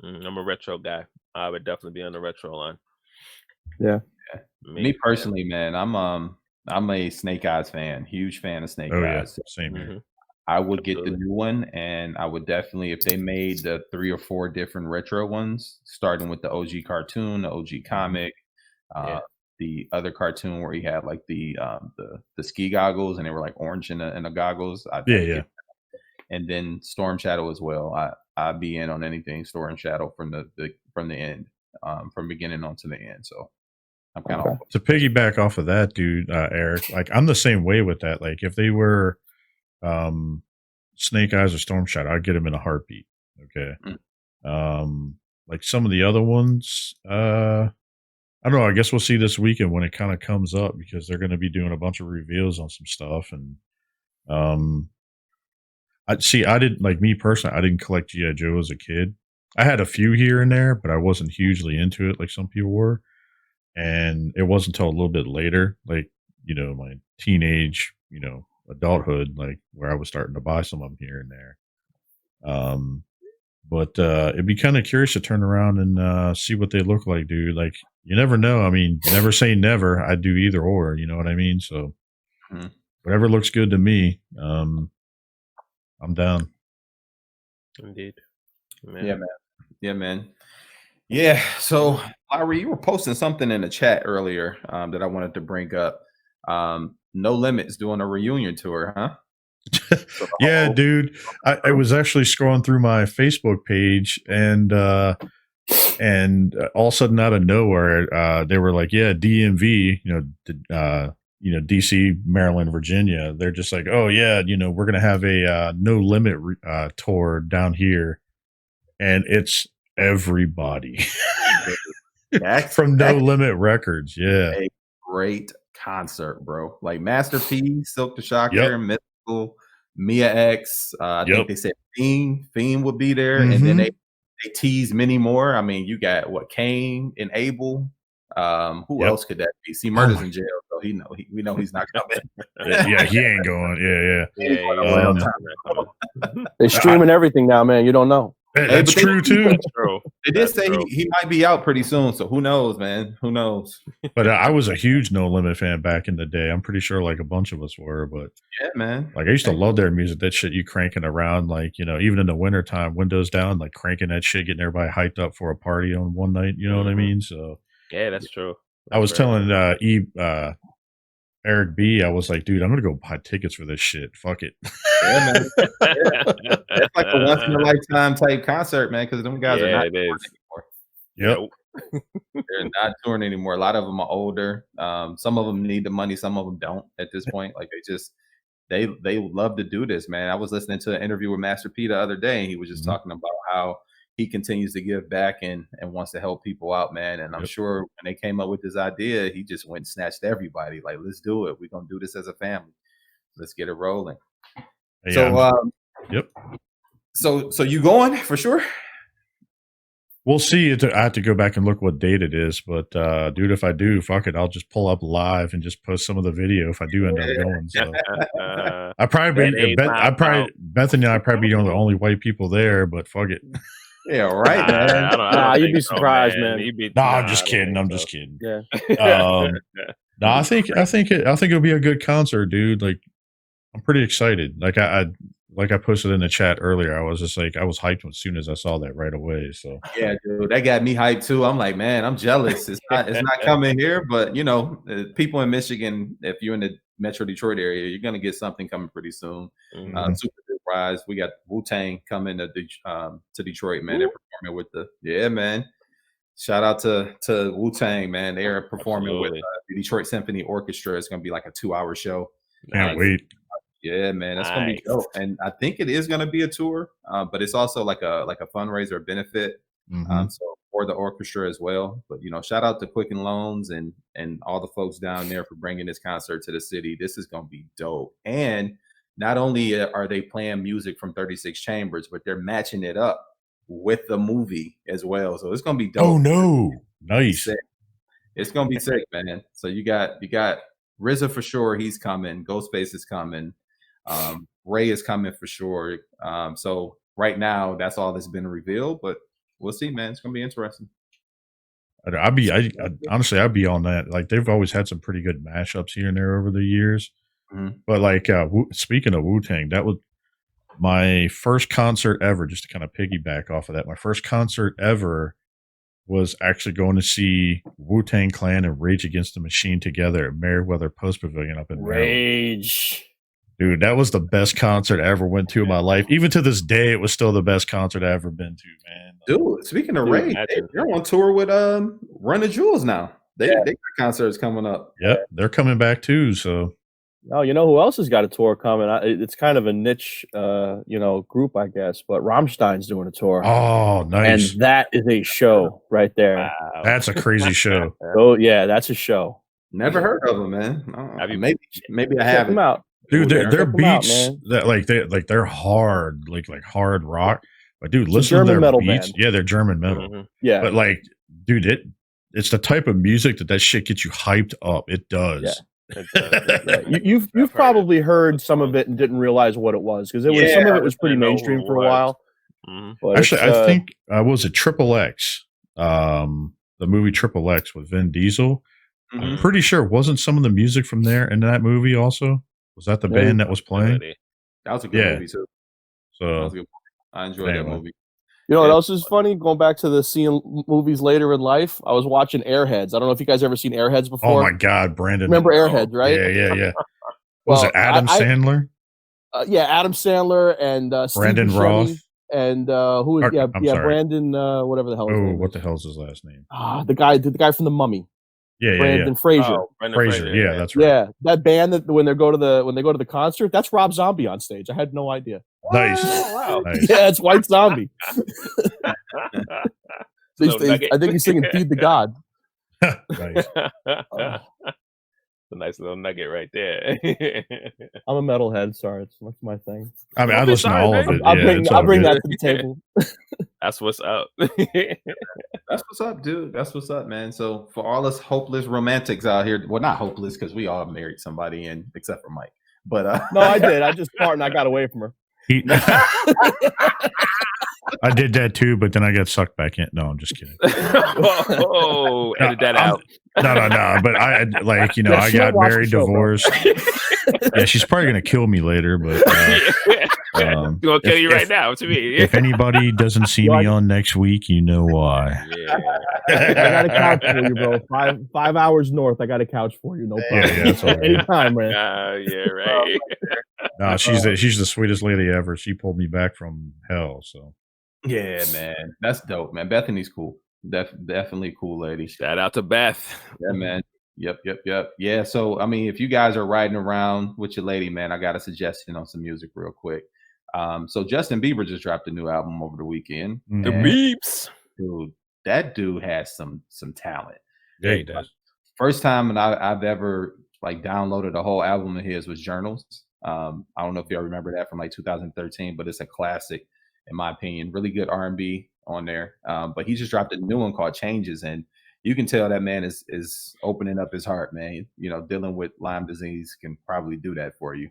I'm a retro guy. I would definitely be on the retro line. Yeah. Me personally, man, I'm a Snake Eyes fan. Huge fan of Snake Eyes. Yeah. Same here. I would get the new one, and I would definitely, if they made the 3 or 4 different retro ones, starting with the OG cartoon, the OG comic, the other cartoon where he had like the ski goggles and they were like orange in the goggles. And then Storm Shadow as well. I'd be in on anything Storm Shadow from the end. from beginning on to the end. So I'm kind of to piggyback off of that, dude, Eric. Like I'm the same way with that. Like if they were Snake Eyes or Storm Shadow, I'd get them in a heartbeat. Okay. Like some of the other ones, I don't know. I guess we'll see this weekend when it kind of comes up because they're going to be doing a bunch of reveals on some stuff. And I didn't, like me personally, I didn't collect G.I. Joe as a kid. I had a few here and there, but I wasn't hugely into it like some people were. And it wasn't until a little bit later, like, my teenage, adulthood, like where I was starting to buy some of them here and there. But it'd be kind of curious to turn around and see what they look like, dude. Like, you never know. I mean, never say never. I do either or, you know what I mean? So whatever looks good to me, I'm down. Indeed. Man. Yeah, man. Yeah. So, Lowery, you were posting something in the chat earlier that I wanted to bring up. No Limits doing a reunion tour, huh? Yeah, dude. I was actually scrolling through my Facebook page and all of a sudden out of nowhere, they were like, yeah, DMV, DC, Maryland, Virginia. They're just like, oh yeah, we're going to have a No Limit tour down here. And it's everybody from No Limit Records. Yeah. A great concert, bro. Like Master P, Silk the Shocker, Mythical, Mia X. I think they said Fiend would be there, and then they teased many more. I mean, you got Kane and Abel. Who else could that be? See, Murder's in jail, so we know he's not coming. Yeah, he ain't going. Yeah. They're streaming everything now, man. You don't know. That's true too. They did say he might be out pretty soon, so who knows, man? Who knows? But I was a huge No Limit fan back in the day. I'm pretty sure like a bunch of us were, but yeah, man. Like I used to love their music. That shit you cranking around, like even in the wintertime, windows down, like cranking that shit, getting everybody hyped up for a party on one night. You know what I mean? So yeah, that's true. I was telling Eric B, I was like, dude, I'm gonna go buy tickets for this shit. Fuck it. Yeah, man. It's like a once in a lifetime type concert, man, because them guys are not touring anymore. They're not touring anymore. A lot of them are older. Some of them need the money, some of them don't at this point. Like they love to do this, man. I was listening to an interview with Master P the other day, and he was just talking about how he continues to give back and wants to help people out, man. And I'm sure when they came up with this idea, he just went and snatched everybody. Like, let's do it. We're gonna do this as a family. Let's get it rolling. Yeah, So you going for sure? We'll see. I have to go back and look what date it is, but dude, if I do, fuck it, I'll just pull up live and just post some of the video if I do end up going. So Bethany and I probably be the only white people there, but fuck it. Yeah, right, man. Nah, you'd be surprised, man. I'm just kidding. I'm just kidding. Yeah. No, I think it'll be a good concert, dude. Like, I'm pretty excited. Like I posted in the chat earlier, I was just like, I was hyped as soon as I saw that right away. So yeah, dude, that got me hyped too. I'm like, man, I'm jealous. It's not coming here, but people in Michigan, if you're in the Metro Detroit area, you're gonna get something coming pretty soon. Super good rise. We got Wu-Tang coming to Detroit, man. They're performing with man. Shout out to Wu-Tang, man. They are performing with the Detroit Symphony Orchestra. It's gonna be like a 2-hour show. Can't wait. Yeah, man, that's gonna be dope. And I think it is gonna be a tour, but it's also like a fundraiser benefit. So for the orchestra as well. But shout out to Quicken Loans and all the folks down there for bringing this concert to the city. This is gonna be dope. And not only are they playing music from 36 Chambers, but they're matching it up with the movie as well. So it's gonna be dope. Oh no, nice. It's gonna be sick, man. So you got RZA for sure. He's coming. Ghostface is coming. Ray is coming for sure. So right now, that's all that's been revealed, but we'll see, man. It's gonna be interesting. Honestly, I'd be on that. Like, they've always had some pretty good mashups here and there over the years. But like, speaking of Wu-Tang, that was my first concert ever. Just to kind of piggyback off of that, my first concert ever was actually going to see Wu-Tang Clan and Rage Against the Machine together at Meriwether Post Pavilion up in Rage. Dude, that was the best concert I ever went to in my life. Even to this day, it was still the best concert I ever been to, man. Dude, speaking of Ray, they're on tour with Run the Jewels now. They got concerts coming up. Yep, they're coming back too. So, oh, you know who else has got a tour coming? It's kind of a niche, group, I guess. But Rammstein's doing a tour. Oh, nice! And that is a show right there. Wow. That's a crazy show. Oh yeah, that's a show. Never heard of them, man. Maybe I Check haven't. them out. Dude, their beats that they're hard, like hard rock. But dude, listen to their metal beats. Band. Yeah, they're German metal. Mm-hmm. Yeah, but like, dude, it's the type of music that shit gets you hyped up. It does. Yeah. You've probably heard some of it and didn't realize what it was because some of it was pretty mainstream for a while. Mm-hmm. But actually, I think was it Triple X, the movie Triple X with Vin Diesel. Mm-hmm. I'm pretty sure wasn't some of the music from there in that movie also. Was that the band that was playing? That was a good movie too. So I enjoyed that movie. You know what else is funny? Going back to the seeing movies later in life, I was watching Airheads. I don't know if you guys ever seen Airheads before. Oh my God, Brandon! Remember Airheads, right? Yeah. Was it Adam Sandler? Yeah, Adam Sandler and Brandon Roth and who is Brandon whatever the hell. Oh, what the hell's his last name? The guy from The Mummy. Brandon Fraser. Oh, Fraser. Yeah, that's right. Yeah, that band that when they go to the concert, that's Rob Zombie on stage. I had no idea. Nice. Wow. Nice. Yeah, it's White Zombie. I think he's singing "Feed the God." Nice. A nice little nugget right there. I'm a metalhead. Sorry, that's my thing. I mean, I listen to all of it. I'll bring that to the table. That's what's up. That's what's up, dude. That's what's up, man. So for all us hopeless romantics out here, well, not hopeless because we all married somebody, and except for Mike. But no, I did. I just farted and I got away from her. I did that too, but then I got sucked back in. No, I'm just kidding. Edit that out. No. But I I got married, divorced. Yeah, she's probably gonna kill me later, but gonna kill you right now. To me, if anybody doesn't see me on next week, you know why. Yeah. I got a couch for you, bro. 5 hours north. I got a couch for you. No problem. Yeah, that's all right. Anytime, man. Yeah, right. No, she's the sweetest lady ever. She pulled me back from hell. So. Yeah, man, that's dope, man. Bethany's cool. Definitely cool lady. Shout out to Beth. Yeah, man. Yep. Yeah. So, I mean, if you guys are riding around with your lady, man, I got a suggestion on some music real quick. So Justin Bieber just dropped a new album over the weekend. The Beeps, dude. That dude has some talent. Yeah, he does. First time I've ever downloaded a whole album of his was Journals. I don't know if y'all remember that from 2013, but it's a classic. In my opinion, really good R&B on there. But he just dropped a new one called Changes. And you can tell that man is opening up his heart, man. Dealing with Lyme disease can probably do that for you.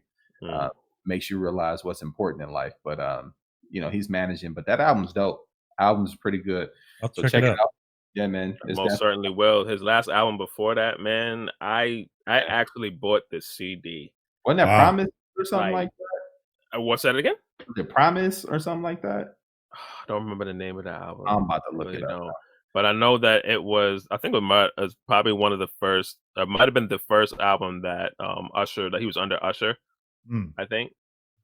Makes you realize what's important in life. But, he's managing. But that album's dope. Album's pretty good. So check it out. Yeah, man. Most certainly will. His last album before that, man, I actually bought the CD. Wasn't that Promise or something like that? What's that again? The Promise or something like that? I don't remember the name of the album. I'm about to look it up. But I know that it was, I think it was probably one of the first, it might have been the first album that Usher, that he was under Usher, I think.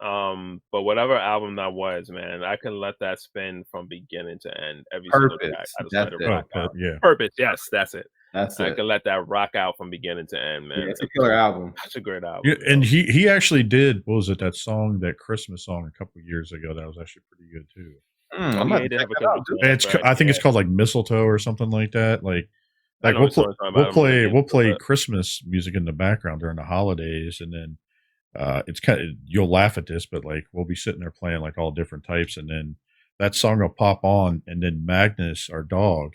But whatever album that was, man, I can let that spin from beginning to end. Every single track. I just let it rock out. Yeah. Purpose, yes, that's it. That's I it. can let that rock out from beginning to end, man. Yeah, it's a killer album. Such a great album. Yeah, and he actually did, what was it, that song, that Christmas song a couple of years ago that was actually pretty good too. I think it's called Mistletoe or something like that. We'll play Christmas music in the background during the holidays, and then it's you'll laugh at this, but we'll be sitting there playing all different types, and then that song will pop on, and then Magnus, our dog,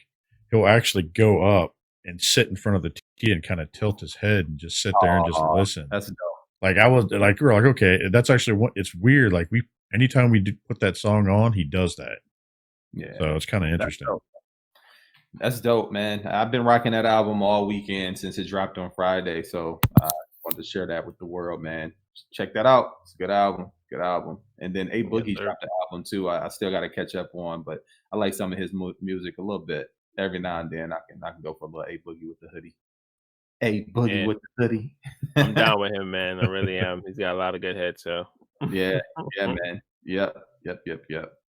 he'll actually go up and sit in front of the TV and kind of tilt his head and just sit there and just listen. That's dope. I was we're like, okay, that's actually it's weird. Anytime we put that song on, he does that. Yeah. So it's kind of interesting. That's dope, man. I've been rocking that album all weekend since it dropped on Friday. So I wanted to share that with the world, man. Check that out. It's a good album. Good album. And then A Boogie dropped the album too. I still got to catch up on, but I like some of his music a little bit. Every now and then I can go for a little A Boogie with the hoodie. Hey, Boogie with the hoodie. I'm down with him, man. I really am. He's got a lot of good hits, so. Yeah, man. Yep.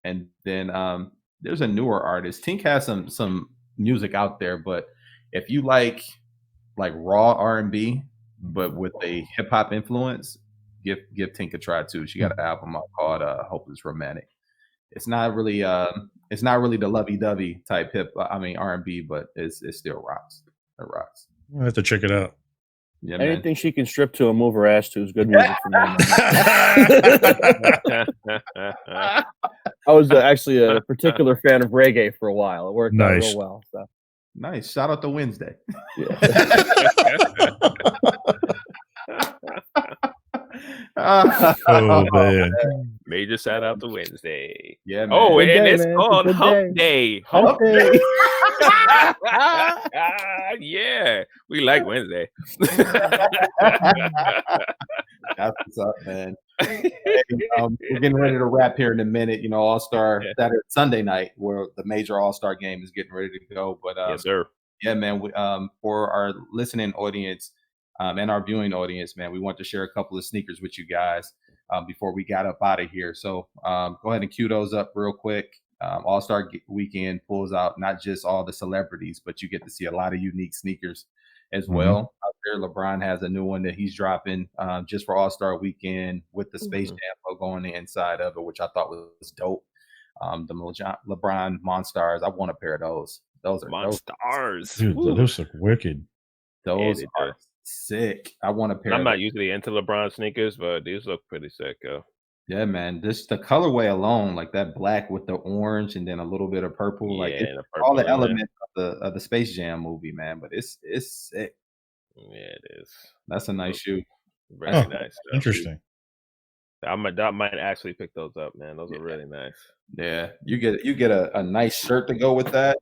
And then there's a newer artist. Tink has some music out there, but if you like raw R&B, but with a hip hop influence, give Tink a try too. She got an album out called Hopeless Romantic. It's not really the lovey-dovey type R&B, but it still rocks. It rocks. I'll have to check it out. Yeah, anything she can strip to and move her ass to is good music for me. I was actually a particular fan of reggae for a while. It worked out real well. So. Nice. Shout out to Wednesday. Oh man. Major shout out to Wednesday. Yeah, man. Oh, good and day, it's man. called Good Hump Day. Hump Day. Yeah, we like Wednesday. That's what's up, man. We're getting ready to wrap here in a minute. You know, All-Star Saturday, Sunday night, where the major All-Star game is getting ready to go. But yes, sir. Yeah, man. For our listening audience and our viewing audience, man, we want to share a couple of sneakers with you guys before we got up out of here. So go ahead and cue those up real quick. All-Star Weekend pulls out not just all the celebrities, but you get to see a lot of unique sneakers as well. Out there, LeBron has a new one that he's dropping just for All-Star Weekend with the Space Jam logo on the inside of it, which I thought was dope. The LeBron Monstars, I want a pair of those. Those are Monstars. Dude, those look wicked. Those are sick. I want a pair. I'm not usually into LeBron sneakers, but these look pretty sick, yo. Yeah, man. Just the colorway alone, like that black with the orange and then a little bit of purple, like it's all the elements of the Space Jam movie, man. But it's sick. Yeah, it is. That's a nice shoe. Very nice. Interesting. I might actually pick those up, man. Those are really nice. Yeah, you get a nice shirt to go with that.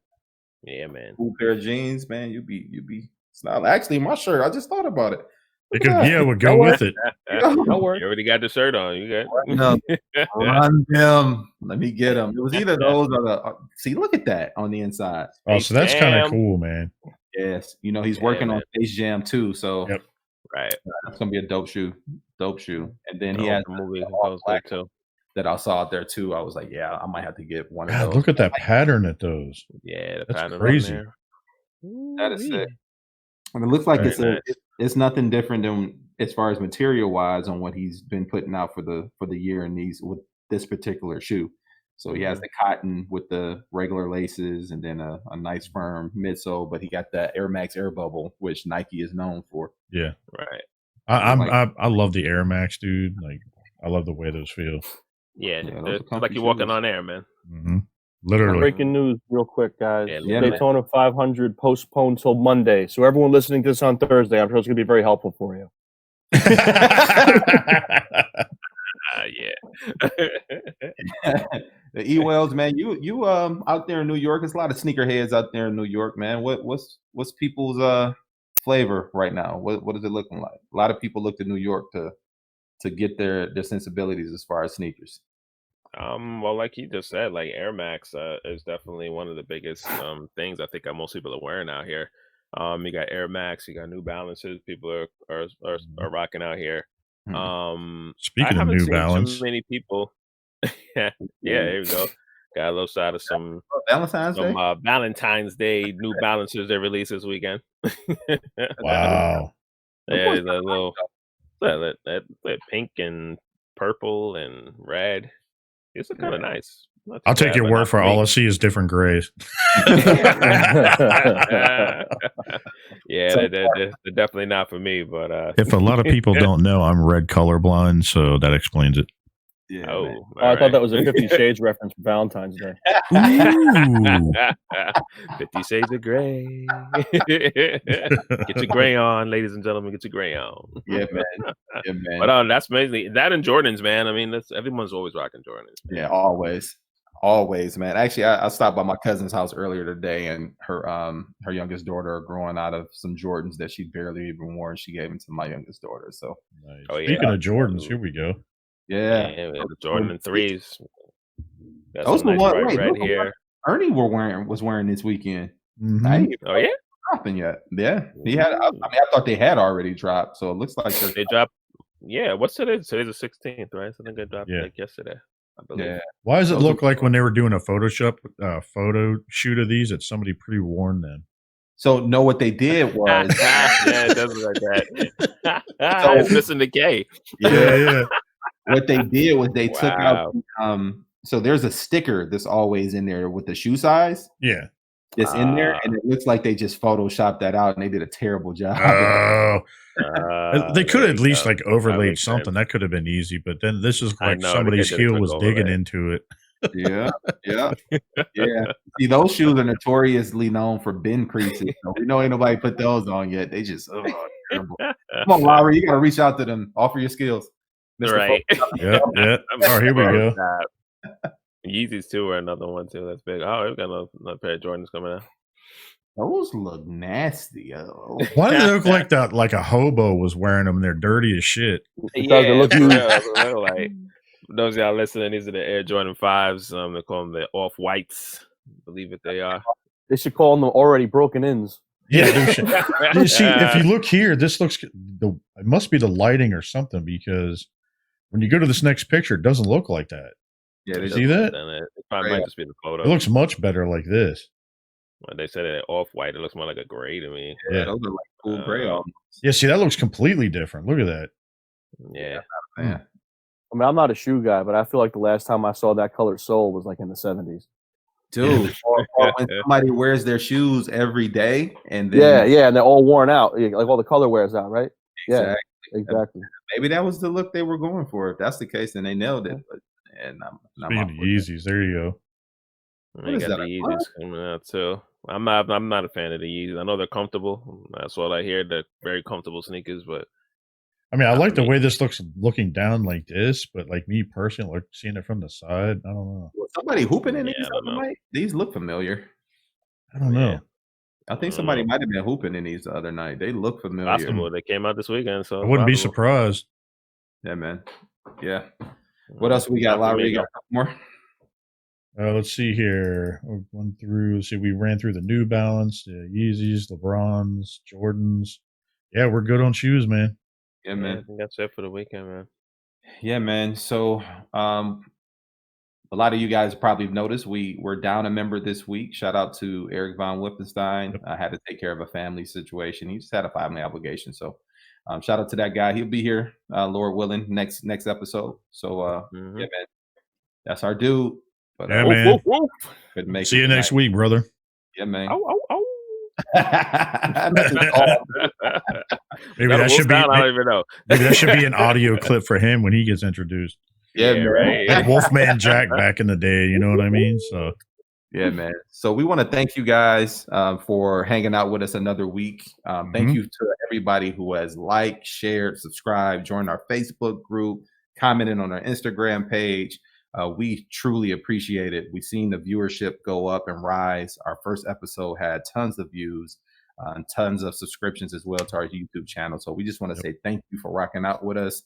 Yeah, man. Cool pair of jeans, man. You be smiling. Actually, my shirt, I just thought about it. It would go with it. Don't worry. You already got the shirt on. You got run them. Let me get them. It was either those or the. See, look at that on the inside. Oh, so that's kind of cool, man. Yes, you know he's working on Space Jam too, so right. That's gonna be a dope shoe. And then he has a movie too that I saw out there too. I was like, yeah, I might have to get one of those. Look at that pattern at those. Yeah, that's pattern crazy. That is sick. And it looks like it's nothing different than as far as material wise on what he's been putting out for the year and with this particular shoe. So he has the cotton with the regular laces and then a nice firm midsole, but he got that Air Max Air Bubble, which Nike is known for. Yeah, right. I love the Air Max, dude. Like I love the way those feel. Yeah, it's like you're walking on air, man. Mm-hmm. Literally. Breaking news, real quick, guys. Daytona 500 postponed till Monday. So everyone listening to this on Thursday, I'm sure it's going to be very helpful for you. The Ewells, man. You out there in New York? There's a lot of sneakerheads out there in New York, man. What's people's flavor right now? What is it looking like? A lot of people look to New York to get their sensibilities as far as sneakers. Well, like he just said, like Air Max is definitely one of the biggest things I think most people are wearing out here. You got Air Max, you got New Balances. People are rocking out here. Speaking of New Balance, too many people. yeah, there we go. Got a little shot of some Valentine's Day New Balances they released this weekend. Wow. Yeah, the little that pink and purple and red. It's kind of nice. I'll take your word for all I see is different grays. Yeah, they're definitely not for me. But if a lot of people don't know, I'm red colorblind, so that explains it. Yeah, I thought that was a 50 Shades reference for Valentine's Day. 50 Shades of Gray. Get your gray on, ladies and gentlemen. Get your gray on. Yeah, man. But that's mainly that and Jordans, man. I mean, everyone's always rocking Jordans. Yeah, always, man. Actually, I stopped by my cousin's house earlier today, and her youngest daughter growing out of some Jordans that she barely even wore, and she gave them to my youngest daughter. So, nice. Speaking of Jordans, here we go. Yeah, the Jordan 3s. Those are nice right here. Ernie was wearing this weekend. Mm-hmm. Oh yeah. dropping yet. Yeah, he had. I mean, I thought they had already dropped, so it looks like they dropped. Yeah, what's today? Today's the 16th, right? So I think they dropped like yesterday, I believe. Yeah. Why does it look like when they were doing a photo shoot of these, it's somebody pre-worn them? So no, what they did was yeah, it does look like that. So it's missing the K. Yeah. What they did was they took out so there's a sticker that's always in there with the shoe size. Yeah. That's in there, and it looks like they just photoshopped that out and they did a terrible job. They could have at least like overlaid something. That could have been easy, but then this is like somebody's heel was digging into it. Yeah. See, those shoes are notoriously known for bin creases. So we know ain't nobody put those on yet. They just terrible. Come on, Lowery, you gotta reach out to them, offer your skills. Right. Yeah. Oh, here we go. Yeezys too are another one too. That's big. Oh, we've got another pair of Jordans coming out. Those look nasty. Why do they look like that? Like a hobo was wearing them. They're dirty as shit. Yeah, they look like those of y'all listening. These are the Air Jordan 5s. They call them the off whites. Believe it, they are. They should call them already broken ins. Yeah, you see, if you look here, this looks. It must be the lighting or something, because when you go to this next picture, it doesn't look like that. Yeah, you see that? It probably might just be the photo. It looks much better like this. When they said it off white, it looks more like a gray to me. Yeah, those are like cool gray. Yeah, see, that looks completely different. Look at that. Yeah. Man. I mean, I'm not a shoe guy, but I feel like the last time I saw that colored sole was like in the 70s. Dude, or when somebody wears their shoes every day and then and they're all worn out. Like all the color wears out, right? Exactly. Yeah, exactly. Maybe that was the look they were going for. If that's the case, then they nailed it. But Speaking of Yeezys, there you go. You got the Yeezys coming out too. I'm not a fan of the Yeezys. I know they're comfortable. That's all I hear. They're very comfortable sneakers, but I mean, I like the way this looks looking down like this, but like me personally, like seeing it from the side, I don't know. Was somebody hooping in these other night? These look familiar. I don't know. I think somebody might have been hooping in these the other night. They look familiar. Possible. They came out this weekend, so I wouldn't be surprised. Yeah, man. Yeah. What else we got? Lowery, got more? Let's see here. We ran through the New Balance, the Yeezys, LeBrons, Jordans. Yeah, we're good on shoes, man. Yeah, man. I think that's it for the weekend, man. Yeah, man. So a lot of you guys probably noticed we're down a member this week. Shout out to Eric Von Whippenstein. I had to take care of a family situation. He just had a family obligation. So shout out to that guy. He'll be here, Lord willing, next episode. So yeah, man. That's our dude. But, yeah, man. See you next week, brother. Yeah, man. Maybe that should be. I don't even know. Maybe that should be an audio clip for him when he gets introduced. Yeah, right. Like Wolfman Jack back in the day. You know what I mean? So. Yeah, man. So we want to thank you guys for hanging out with us another week. Thank you to everybody who has liked, shared, subscribed, joined our Facebook group, commented on our Instagram page. We truly appreciate it. We've seen the viewership go up and rise. Our first episode had tons of views and tons of subscriptions as well to our YouTube channel. So we just want to say thank you for rocking out with us.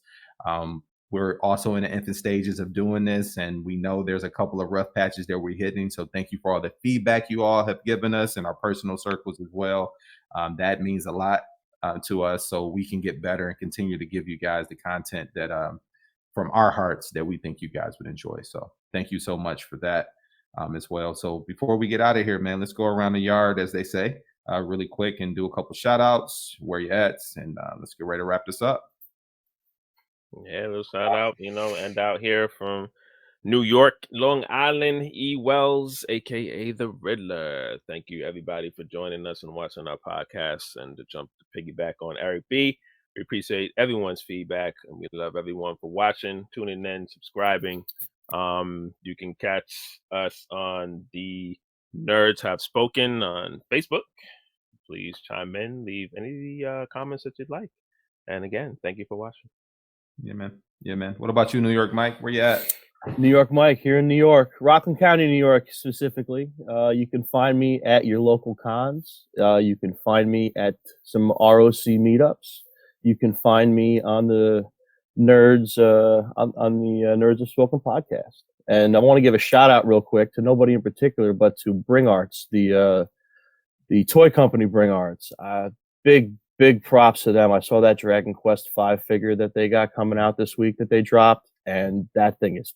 We're also in the infant stages of doing this, and we know there's a couple of rough patches that we're hitting. So thank you for all the feedback you all have given us in our personal circles as well. That means a lot to us, so we can get better and continue to give you guys the content that from our hearts that we think you guys would enjoy. So thank you so much for that as well. So before we get out of here, man, let's go around the yard, as they say, really quick and do a couple shout outs, where you at, and let's get ready to wrap this up. Yeah, little shout out, and out here from New York, Long Island, Ewells, aka the Riddler. Thank you everybody for joining us and watching our podcast. And to piggyback on Eric B, we appreciate everyone's feedback, and we love everyone for watching, tuning in, subscribing. You can catch us on the Nerds Have Spoken on Facebook. Please chime in, leave any comments that you'd like. And again, thank you for watching. Yeah, man. Yeah, man. What about you, New York Mike? Where you at? New York Mike here in New York, Rockland County, New York specifically. You can find me at your local cons. You can find me at some ROC meetups. You can find me on the Nerds on the Nerds Have Spoken podcast. And I want to give a shout out real quick to nobody in particular, but to Bring Arts, the the toy company Bring Arts. Big props to them. I saw that Dragon Quest V figure that they got coming out this week that they dropped, and that thing is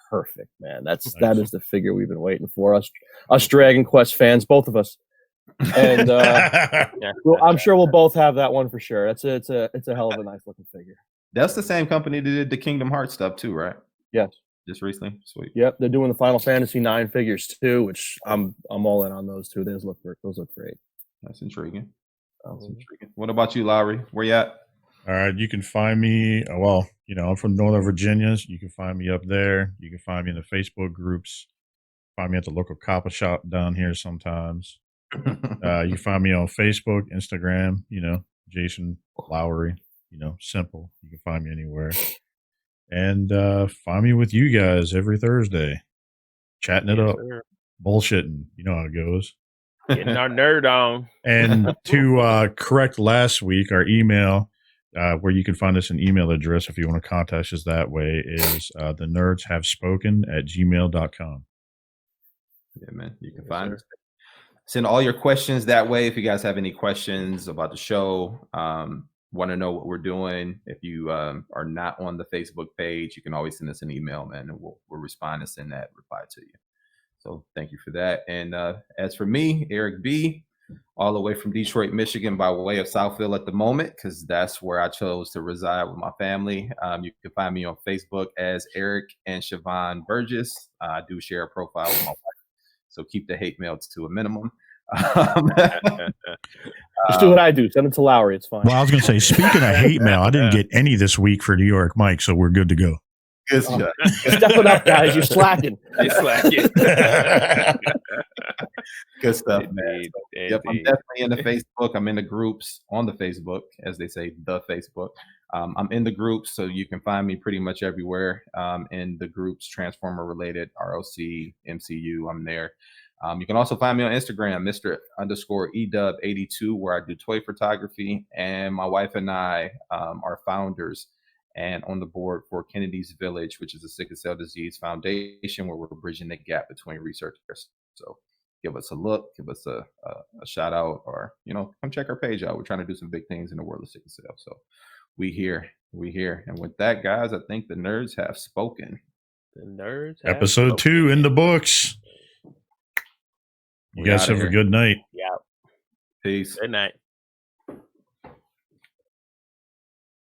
perfect, man. That is the figure we've been waiting for. Us Dragon Quest fans, both of us. And well, I'm sure we'll both have that one for sure. It's a hell of a nice looking figure. That's the same company that did the Kingdom Hearts stuff too, right? Yes. Just recently. Sweet. Yep, they're doing the Final Fantasy 9 figures too, which I'm all in on those two. Those look great. That's intriguing. What about you, Lowery? Where you at? All right, you can find me. Well, I'm from Northern Virginia. So you can find me up there. You can find me in the Facebook groups. Find me at the local copper shop down here sometimes. You can find me on Facebook, Instagram. Jason Lowery. Simple. You can find me anywhere. And find me with you guys every Thursday, chatting it up, bullshitting. You know how it goes. Getting our nerd on. And to correct last week, our email, where you can find us an email address if you want to contact us that way, is thenerdshavespoken@gmail.com. Yeah, man. You can find us. Send all your questions that way. If you guys have any questions about the show, want to know what we're doing, if you are not on the Facebook page, you can always send us an email, man, and we'll respond and send that reply to you. So thank you for that. And as for me, Eric B, all the way from Detroit, Michigan, by way of Southfield at the moment, because that's where I chose to reside with my family. You can find me on Facebook as Eric and Siobhan Burgess. I do share a profile with my wife, so keep the hate mail to a minimum. Just do what I do. Send it to Lowery. It's fine. Well, I was going to say, speaking of hate mail, I didn't get any this week for New York Mike, so we're good to go. Good stuff. Step it up, guys. You're slacking. Good stuff, man. Yep, I'm definitely in the Facebook. I'm in the groups on the Facebook, as they say, the Facebook. I'm in the groups, so you can find me pretty much everywhere in the groups, Transformer related, ROC, MCU. I'm there. You can also find me on Instagram, Mr_EDub82, where I do toy photography. And my wife and I are founders and on the board for Kennedy's Village, which is a sickle cell disease foundation where we're bridging the gap between researchers. So give us a look, give us a shout out, or, come check our page out. We're trying to do some big things in the world of sickle cell. So we here. And with that, guys, I think the nerds have spoken. The nerds. Episode 2 in the books. You guys have a good night. Yeah. Peace. Good night.